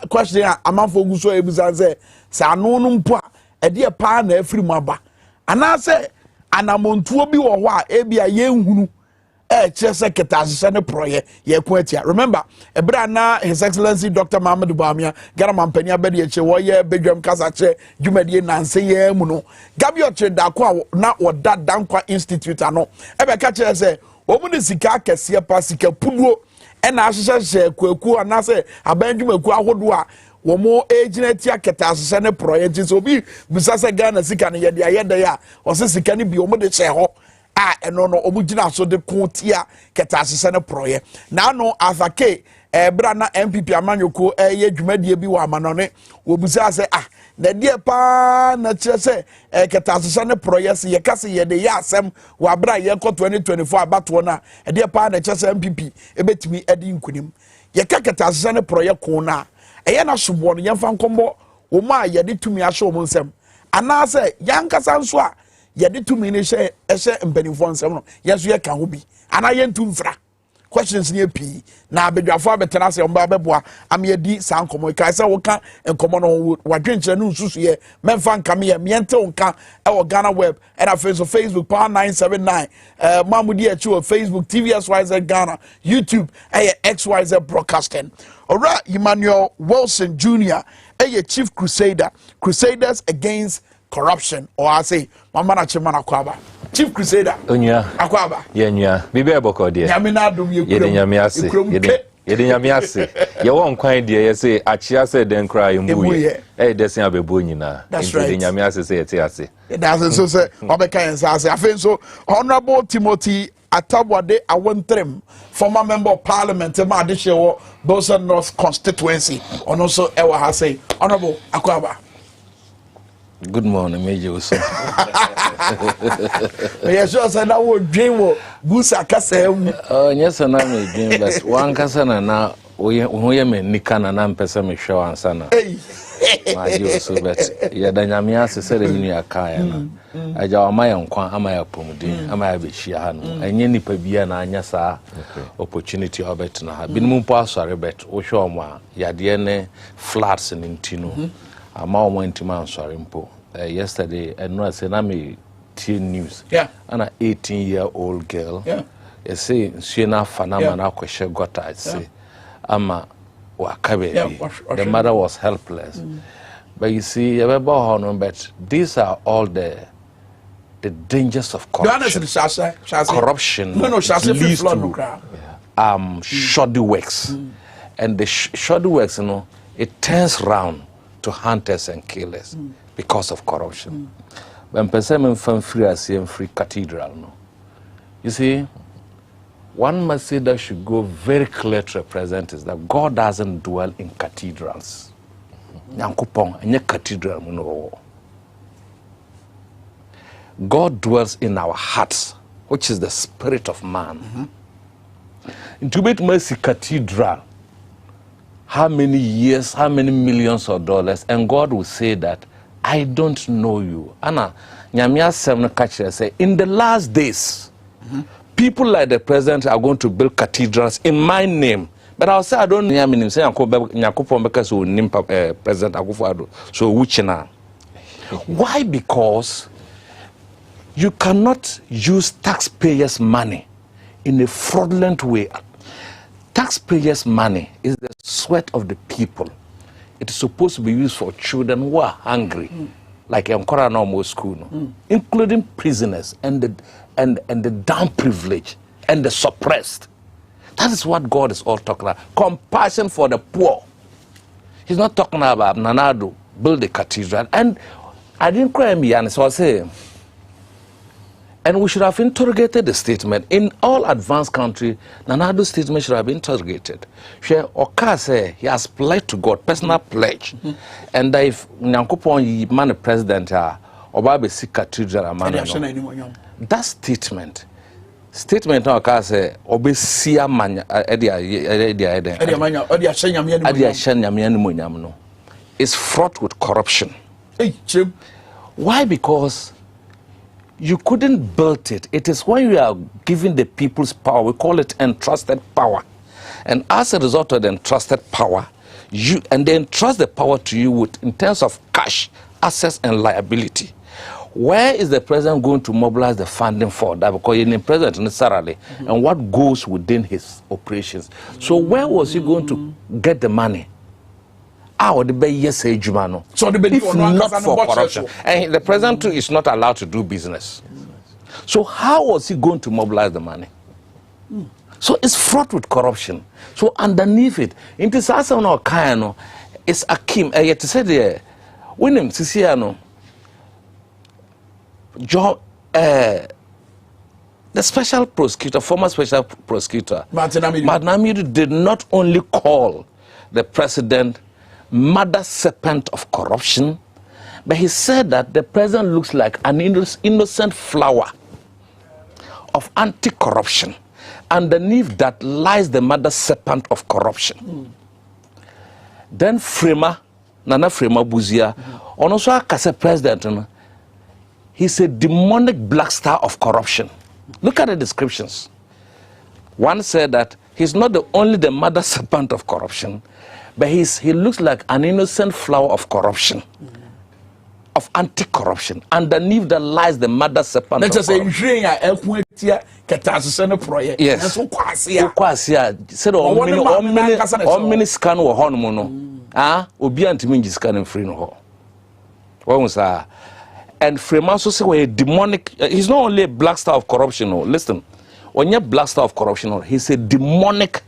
question a amanfo gu so ebusa sɛ ano no mpo a ɛde pa na afiri mu aba anaasɛ anamontuo bi wɔ hɔ a ebi a yɛnhunu kyerɛ sɛ kɛtɛahyehyɛ ne porɔyɛ yɛko atia remember ɛberɛ na his excellency Dr. Mohammed Bawumia Ghana mampani abɛde akyire wɔyɛ bedwam kasa kyerɛ dwumadie nanse yɛ mu no Gabriel Kyerɛdako a na wɔda Dankwa Institute ano ɛbɛka kyerɛ sɛ wɔn de sika kɛseɛ pa sika puduo ɛna ahyehyɛ kwaku anaasɛ aban dwumaku ahodoɔ a wɔn egyina tia kɛtɛahyehyɛ ne porɔyɛ nti sɛ obi bisa sɛ Ghana sika no yɛde ayɛ dɛ a wɔsɛ sika no bi wɔn de hyɛ hɔ ɛno no ɔmo gyina so de ko tia kɛtɛahyehyɛ ne porɔyɛ na ano afake ɛbra na MPP amanyɔko ɛyɛ dwumadie bi wɔ amanɔne wɔbusa sɛ na deɛ paa na kyerɛ sɛ kɛtɛahyehyɛ ne porɔyɛ sɛ yɛka sɛ yɛde yɛ asɛm wɔ abra yɛkɔ 2024 abatoɔ no a ɛdeɛ paa na kyerɛ sɛ MPP ɛbɛtumi ɛde nkunim yɛka kɛtɛahyehyɛ ne porɔyɛ ko no a ɛyɛ na soboɔ no yɛmfa nkɔmmɔ wɔn a yɛde tumi ahyɛ wɔn nsam anaasɛ yɛankasa nso a yɛde tumi ne hyɛ mpanimfoɔ nsɛm no yɛnso yɛka ho bi anaa yɛntu mfra questions ne pii na abadwafoɔ abɛtena sɛ ɔmba bɛboa ama yɛdi saa nkɔmmɔ ikae sɛ woka nkɔmmɔ no wadwenkyerɛ no nsusuɛ mɛmfa nka meyɛ meɛnte nka ɛwɔ Ghana web ɛna afei so Facebook power 979 mamudi akyi wɔ Facebook TVSYZ Ghana YouTube ɛyɛ XYZ Broadcasting ɔwura Emmanuel Wilson Jr. ɛyɛ Chief Crusaders Against Corruption or I say mama na chimana kwaba Chief Crusader onya akwaba ye nya bibe eboko de nyame na adom ye kuro ye nyame ase ye nyame ase ye won kwan de ye say achia say den kra ye mbuye desen abebo nyina ye nyame ase say yete ase that's so say obeka yensa ase afen so Honorable Timothy Atabwade Awentrem former member of parliament ma de hye Bosa North constituency on also ewa ha say Honorable akwaba. Good morning, Major Uso. Yes, sure, sir. Now we dream of Busa Kasa. Oh, yes, and I'm a dream. But one Kasana now, we me Nikana and I'm Pesa show and Sana. My dear, so but Yadanyamia said, "Minia Kayana." I jaw my own quan, am I a pomodin, am I a Bishiano, and Yenny Pabiana, Yasa opportunity of it. Now, been Mumpa, sorry, but Oshoma, Yadiene, flats and in Tino. Ama went to man sorry mpo yesterday and no I said I'm a teen news and an 18-year-old girl I say she na phenomena kweshe got I say ama wakabe the mother was helpless but you see but these are all the dangers of corruption leads to shoddy works and the shoddy works you know it turns round to hunters and killers because of corruption. When person from free cathedral, no. You see, one must say that should go very clear to represent is that God doesn't dwell in cathedrals. Nyankopon enye cathedral no. God dwells in our hearts, which is the spirit of man. To make mercy cathedral. How many years, how many millions of dollars, and God will say that, I don't know you. Anna, Nyamia Semna Kachira say, in the last days, people like the president are going to build cathedrals in my name. But I'll say, I don't know him, say, Nyakupon because we name President Akufo-Addo. So, which now? Why? Because you cannot use taxpayers' money in a fraudulent way. Taxpayers' money is the sweat of the people. It is supposed to be used for children who are hungry, like Nkora Normal School, including prisoners and the down-privileged and the suppressed. That is what God is all talking about. Compassion for the poor. He's not talking about Nanado, build a cathedral. And I didn't cry me, and so I say, and we should have interrogated the statement. In all advanced countries, Nanado's statement should have been interrogated. Oka say he has pledged to God, personal pledge. And that if Nyankopon man the president, Obabe si cathedral, that statement Oka say Obe siya manya is fraught with corruption. Why? Because you couldn't build it. It is when you are giving the people's power, we call it entrusted power, And as a result of the entrusted power, and they entrust the power to you with in terms of cash, assets, and liability. Where is the president going to mobilize the funding for that? Because he's the president necessarily, and what goes within his operations. So where was he going to get the money? So if not for corruption. And the president too is not allowed to do business. So how was he going to mobilize the money? So it's fraught with corruption. So underneath it, it's Akim. Yet to say there, when him Sisiano, John, the special prosecutor, former special prosecutor, Martin Amidu did not only call the president mother serpent of corruption, but he said that the president looks like an innocent flower of anti-corruption. Underneath that lies the mother serpent of corruption. Then Nana Frema Buzia, also a president, he's a demonic black star of corruption. Look at the descriptions. One said that he's not only the mother serpent of corruption, but he looks like an innocent flower of corruption, of anti-corruption. Underneath that lies the mother serpent of corruption. Yes. Said all many scan were hormono. Obi antiminji scan free no. And Freemason say we're demonic. He's not only a black star of corruption. No. Listen, when you're black star of corruption, he's a demonic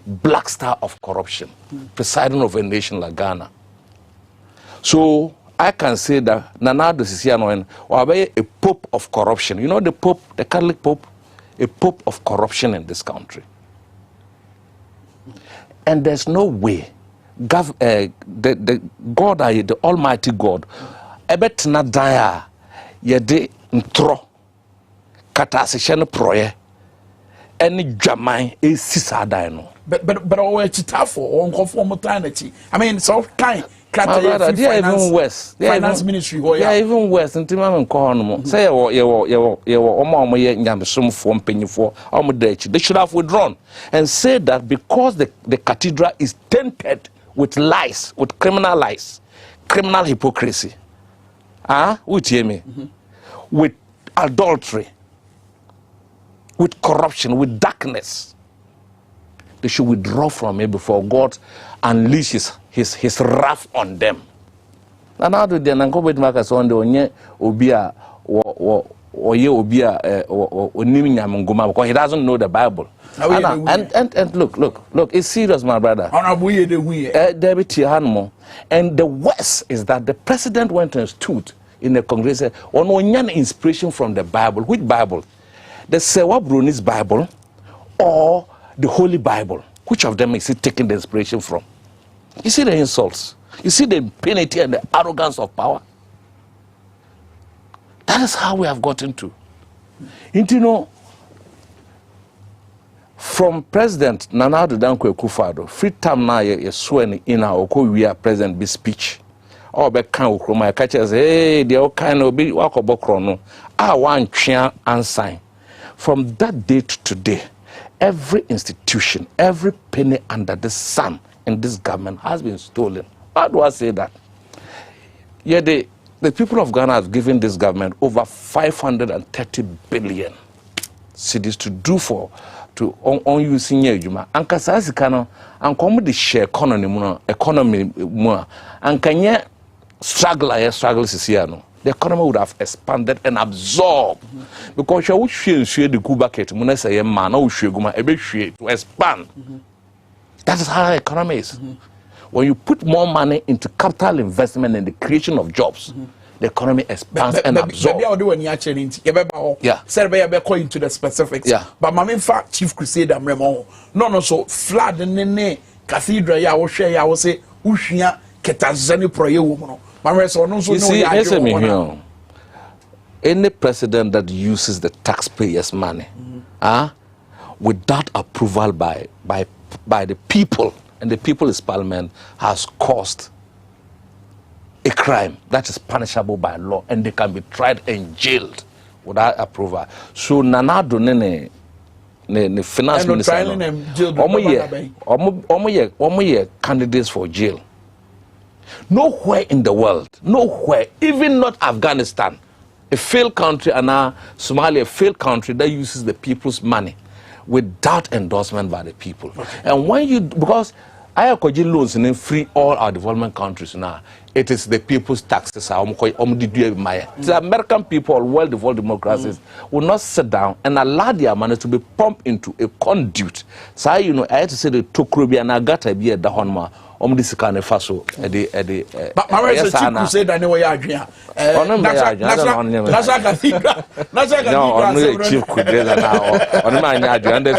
black star of corruption, presiding over a nation like Ghana. So I can say that Nanado Sisiano or a pope of corruption. You know the pope, the Catholic pope, a pope of corruption in this country. And there's no way the God, the Almighty God, ebetna daya yede ntro katasehye proye eni dwaman esisa dan no but we chitafo on conform time. I mean so kind even worse. Finance ministry. Yeah, even worse. Until I'm calling say, they should have withdrawn and said that because the cathedral is tainted with lies, with criminal lies, criminal hypocrisy, with adultery, with corruption, with darkness, they should withdraw from it before God unleashes his wrath on them. And how do they with Marcus on the onye obia because he doesn't know the Bible. And look, it's serious, my brother. And the worst is that the president went and stood in the Congress and said, on inspiration from the Bible. Which Bible? The Sewa Bruni's Bible or the Holy Bible? Which of them is he taking the inspiration from? You see the insults. You see the impunity and the arrogance of power. That is how we have gotten to. And you know, from President Nana Addo Dankwa Akufo-Addo, free time now you swear in our president be speech. Or be kan okroma catches, hey, they all kind of be walk no. One chair and sign. From that day to today, every institution, every penny under the sun in this government has been stolen. Why do I say that? Yeah, the people of Ghana have given this government over 530 billion cedis to do on using Yajuma. And Kasazikano, and come the share economy more, and can ye struggle Siciano. The economy would have expanded and absorbed. Because you would share the Kubaket, Munesa man, or Shuguma, a bit to expand. That is how the economy is. When you put more money into capital investment and the creation of jobs, the economy expands and absorbs. Yeah. Into the specifics. Yeah. But my main fact, Chief Crusader Mremo, no, so flood and cathedral, I will share, I will say, Ushia, Ketazani Proye woman. You see, any president that uses the taxpayers' money without approval by the people, and the people is parliament, has caused a crime that is punishable by law, and they can be tried and jailed without approval. So Nana Addo the finance minister omo candidates for jail. Nowhere in the world, nowhere, even not Afghanistan, a failed country, and now Somalia, a failed country that uses the people's money without endorsement by the people. Okay. And when you, because IACOG loans in free all our development countries now, it is the people's taxes. The American people, well-developed democracies, will not sit down and allow their money to be pumped into a conduit. So, you know, I had to say the Tokrubi and Agata be at the Honma. This kind of faso but my wife said you said anyway National chief kudeza now on my and the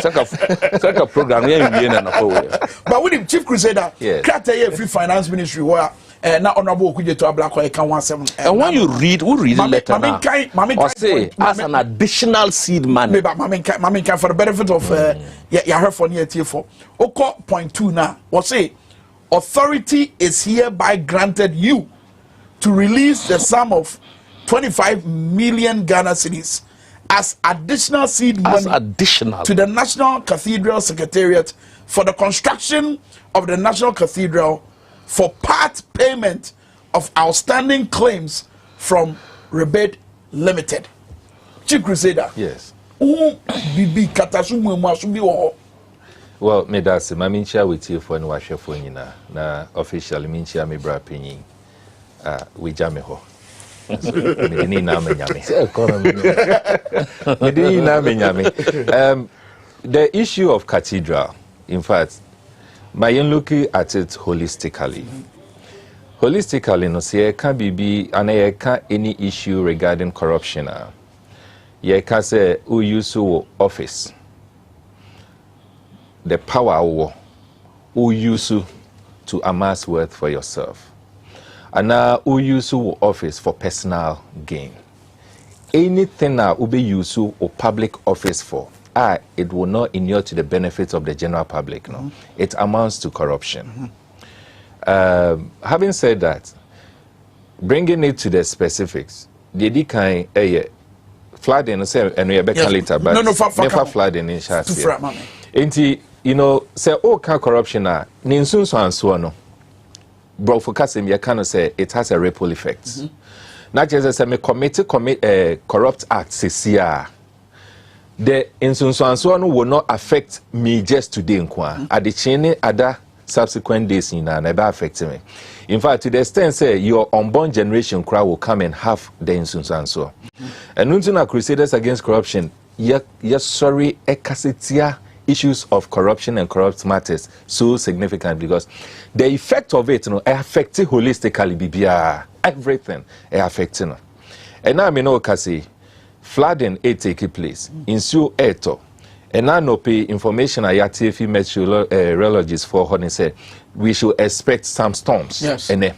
second program but with the chief crusader create a free finance ministry where na honorable Okujeto Ablakwa can 17 and when you read the letter now say as an additional seed money mami can for the benefit of ya heard for near for oko point 2 now what say authority is hereby granted you to release the sum of 25 million Ghana cedis as additional seed money to the National Cathedral Secretariat for the construction of the National Cathedral for part payment of outstanding claims from Rebate Limited. Chief Crusader. Yes. Bibi katasumu masubi wo. Well, me that's my mincha with you for no washe for nyina na officially mincha me bra penyin. We jame ho. Me ni na me nyame. Me ni na me nyame. The issue of cathedral, in fact, my looking at it holistically. Holistically, no say can be and can any issue regarding corruption. Ye can say who use office. The power who use to amass wealth for yourself. And now who use office for personal gain. Anything that will be used or public office for, it will not inure to the benefits of the general public. No, it amounts to corruption. Having said that, bringing it to the specifics, the kind flooding, and we are back later, but never flooding in Shas. You know, say all kind of corruption ninsun so and so no. Bro focus you can say it has a ripple effect. Not just say me commit corrupt acts the insun so and so no will not affect me just today nkwa. At the chain other subsequent days never affect me. In fact, to the extent say your unborn generation crowd will come and have the insun and so. And Nuntuna Crusaders Against Corruption, yes sorry ekasitia issues of corruption and corrupt matters so significant because the effect of it, affects holistically, bibia everything affecting. And now I know kasi flooding take place in so eto. And now no pay information I TFE meteorologists for honey say we should expect some storms. Yes. And then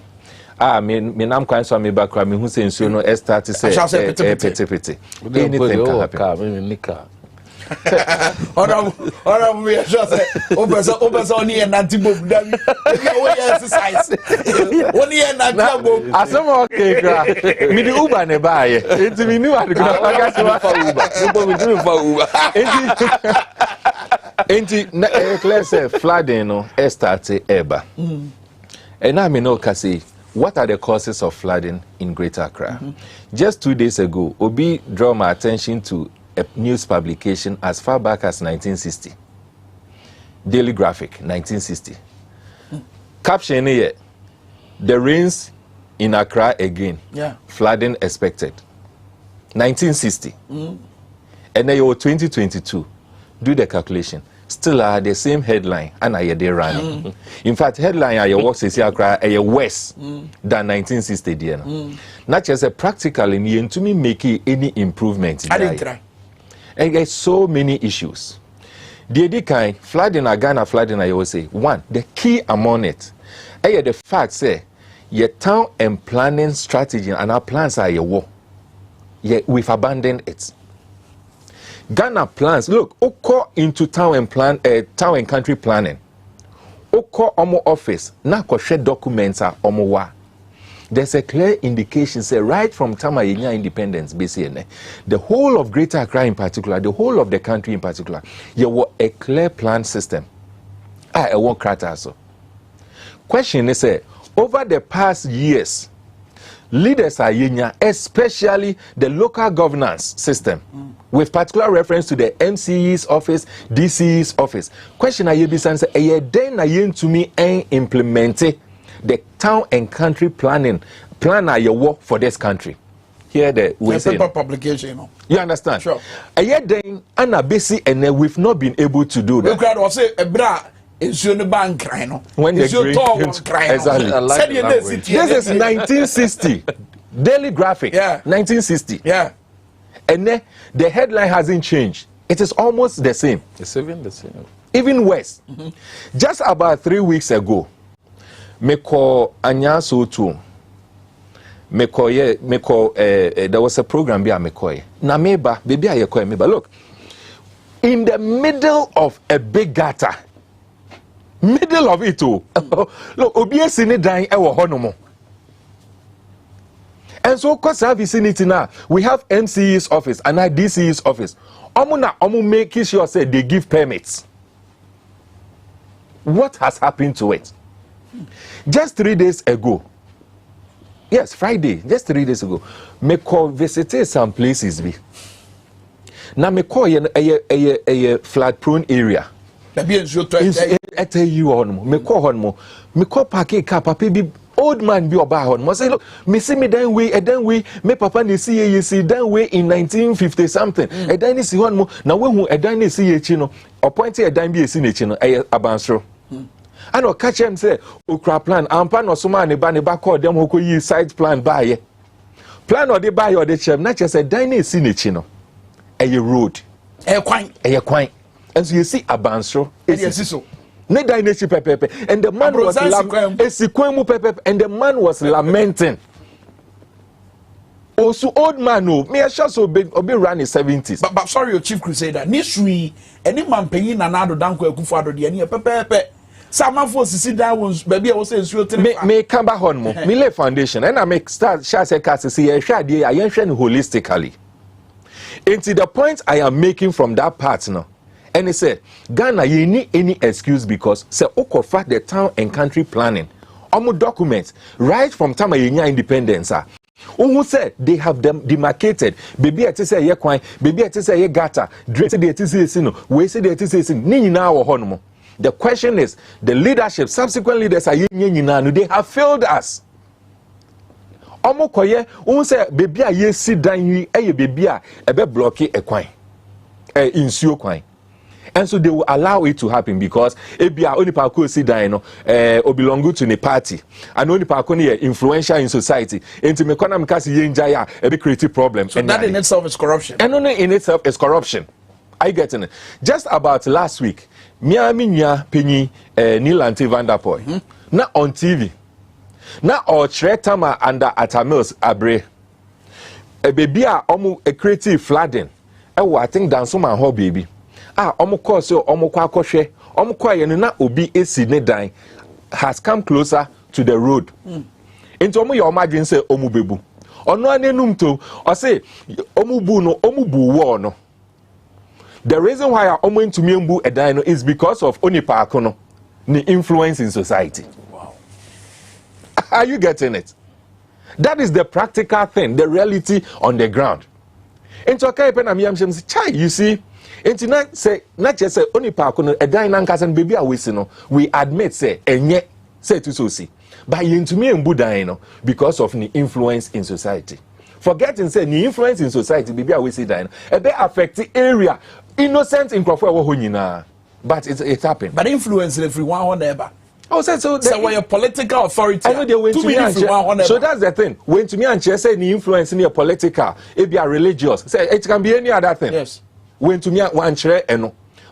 I'm quite so me background me who say so no start to say pete. Anything can happen. We are just over only an anti-book. Exercise. Only an anti-book. I some okay, me the Uber ne buy. It's me new at Uber. Let's say flooding no start eba. And now me know kasi what are the causes of flooding in Greater Accra? Just 2 days ago, Obi draw my attention to a news publication as far back as 1960. Daily Graphic, 1960. Caption here, the rains in Accra again. Yeah. Flooding expected. 1960. And then you're 2022. Do the calculation. Still are the same headline and are they running. In fact, headline are your works is Accra worse than 1960. Not just a practically need to me make any improvement. I didn't try. And there's so many issues. The kind flooding Ghana flooding I always say one, the key among it, the fact say your town and planning strategy and our plans are your war. Yeah, we've abandoned it. Ghana plans, look, oko into town and town and country planning. Oko omo office, na ko share documents are omo wa. there's a clear indication, say, right from Tamayenya independence, BCN, the whole of Greater Accra in particular, the whole of the country in particular, you were a clear plan system. I won't crack also. Question is, over the past years, leaders are Yenya, especially the local governance system, with particular reference to the MCE's office, DCE's office. Question are you say, then I to me implemented the town and country plan your work for this country. Here the paper publication, you know. You understand? Sure. Then Anna Basi and we've not been able to do that. The crowd was say a bra is your bank crying. When the Exactly. This is 1960. Daily Graphic. Yeah. 1960. Yeah. And then the headline hasn't changed. It is almost the same. It's even the same. Even worse. Just about 3 weeks ago, me call Anyaso too. There was a program here. Na meba, baby, I call meba. Look, in the middle of a big gutter, middle of it too. Look, obiesi ni dying ewo honomo. And so, because I have vicinity now, we have MCE's office and DCE's office. Omu make sure say they give permits. What has happened to it? Just 3 days ago, yes, Friday, just 3 days ago, me call visited some places. Now me call a flood prone area. I tell you on me call on me call parking car, papa be old man be oba on. Must say look, me see me then way, me papa ni see you see then way in 1950 something. A then is one more. Now when who a then see a chino, appointed a then be a sinechino, a abanstro. I know catch him say, Okra plan, Ampan or Sumani Bani Bako, them who could use side plan buy. Plan or they buy or the chef, not just a dining sinechino. A road. A quine. And so you see a banstro. Ne dynasty pepe. And the man was and the man was lamenting. Also, old man, no, me a shot so big, obi ran in 70s. But sorry, your chief crusader, Nishui, any man paying another danko kufado, the any pepe. Some for sit down ones, baby, I was saying, me come back on more. Me lay foundation, and I make start share say cast see a share I am holistically. Into the point I am making from that part now. And he said, Ghana, you need any excuse because say Okofa the town and country planning. Omo documents right from time Yenya independence. Who said they have them demarcated? Baby, I say ye kwine, baby, I say ye gata, drink the sino, we say the sin, ni na or honomo. The question is, the leadership, subsequent leaders are they have failed us. Omo koye, who say baby a ye sit down ye baby a be block e kwine. Insuo kwine. And so they will allow it to happen because ebia only parko sit down no belong to the party and only parko ni influential in society into me kona mkasi ye njaya a big creative problem. So that in itself is corruption. And only in itself is corruption. I get it. Just about last week, Miaminya Penny Nilante Vanderpoy. Now on TV. Now or Tretama under Atamils Abre. A baby a creative flooding. I think dance my whole baby. Omo kwa yenuna obi esi ne dan has come closer to the road. Into omo your imagine say omu bebu. Ono anenum to or say omu bu wo no. The reason why omo into miembu edan is because of onipa akono ni influence in society. Wow. Are you getting it? That is the practical thing, the reality on the ground. Into okay na miam say chai you see. Enti na say not just say only park on a dine and baby are no. We admit say and yet say to so see. But into me and Buddha because of the influence in society. Forgetting say the influence in society baby are wasting dine. A bit affect the area. Innocent in Crawford but it happened. But influence everyone on ever. Oh, so when your political authority. I know they went to me and so that's the thing. When to me and say the influence in your political, it be a religious. Say it can be any other thing. Yes. When to me one chair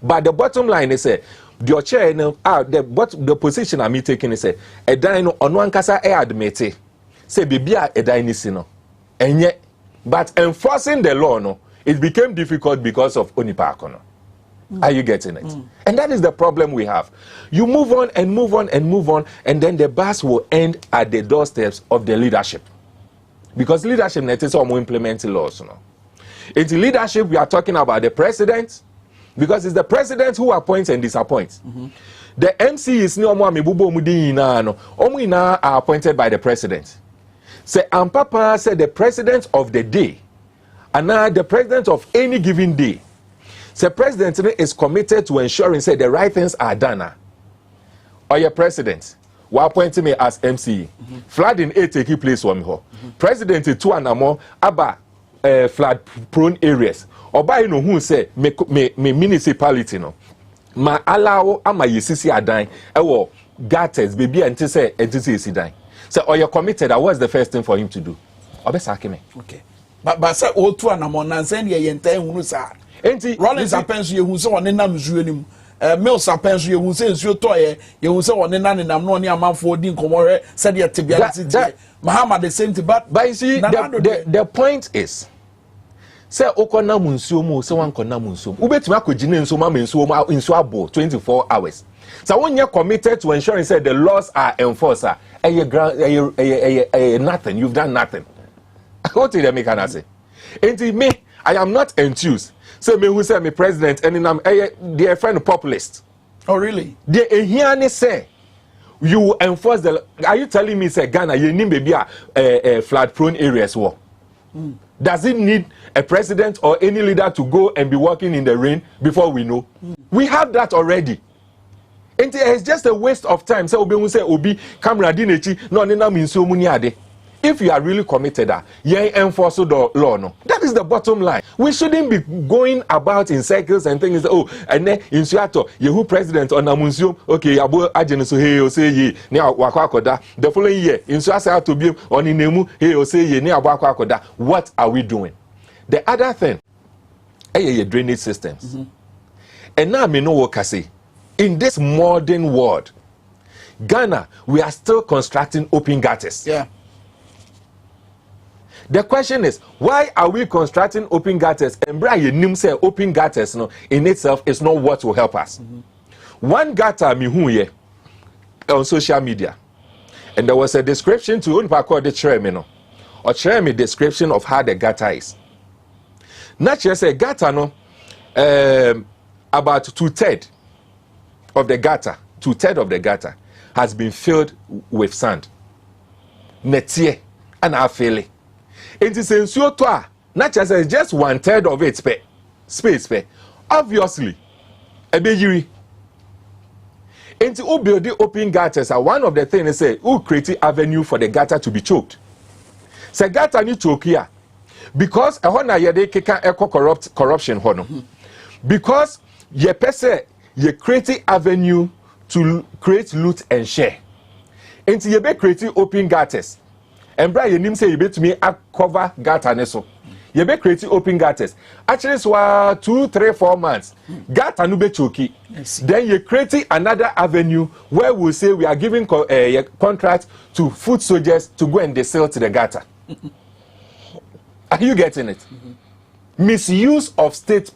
but the bottom line is say the chair the position I'm taking is say a dino on one casa admit say baby a dino and yet but enforcing the law no it became difficult because of onipa akono. Are you getting it? And that is the problem we have. You move on and move on and move on, and then the bus will end at the doorsteps of the leadership. Because leadership is almost implementing laws. It's leadership, we are talking about the president, because it's the president who appoints and disappoints. The MCs are appointed by the president. Say Ampapa said the president of the day, and now the president of any given day. The president is committed to ensuring say the right things are done. Or your president, who appointed me as MC. Flooding a take place for me. President 2 and more about flood prone areas. Or by no who say me municipality no. Ma allow ama yesisi adan ewo gutters baby and say esi dan. So or you're committed, what's the first thing for him to do? Okay. But say all 2 and more nansen ye yente hunu sa. Enti Rollins apenso ye hu se won nam nsuo nim. Mills apenso ye hu se nsuo toye ye hu se won nam no ne amanfo di nkomore said ye tebia tete. Muhammad the same thing but you see the point is say okona munsuo mu se wan kona munsuo. Ubetumi akogine nsuo ma nsuo ma nsuo abo 24 hours. So when you're committed to ensuring say the laws are enforced, nothing, you've done nothing. What did they can say? And me, I am not enthused. So me who say me president and I'm dear friend populist. Oh really? They here say you will enforce the. Are you telling me say Ghana you need maybe a flood prone areas war? Does it need a president or any leader to go and be walking in the rain before we know? We have that already. And it's just a waste of time. So we say obi camera dinechi no nina minso muniade. If you are really committed, you enforce the law. No, that is the bottom line. We shouldn't be going about in circles and things. Oh, and then in Suato, you president on Namunsium. Okay, Abu Ageneso hey say ye near Wakakoda. The following year in Suasa to be on Inemu hey say ye near Wakakoda. What are we doing? The other thing, drainage systems. And now me know what I say. In this modern world, Ghana, we are still constructing open gutters. Yeah. The question is, why are we constructing open gutters? And Brian Nim say open gutters in itself is not what will help us. One gutter me who on social media, and there was a description to Unpako the chairman or chairman description of how the gutter is. Not just a gutter about 2/3 of the gutter, 2/3 of the gutter has been filled with sand. Netie and afele. It is in Suotoa, not just 1/3 of its space. Obviously, a bejiri. Into who build the open gutters are one of the things say who create avenue for the gutter to be choked. Say gutter ni choke here because a hona yede keka echo corruption hono. Because ye pese ye create avenue to create loot and share. Into ye be create open gutters. And Brian Nim say you bet me cover gutter neso. You be create open gutters. Actually, so 2, 3, 4 months. Gutter no be choky. Then you create another avenue where we say we are giving contract to foot soldiers to go and they sell to the gutter. Are you getting it? Misuse of state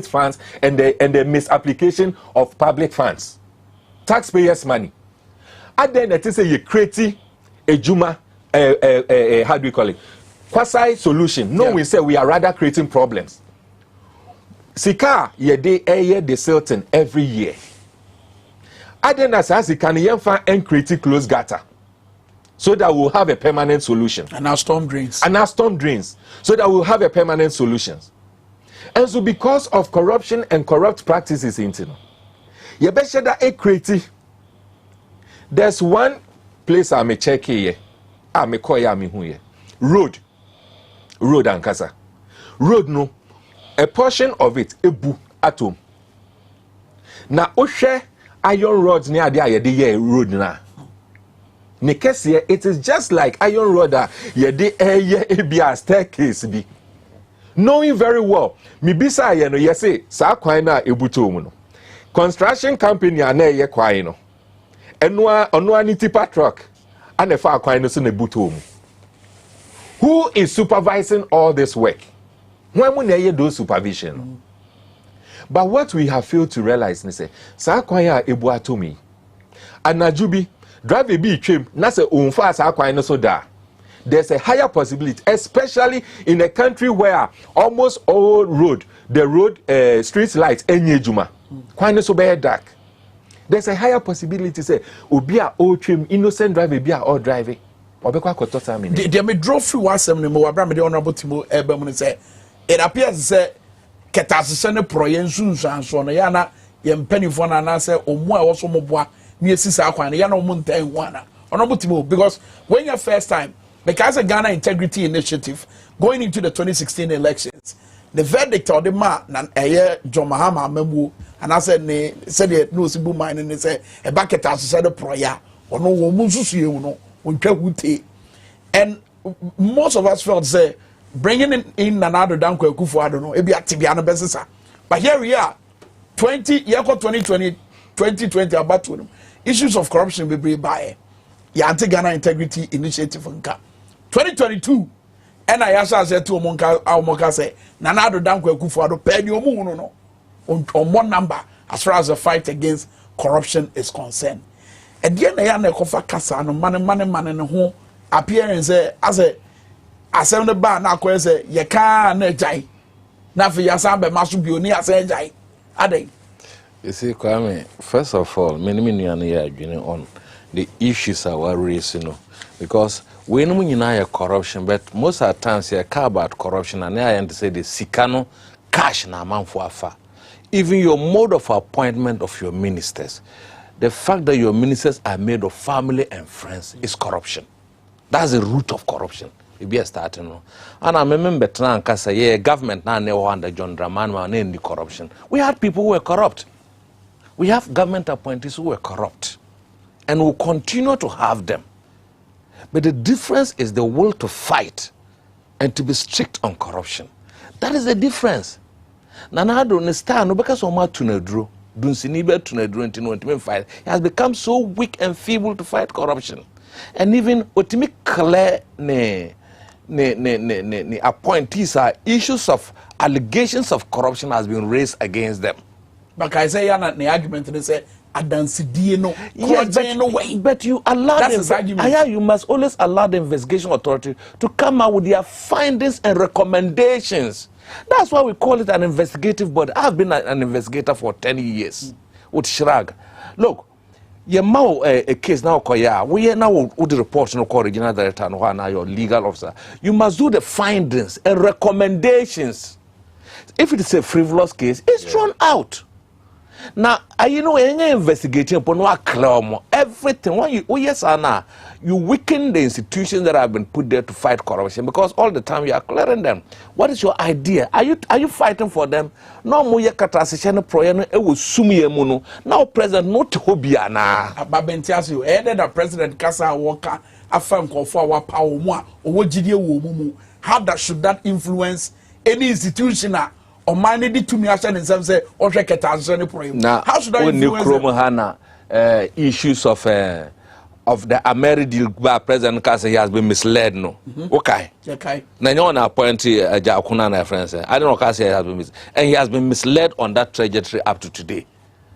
funds and the misapplication of public funds, taxpayers' money. And then it is you create a Juma. How do we call it? Quasi solution. No, we say we are rather creating problems. Sika ye de Silton every year. Adena says can yenfa and create close gutter, so that we'll have a permanent solution. And our storm drains. So that we'll have a permanent solution. And so because of corruption and corrupt practices in Tino, ye bet that a creative. There's one place I may check here. Road and Kasa. Road no. A portion of it ebu atom. Na oshe iron rods near the road na. Nekesia, it is just like iron rod a staircase be. Knowing very well, mi bisa ye no yese sa kwan na ebuto mu no. Construction company ana ye kwan no. Enwa ni tipa truck. And who is supervising all this work? When we need those supervision? But what we have failed to realize is say, sa kwaya ebu atomi. Anajubi drive a bit trim, na say unfa sa kwaya no so da. There's a higher possibility, especially in a country where almost all road, the road street lights enye juma. Kwaya no so be dark. There's a higher possibility say obi a old trim innocent driver be a all driving. Obekwa koto time. They may draw through one sem no more abram the honorable Timo Ebem say it appears say ketasese ne proye nsunsan no ya na ye mpanifo na na say omu a woso moboa ne esisa akwan ya na omu ntan ho ana honorable Timo, because when your first time because a Ghana Integrity Initiative going into the 2016 elections, the verdict of the man na John Mahama Membu and I said ne said no sibu mine and they say a bucket as said the proya or no woman no and most of us felt say bringing in another Danko Kufu, I don't know, maybe Tibiana Besisa. But here we are, 2020 about issues of corruption will be by Anti-Ghana Integrity Initiative 2022. And I asked said to Omonka say, Nanado Danko Kufu, pay your moon no on one number as far as the fight against corruption is concerned. And the end of the Casa no money no home appearance as a assembly bar now say you can't jai. Now for your son, but must be near say jai. Ade. You see, Kwame, first of all, many on the issues are raised, because we know corruption, but most of the times you care about corruption, and I say the sikano cash na man for afa. Even your mode of appointment of your ministers, the fact that your ministers are made of family and friends is corruption. That's the root of corruption. It be a starting. And I remember government now under John Dramani and the corruption. We had people who were corrupt. We have government appointees who were corrupt. And we'll continue to have them. But the difference is the will to fight and to be strict on corruption. That is the difference. Nanado understand because of my tunedro. Fight. He has become so weak and feeble to fight corruption. And even ultimate clear appointees are issues of allegations of corruption has been raised against them. But I say the argument they say but you allow them, you must always allow the investigation authority to come out with their findings and recommendations. That's why we call it an investigative body. I've been an investigator for 10 years with Shrag. Look, you know a case now, we are now with the report no regional director and your legal officer. You must do the findings and recommendations. If it is a frivolous case, it's thrown out. Now, any investigating upon everything. When you weaken the institutions that have been put there to fight corruption because all the time you are clearing them. What is your idea? Are you fighting for them? No more katasishana proyano e wo sumi emuno. Now president not hobia na. Babentiasu either the president kasa worker afam konfo wa power mu a owo gidie wo mu. How that should that influence any institution or manage to me and say or how should I influence issues of the American president because he has been misled no. Okay. Now you want to appoint Jakuna friends. I don't know because he has been misled. And he has been misled on that trajectory up to today.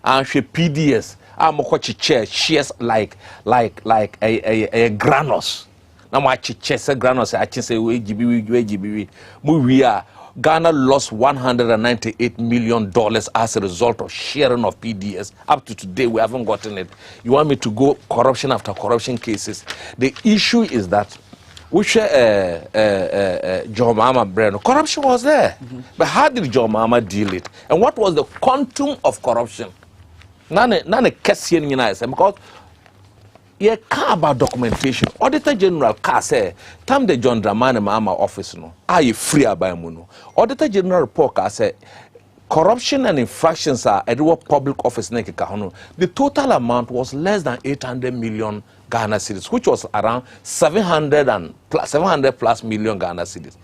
And she PDS I'm a chair shares like a granos. Now my chair granos I say we GB we are Ghana lost $198 million as a result of sharing of PDS. Up to today, we haven't gotten it. You want me to go corruption after corruption cases? The issue is that we share John Mahama brand. Corruption was there. But how did John Mahama deal it? And what was the quantum of corruption? None question because you care about documentation. Auditor General say, time the John Dramani Mahama office no, are you free about muno? Auditor General report say, corruption and infractions are at the public office neke kahono. The total amount was less than 800 million Ghana cedis, which was around 700 plus million Ghana cedis.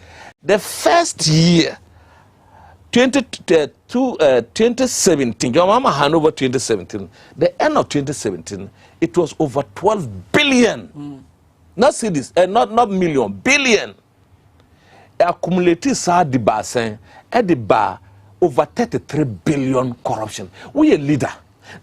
The first year, 2017, John Mahama hand over 2017. The end of 2017, it was over 12 billion. Not cedis, not million, billion. Accumulated sa di basen, e di ba over 33 billion corruption. We a leader.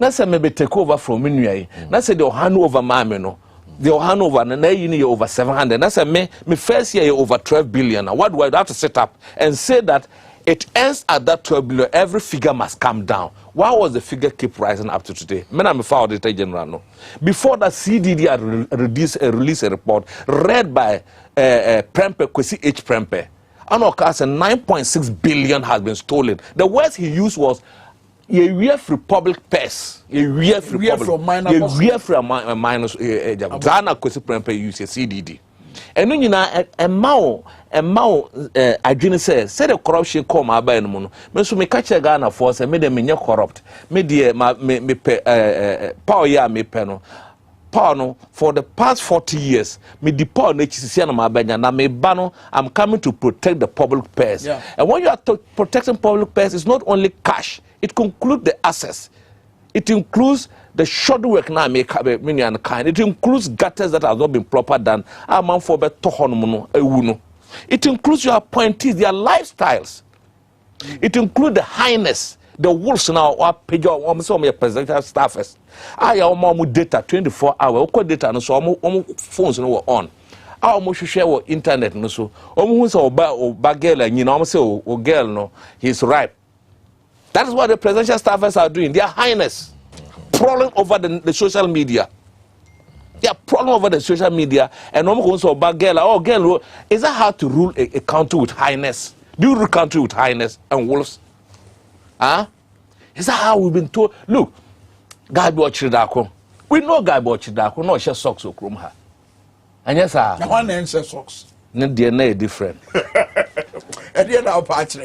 Na say maybe take over from me. Na say they hand over mama no. They hand over na you over 700. Na say me first year over 12 billion. What do I have to set up and say that it ends at that 12 billion? Every figure must come down. Why was the figure keep rising up to today? I'm a file auditor general. No. Before that, CDD had released a report read by Prempe, Kwesi H. Prempe. And of course, 9.6 billion has been stolen. The words he used was a real Republic purse. A real Republic. A real from minus Ghana Kwesi Prempe used a CDD. And when you know a mao I didn't say the corruption come about in mono. Me so me catch a Ghana force and made them corrupt. Me dear me power ya me peno. Power for the past 40 years, me deport HCC and my banya na me bano. I'm coming to protect the public purse. Yeah. And when you are protecting public purse, it's not only cash. It concludes the assets. It includes the short work now make many and kind. It includes gutters that have not been proper done. It includes your appointees, their lifestyles. It includes the highness, the wolves now or page or some presidential staffers. I am data 24 hours. Data no so phones no on. I almost share what internet no so. Almost or girl and you know say oh girl no he's right. That is what the presidential staffers are doing. Their highness. Problem over the social media. They are problem over the social media. And I'm going to about girl. Oh, girl, is that how to rule a country with highness? Do you rule a country with highness and wolves? Huh? Is that how we've been told? Look, Guy Bochidako. We know Guy Bochidako. No, she socks or chrome her. And yes, sir. One answer socks. No DNA different.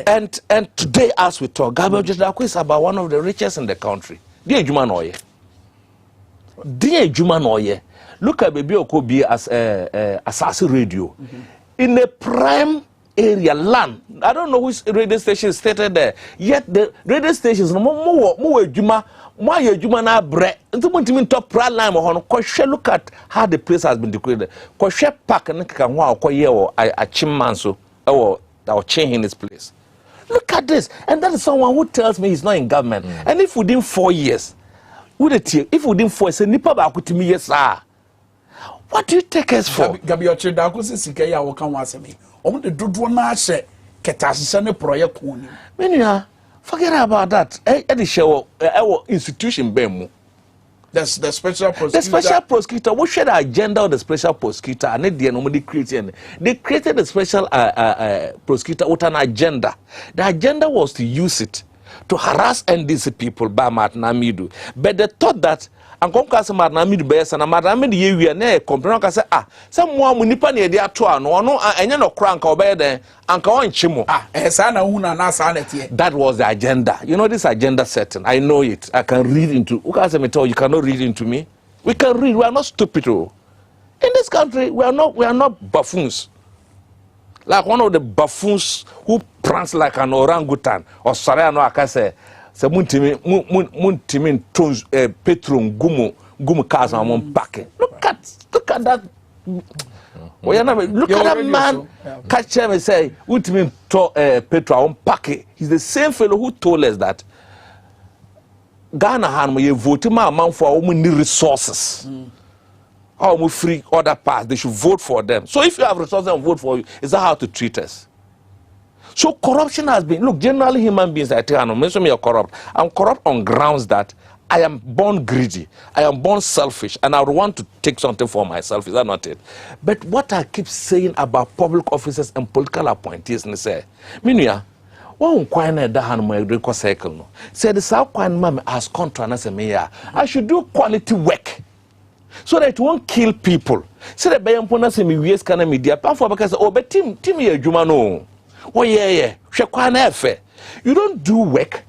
And today, as we talk, Guy Bochidako is about one of the richest in the country. Dear Juma Noye. Dear Juma Noye. Look at Baby Okobi as Assassin Radio. In a prime area land. I don't know which radio station stated there. Yet the radio stations more Juma na bre. Into top prime line look at how the place has been decorated. Koshe park and Kanwa or a chimmanso or change in this place. Look at this. And that is someone who tells me he's not in government. And if within 4 years, if within 4 years, nipa ba kutimi yes sir. What do you take us for? Gabi Ochida ko se sika ya wo kan wasemi. Omo de dodo na ahye ketasese ne project ko ni. Menua, forget about that. E dey show institution bemu. That's the special prosecutor. The special prosecutor, what share the agenda of the special prosecutor? And they created the special prosecutor with an agenda. The agenda was to use it to harass NDC people by Martin Amidu. But they thought that and come cast Martin Amidu best and Martin Amidu we are near complain some more munipa near the atoa no and no crank or better and go on chimo. That was the agenda. You know this agenda setting. I know it. I can read into you cannot read into me. We can read, we are not stupid. In this country, we are not buffoons. Like one of the buffoons who prance like an orangutan or Sarano Akase. Se muntimi tons petron gumu cars and one packet. Look at that. Look at that man. Catch him and say, "Muntimi to petrol one packet." He's the same fellow who told us that Ghana han we vote man for our resources. Our free other parts, they should vote for them. So if you have resources and vote for you, is that how to treat us? So corruption has been, look, generally human beings, I tell you, mention me are corrupt. I'm corrupt on grounds that I am born greedy, I am born selfish, and I would want to take something for myself. Is that not it? But what I keep saying about public officers and political appointees, and say, Minya, one quine da han my record cycle no. Say the South Quine mama as contract as a mayor. I should do quality work so that it won't kill people. Say the Bayampona say me we scan media, pan for because oh, but team ye juma no. Oh yeah. You don't do work.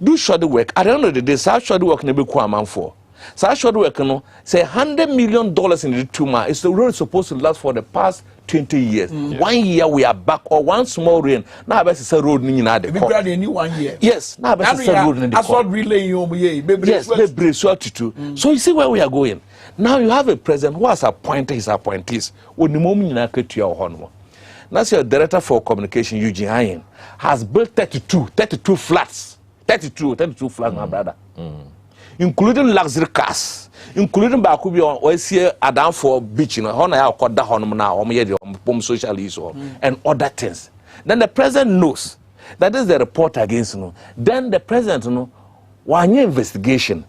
Do shoddy work. At the end of the day, so shoddy work never be man for. So shoddy work no say $100 million in the 2 months. It's the road supposed to last for the past 20 years. 1 year we are back, or one small rain. Now I say road ni na de. We new 1 year. Yes. Now I say road ni de. Asphalt relay you yes, so you see where we are going. Now you have a president who has appointed his appointees. That's your director for communication, Eugene Hayen, has built 32 flats. 32 flats, my brother. Including luxury cars, including Bakubi on Oasia Adam for beach, Honor Koda Honum social issue and other things. Then the president knows that is the report against you. Then the president one investigation.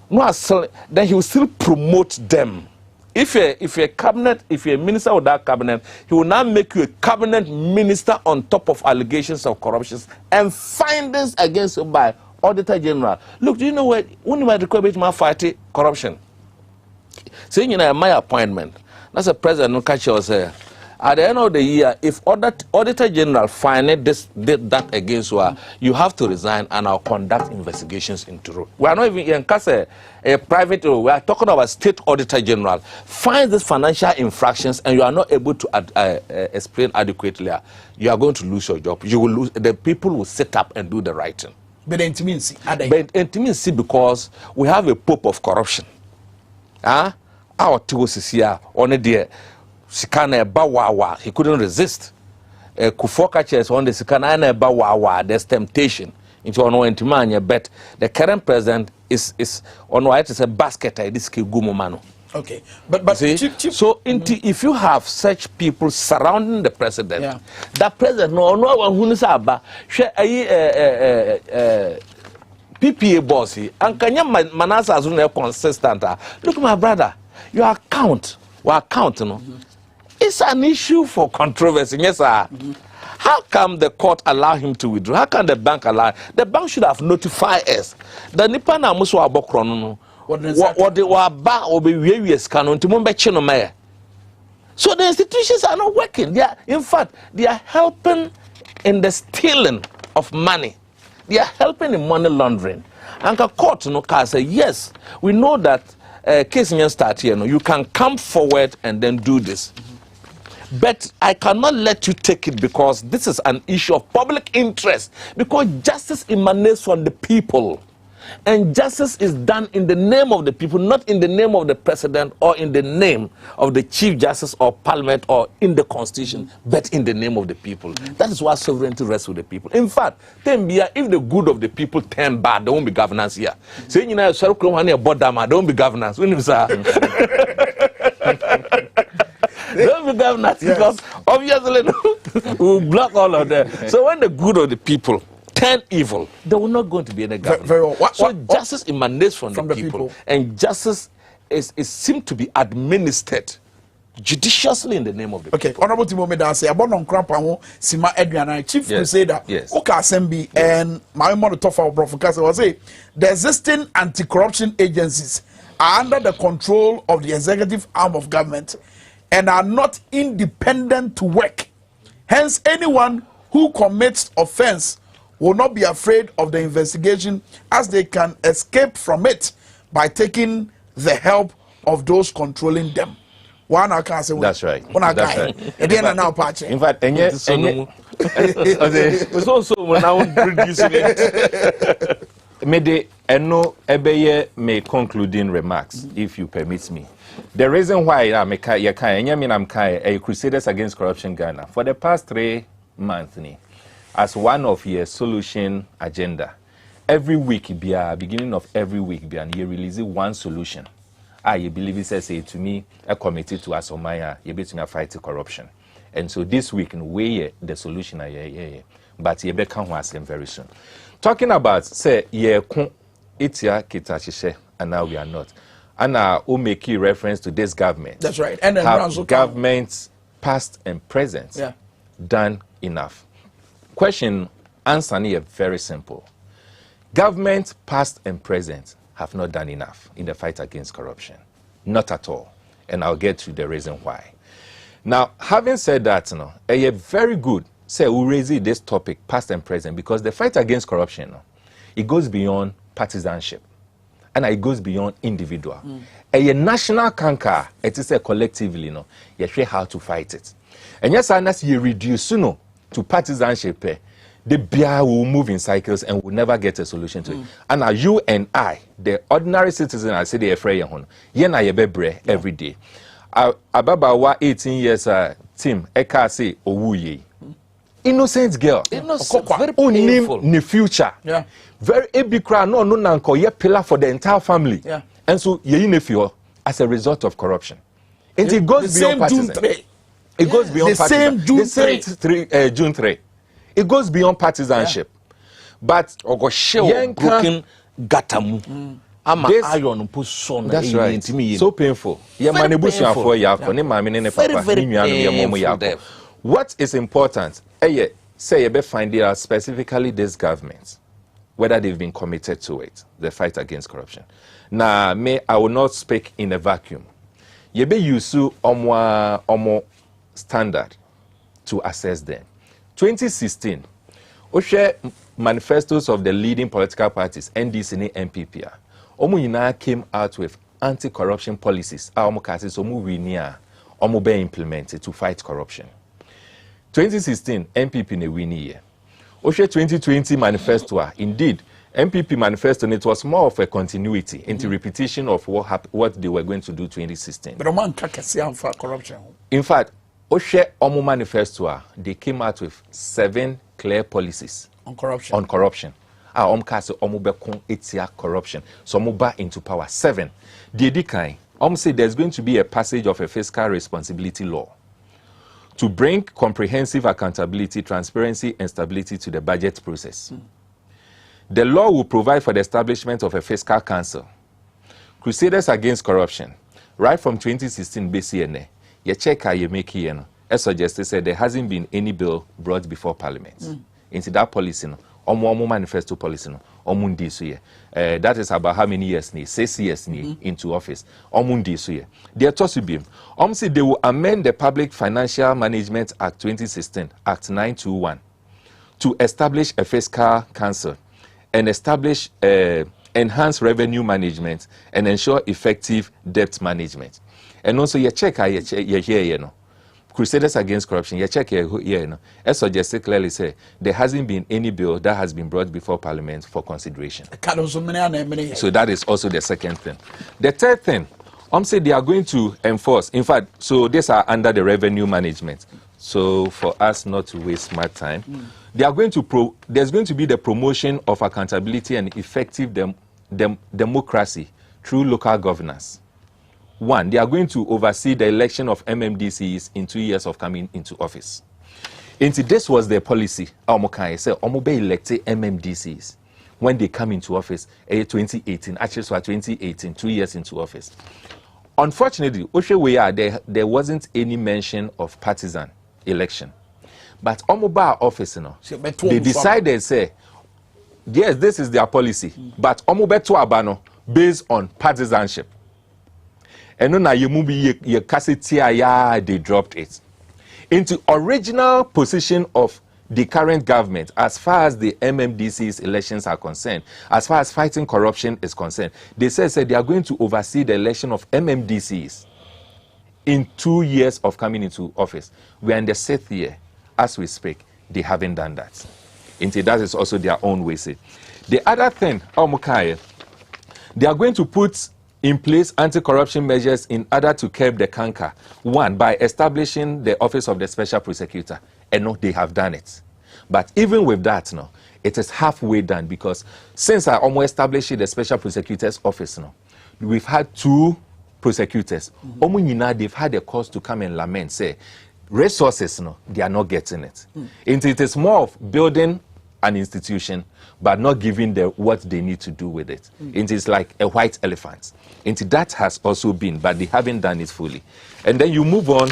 Then he will still promote them. If you're a cabinet, if you're a minister of that cabinet, he will now make you a cabinet minister on top of allegations of corruption and findings against you by Auditor General. Look, do you know what? When you might require my fight corruption, saying my appointment, that's a president no catch us here. At the end of the year, if Auditor General find that against you, you have to resign and I'll conduct investigations into it. We are not even in a private, we are talking about State Auditor General. Find these financial infractions and you are not able to explain adequately, you are going to lose your job. You will lose, the people will sit up and do the right thing. But intimacy because we have a pope of corruption. Our Tigos is here on a dear. Sikana bawawa, he couldn't resist. Kufoka chairs on the Sikana bawawa, there's temptation into ono intimanya, but the current president is on why it is a basket this gumumano. Okay, but see, so if you have such people surrounding the president, that president no one who is about PPA bossy and kanya manasa as consistent. Look, my brother, your account, it's an issue for controversy. Yes, sir. How come the court allow him to withdraw? How can the bank allow? The bank should have notified us. The Nipana Musu Abokrono. What they were back or be various canon to Mumbechino Mayor. So the institutions are not working. They are, in fact, they are helping in the stealing of money. They are helping in money laundering. And the court can say, yes, we know that case in start here. You can come forward and then do this. But I cannot let you take it because this is an issue of public interest. Because justice emanates from the people. And justice is done in the name of the people, not in the name of the president or in the name of the chief justice or parliament or in the constitution, but in the name of the people. That is why sovereignty rests with the people. In fact, if the good of the people turn bad, there won't be governance here. Saying there won't be governance. Don't be governance because obviously we'll block all of them. So when the good of the people turn evil, there will not going to be any government. Very well. So justice emanates from the people, and justice is seemed to be administered judiciously in the name of the people. Okay, Honorable Timo Medase, Abonon Krampaho, Sima Edriana, Chief Crusader, Oka Assembly, and my mother Tofa Brofukasa was say the existing anti-corruption agencies are under the control of the executive arm of government and are not independent to work. Hence, anyone who commits offense will not be afraid of the investigation as they can escape from it by taking the help of those controlling them. One I can't say that's right. That's right. Again, now patch. In fact, it's also when I want to produce it. Mede eno ebeye me concluding remarks, if you permit me. The reason why I'm a Crusaders Against Corruption Ghana for the past 3 months, as one of your solution agenda, every week, beginning of every week, you release one solution. You believe it says to me, a committee to Asomaya, you bet me fight corruption. And so this week, we the solution, but you bet come very soon. Talking about, say, itia kitachishe, and now we are not. And who make a reference to this government. That's right. And then have governments past and present done enough? Question answer here very simple. Government past and present have not done enough in the fight against corruption. Not at all. And I'll get to the reason why. Now, having said that, a very good, say, we raise this topic past and present because the fight against corruption, it goes beyond partisanship. And it goes beyond individual. A national canker, it is a collectively, you show how to fight it. And yes, unless you reduce to partisanship, the beer will move in cycles and will never get a solution to it. And now you and I, the ordinary citizen, I say they afraid every day. Ababawa 18 years victim eka say owuye. Innocent girl. Innocent, very painful. In the future. Yeah. Very ebikra no nanko ye pillar for the entire family. Yeah. And so ye nephew as a result of corruption. And it goes beyond partisan. It goes beyond partisan. The same June 3. It goes beyond partisanship. Yeah. But broken gatamu. That's right. So painful. Very painful. What is important? Say you find it out specifically this government, whether they've been committed to it, the fight against corruption. Now, I will not speak in a vacuum. You be use omo standard to assess them. 2016, we share manifestos of the leading political parties, NDC and NPP. Omo came out with anti-corruption policies. Omo kasi so mu winia, omo be implemented to fight corruption. 2016, NPP ne win year. Oshe 2020 manifesto, indeed, NPP manifesto, and it was more of a continuity into repetition of what they were going to do 2016. But man can't for corruption. In fact, Oshe Omo manifesto, they came out with 7 clear policies on corruption. Omkase Omo bekon etia corruption. So Omo into power 7. The Edikai, Omo say there's going to be a passage of a fiscal responsibility law to bring comprehensive accountability, transparency, and stability to the budget process. The law will provide for the establishment of a fiscal council. Crusaders against corruption, right from 2016 BCNA, you check how you make here, as suggested, said there hasn't been any bill brought before Parliament. Into that policy, Omo manifesto policy, that is about how many years 6 years into office. They are to be. Say they will amend the Public Financial Management Act 2016, Act 921, to establish a fiscal council and establish enhanced revenue management and ensure effective debt management. And also, you check how you hear, Crusaders against corruption, you check here, as suggested clearly say, there hasn't been any bill that has been brought before Parliament for consideration. So that is also the second thing. The third thing, say they are going to enforce, in fact, so these are under the revenue management. So for us not to waste my time, they are going to there's going to be the promotion of accountability and effective democracy through local governance. 1, they are going to oversee the election of MMDCs in 2 years of coming into office. This was their policy. Omo say omo be elected MMDCs when they come into office. 2018, actually, so 2018, 2 years into office. Unfortunately, there wasn't any mention of partisan election. But omo ba office, they decided say, yes, this is their policy, but omo beto abano based on partisanship. And now they dropped it into original position of the current government as far as the MMDC's elections are concerned, as far as fighting corruption is concerned. They said they are going to oversee the election of MMDCs in 2 years of coming into office. We are in the 6th year. As we speak, they haven't done that. That is also their own way. The other thing, they are going to put in place anti-corruption measures in order to curb the canker. 1, by establishing the office of the special prosecutor. And no, they have done it. But even with that, it is halfway done, because since I almost established the special prosecutor's office, we've had 2 prosecutors. They've had a cause to come and lament, say, resources, they are not getting it. It is more of building an institution, but not giving them what they need to do with it. It is like a white elephant. That has also been, but they haven't done it fully. And then you move on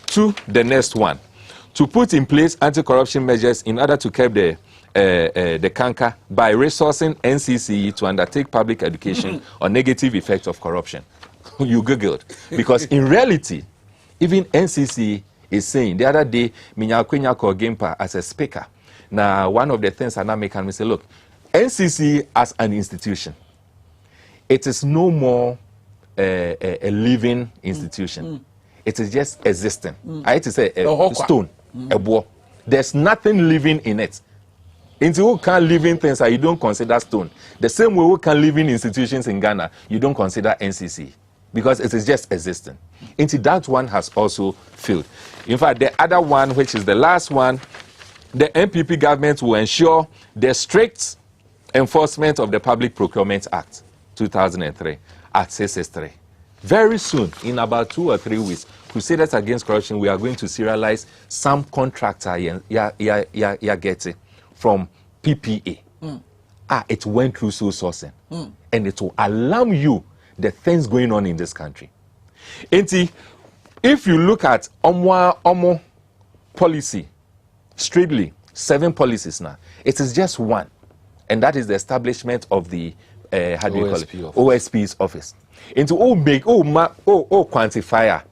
to the next one, to put in place anti-corruption measures in order to curb the canker by resourcing NCCE to undertake public education on negative effects of corruption. You Googled. Because in reality, even NCCE is saying, the other day, Minyakwenyako Gempa as a speaker, now, one of the things I now make me say, look, NCC as an institution, it is no more a living institution. It is just existing. I hate to say a stone, a wall. There's nothing living in it. Into who can live in things that you don't consider stone. The same way we can live in institutions in Ghana, you don't consider NCC. because it is just existing. Into that one has also failed. In fact, the other one, which is the last one, the NPP government will ensure the strict enforcement of the Public Procurement Act 2003 at 663. Very soon, in about 2 or 3 weeks, Crusaders Against Corruption, we are going to serialize some contractor you're getting from PPA. It went through sole sourcing. And it will alarm you the things going on in this country. Enti, if you look at Omo policy, straightly, 7 policies now, it is just one. And that is the establishment of the OSP's office. Into quantifier,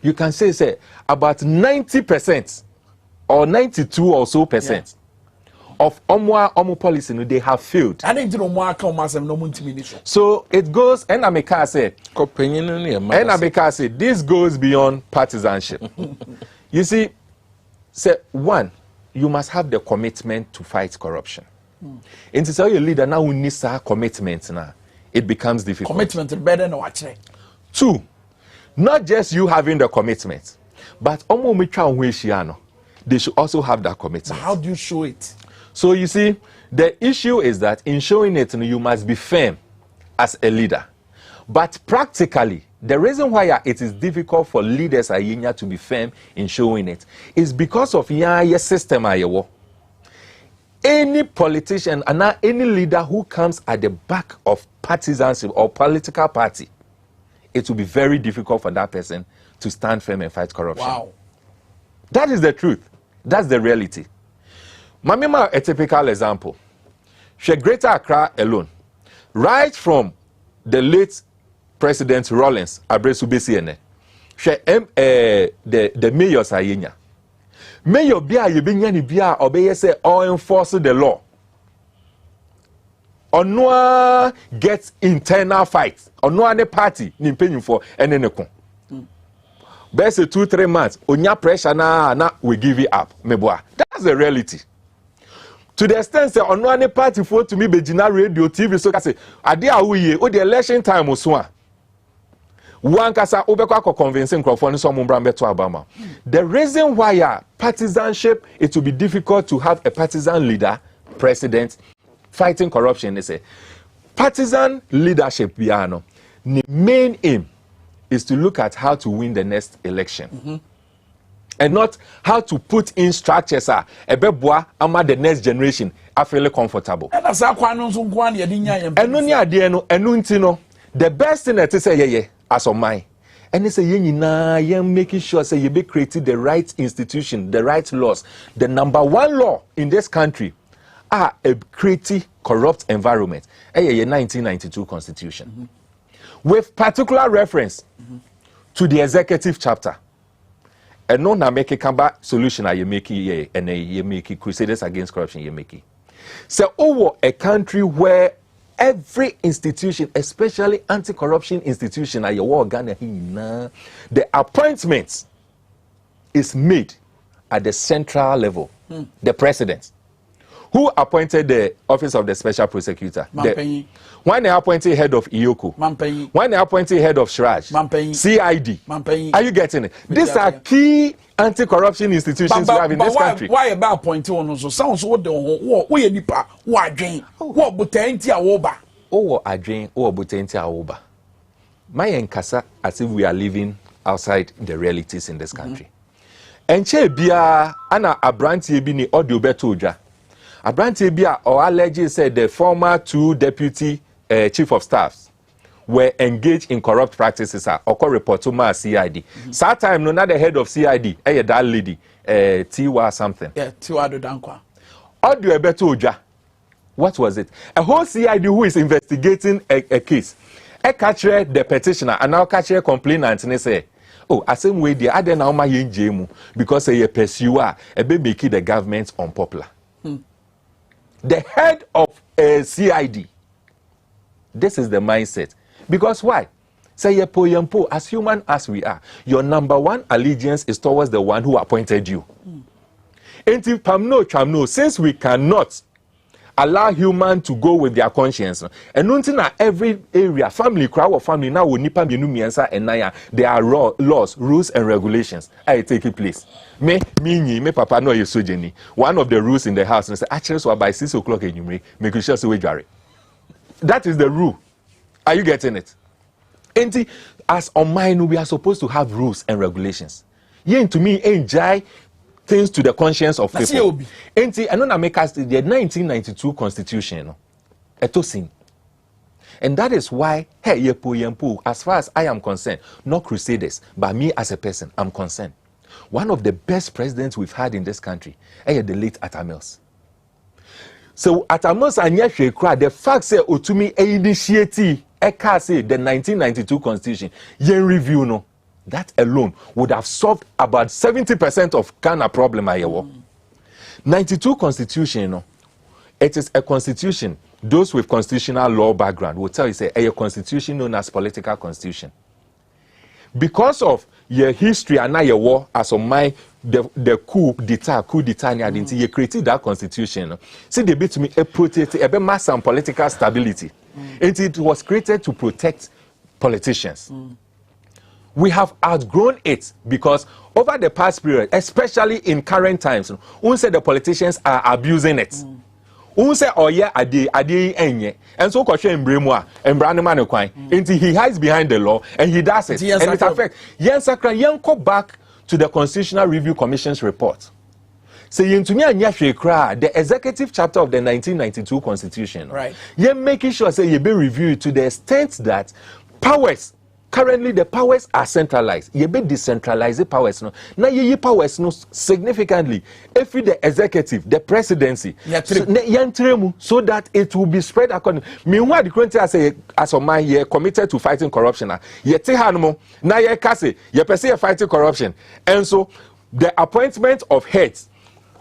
you can say about 90% or 92 or so percent of Omo policy, they have failed. So it goes, and Amika say, this goes beyond partisanship. You see, one, you must have the commitment to fight corruption. And to tell your leader now who needs a commitment now, it becomes difficult. Commitment better than what? 2, not just you having the commitment, but they should also have that commitment. How do you show it? So you see, the issue is that in showing it, you must be firm as a leader. But practically, the reason why it is difficult for leaders to be firm in showing it is because of your system. Any politician and any leader who comes at the back of partisanship or political party, it will be very difficult for that person to stand firm and fight corruption. Wow. That is the truth. That's the reality. Mamima, a typical example. She Greater Accra alone, right from the late President Rawlings, Abresubesiene, she the mayors ayenya. Mayor bia yebinya ni bia obeye say or enforce the law. Onwa gets internal fights. Onwa ne party ni penyu for eneneko. Best 2-3 months, onya pressure na we give it up. Meboa. That's the reality. To the extent say onwa ne party for to me bejina radio TV so ka say ade awuye o the election time so a one kasa obekwa convincing Crawford so mumbra beto Obama. The reason why partisanship, it will be difficult to have a partisan leader, president, fighting corruption. They say partisan leadership, the main aim is to look at how to win the next election. And not how to put in structures the next generation are feeling comfortable. And the best thing that is say as of mine. And they say, you're making sure say you be creating the right institution, the right laws. The number 1 law in this country are a creative, corrupt environment. A 1992 constitution. With particular reference to the executive chapter. And no na make a solution are you making and you make Crusaders Against Corruption you make. So over a country where every institution, especially anti-corruption institution, the appointment is made at the central level. The president, who appointed the office of the special prosecutor. When they appointed head of IOCO, when they appointed head of Shraj, CID. Are you getting it? These are key anti-corruption institutions we have in this country. Why about appointing on so sounds what the what nipa what drain what butenti awoba oh adwen oh butenti awoba. My enkasa as if we are living outside the realities in this country. Enche bia ana abrantie bi ni audio beto odwa. Abrantie bia or allege said the former 2 deputy chief of staffs were engaged in corrupt practices or report to my CID. That time, no, not the head of CID, that lady, Tiwa something. Yeah, Tiwa Dankwa. Audio Beto Oja. What was it? A whole CID who is investigating a case. I catch the petitioner and now catch a complainant and they say, oh, I same way the other now my jemu because a pursuer a baby making the government unpopular. The head of a CID. This is the mindset. Because why? Say yempo, as human as we are, your number 1 allegiance is towards the one who appointed you. Since we cannot allow human to go with their conscience. And until now, every area, family, crowd of family, now we nipa mienu miensa and naya, there are laws, rules, and regulations. I take it, please. Me papa no yesojeni. One of the rules in the house is actually so by 6 o'clock in you make sure so we jare. That is the rule. Are you getting it? And as on mine, we are supposed to have rules and regulations. Yen to me, enjoy things to the conscience of people. And I know make us the 1992 Constitution, etosin. And that is why, hey, yempo, as far as I am concerned, not crusaders, but me as a person, I'm concerned. One of the best presidents we've had in this country, the late Atamils. So Atamils and Yeshua, the fact say Otumi initiative, say the 1992 Constitution, yen review no. That alone would have solved about 70% of Ghana problem. 92 Constitution, you know, it is a constitution. Those with constitutional law background will tell you, say, a constitution known as political constitution. Because of your history and now your war, as of my the coup d'etat, you created that constitution. See, they be to me a protect a mass and political stability. And it was created to protect politicians. We have outgrown it because over the past period, especially in current times, we say the politicians are abusing it. We say, oh yeah, adi enye, and so question Bremwa and Brandman Kwai, until he hides behind the law and he does it, and it affects. Go back to the Constitutional Review Commission's report. Saying to me, the executive chapter of the 1992 Constitution, right? You're making sure say you be reviewed to the extent that powers. Currently, the powers are centralized. You be decentralized powers. No, now you powers no significantly. If the executive, the presidency, so that it will be spread according. Meanwhile, the country as of my year committed to fighting corruption. Yet hanmo now you say you perceive fighting corruption, and so the appointment of heads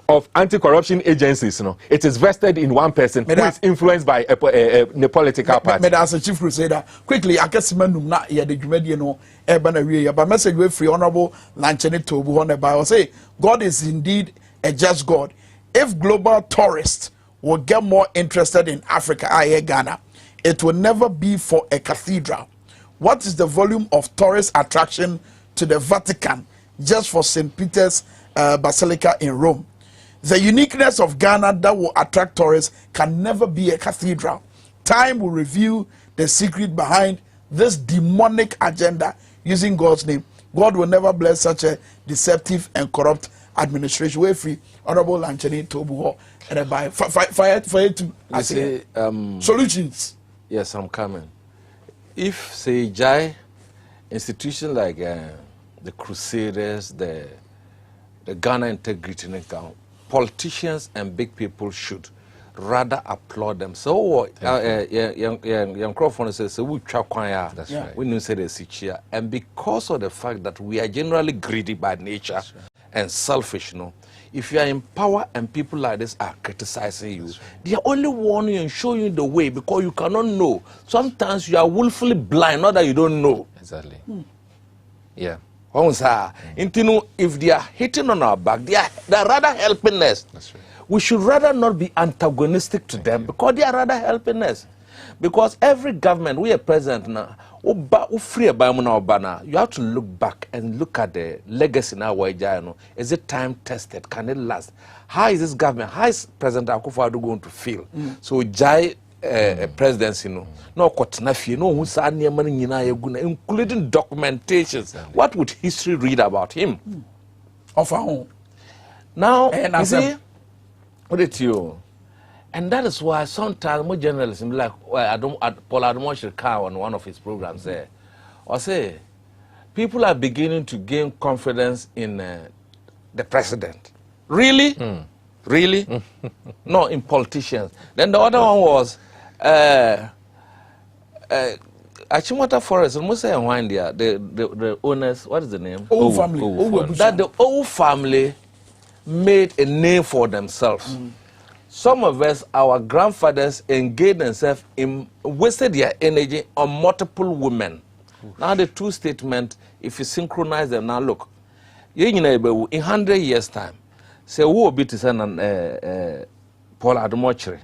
of anti-corruption agencies, it is vested in one person who is influenced by a political party. As a chief crusader, quickly, I guess na ya the Jumediano, Ebana, but message with free honorable Lanchene Tobu on the Bible say, God is indeed a just God. If global tourists will get more interested in Africa, i.e. Ghana, it will never be for a cathedral. What is the volume of tourist attraction to the Vatican just for St. Peter's Basilica in Rome? The uniqueness of Ghana that will attract tourists can never be a cathedral. Time will reveal the secret behind this demonic agenda using God's name. God will never bless such a deceptive and corrupt administration. We're free, Honorable Lanchene Tobu, and by fire to say, solutions. Yes, I'm coming. If, say, institutions like the Crusaders, the Ghana Integrity Network, politicians and big people should rather applaud them. So, young Crawford says, we that's right. We know say the and because of the fact that we are generally greedy by nature and selfish, if you are in power and people like this are criticizing you, they are only warning you and showing you the way because you cannot know. Sometimes you are willfully blind, not that you don't know. Exactly. Yeah. If they are hitting on our back, they are rather helping us. That's right. We should rather not be antagonistic to them because they are rather helping us. Because every government, we are present now, you have to look back and look at the legacy now. Is it time tested? Can it last? How is this government, how is President Akufo-Addo going to feel? So Jai presidency, including documentations. What would history read about him? Of our own. Now, you see, what it you? And that is why sometimes more journalists be like, well, Paul Adomon on one of his programs there, or say, people are beginning to gain confidence in the president. Really? Really? No, in politicians. Then the other one was Achimota Forest, almost say one there, the owners, what is the name? Old family. That the old family made a name for themselves. Some of us, our grandfathers engaged themselves in, wasted their energy on multiple women. Now the two statements, if you synchronize them, now look, in 100 years' time, say, who will be to send Paul Adomon?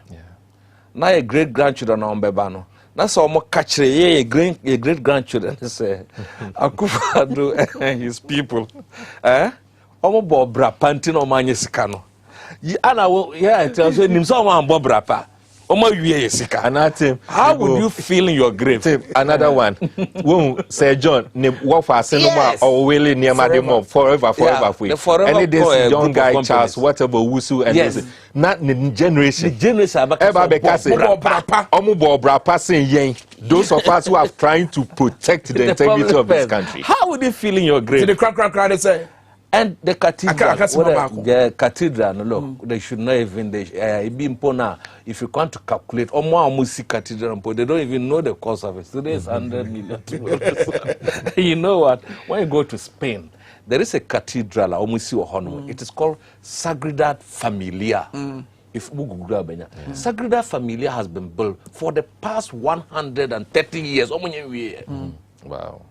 Now your great grandchildren on Bebano. That's all more catch your great grandchildren say Akufo-Addo and his people. Omo bo bra panti no manye sika no. Ana yeah tell you nim so wan bo bra pa. Omo wiye sika. How would you feel in your grave? Another one. Won Sir John ne work for Asenoma or Willie near Mademo forever for. Any this young guy Charles whatever Wusu and yes. Not the generation. Eba bekase omo bo bra passing yen. Those of us who are trying to protect the integrity of this country. How would you feel in your grave? To the crack they say. And the cathedral, the cathedral, look, they should not even, if you want to calculate, or more music cathedral, they don't even know the cost of it. Today is 100 million. You know what? When you go to Spain, there is a cathedral, it is called Sagrada Familia. If Sagrada Familia has been built for the past 130 years. Wow.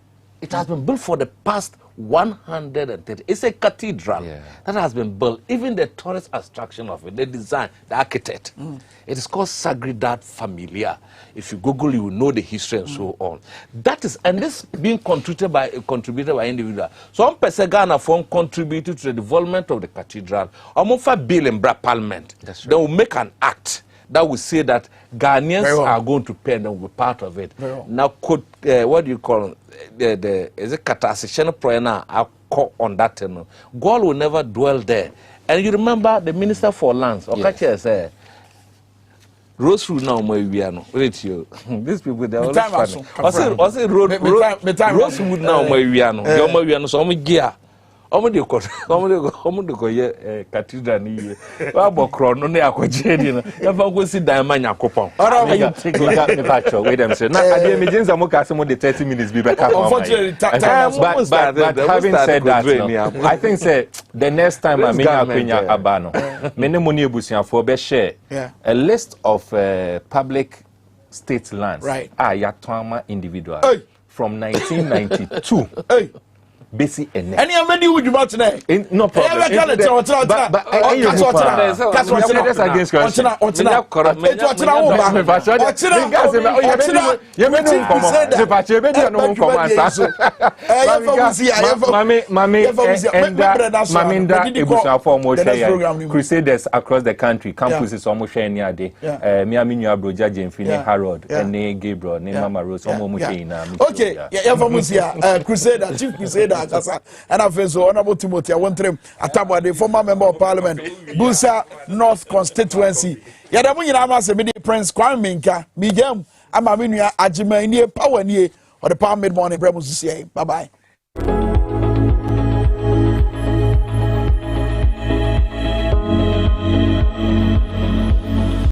It has been built for the past 130. It's a cathedral that has been built. Even the tourist attraction of it, the design, the architect. It is called Sagrada Familia. If you Google, you will know the history and so on. That is, and this being contributed by individual. Some person Ghana from contributed to the development of the cathedral. For bill in Parliament. Right. They will make an act that will say that Ghanaians are going to pay and will be part of it. Now, could what do you call is it catastrophization prayer on that tunnel? God will never dwell there. And you remember the Minister for Lands, Okache said, Rose Road now, wait you. These people they are always funny. I say Rose Road now, my so I'm gear. Omo de ko ye cathedral ni ye wa bokro no na akwaje ni no ya fa go si dan ma nyakopon wait them say na ade emergency mo ka se mo de 30 minutes be back up unfortunately but having said that no, I think say the next time I mean akwenya abano me ne mo ni ebusuafo be share a list of public state lands ya twama individual from 1992 Basi ene. Any amedi would you today? No problem. That's against Crusaders across the country. Campuses almost share near day. Miami New Abroja Jemfini Harold and Gabriel, Mama Rose, okay, Crusader, Chief Crusader. And I feel so honorable Timothy. I want him the former member of parliament, Busa North constituency. Yadamu Yama se midi Prince Kwame Minka, Migam, Amaminia Ajima, Power near or the Palm Mid Morning Bremus. Bye bye.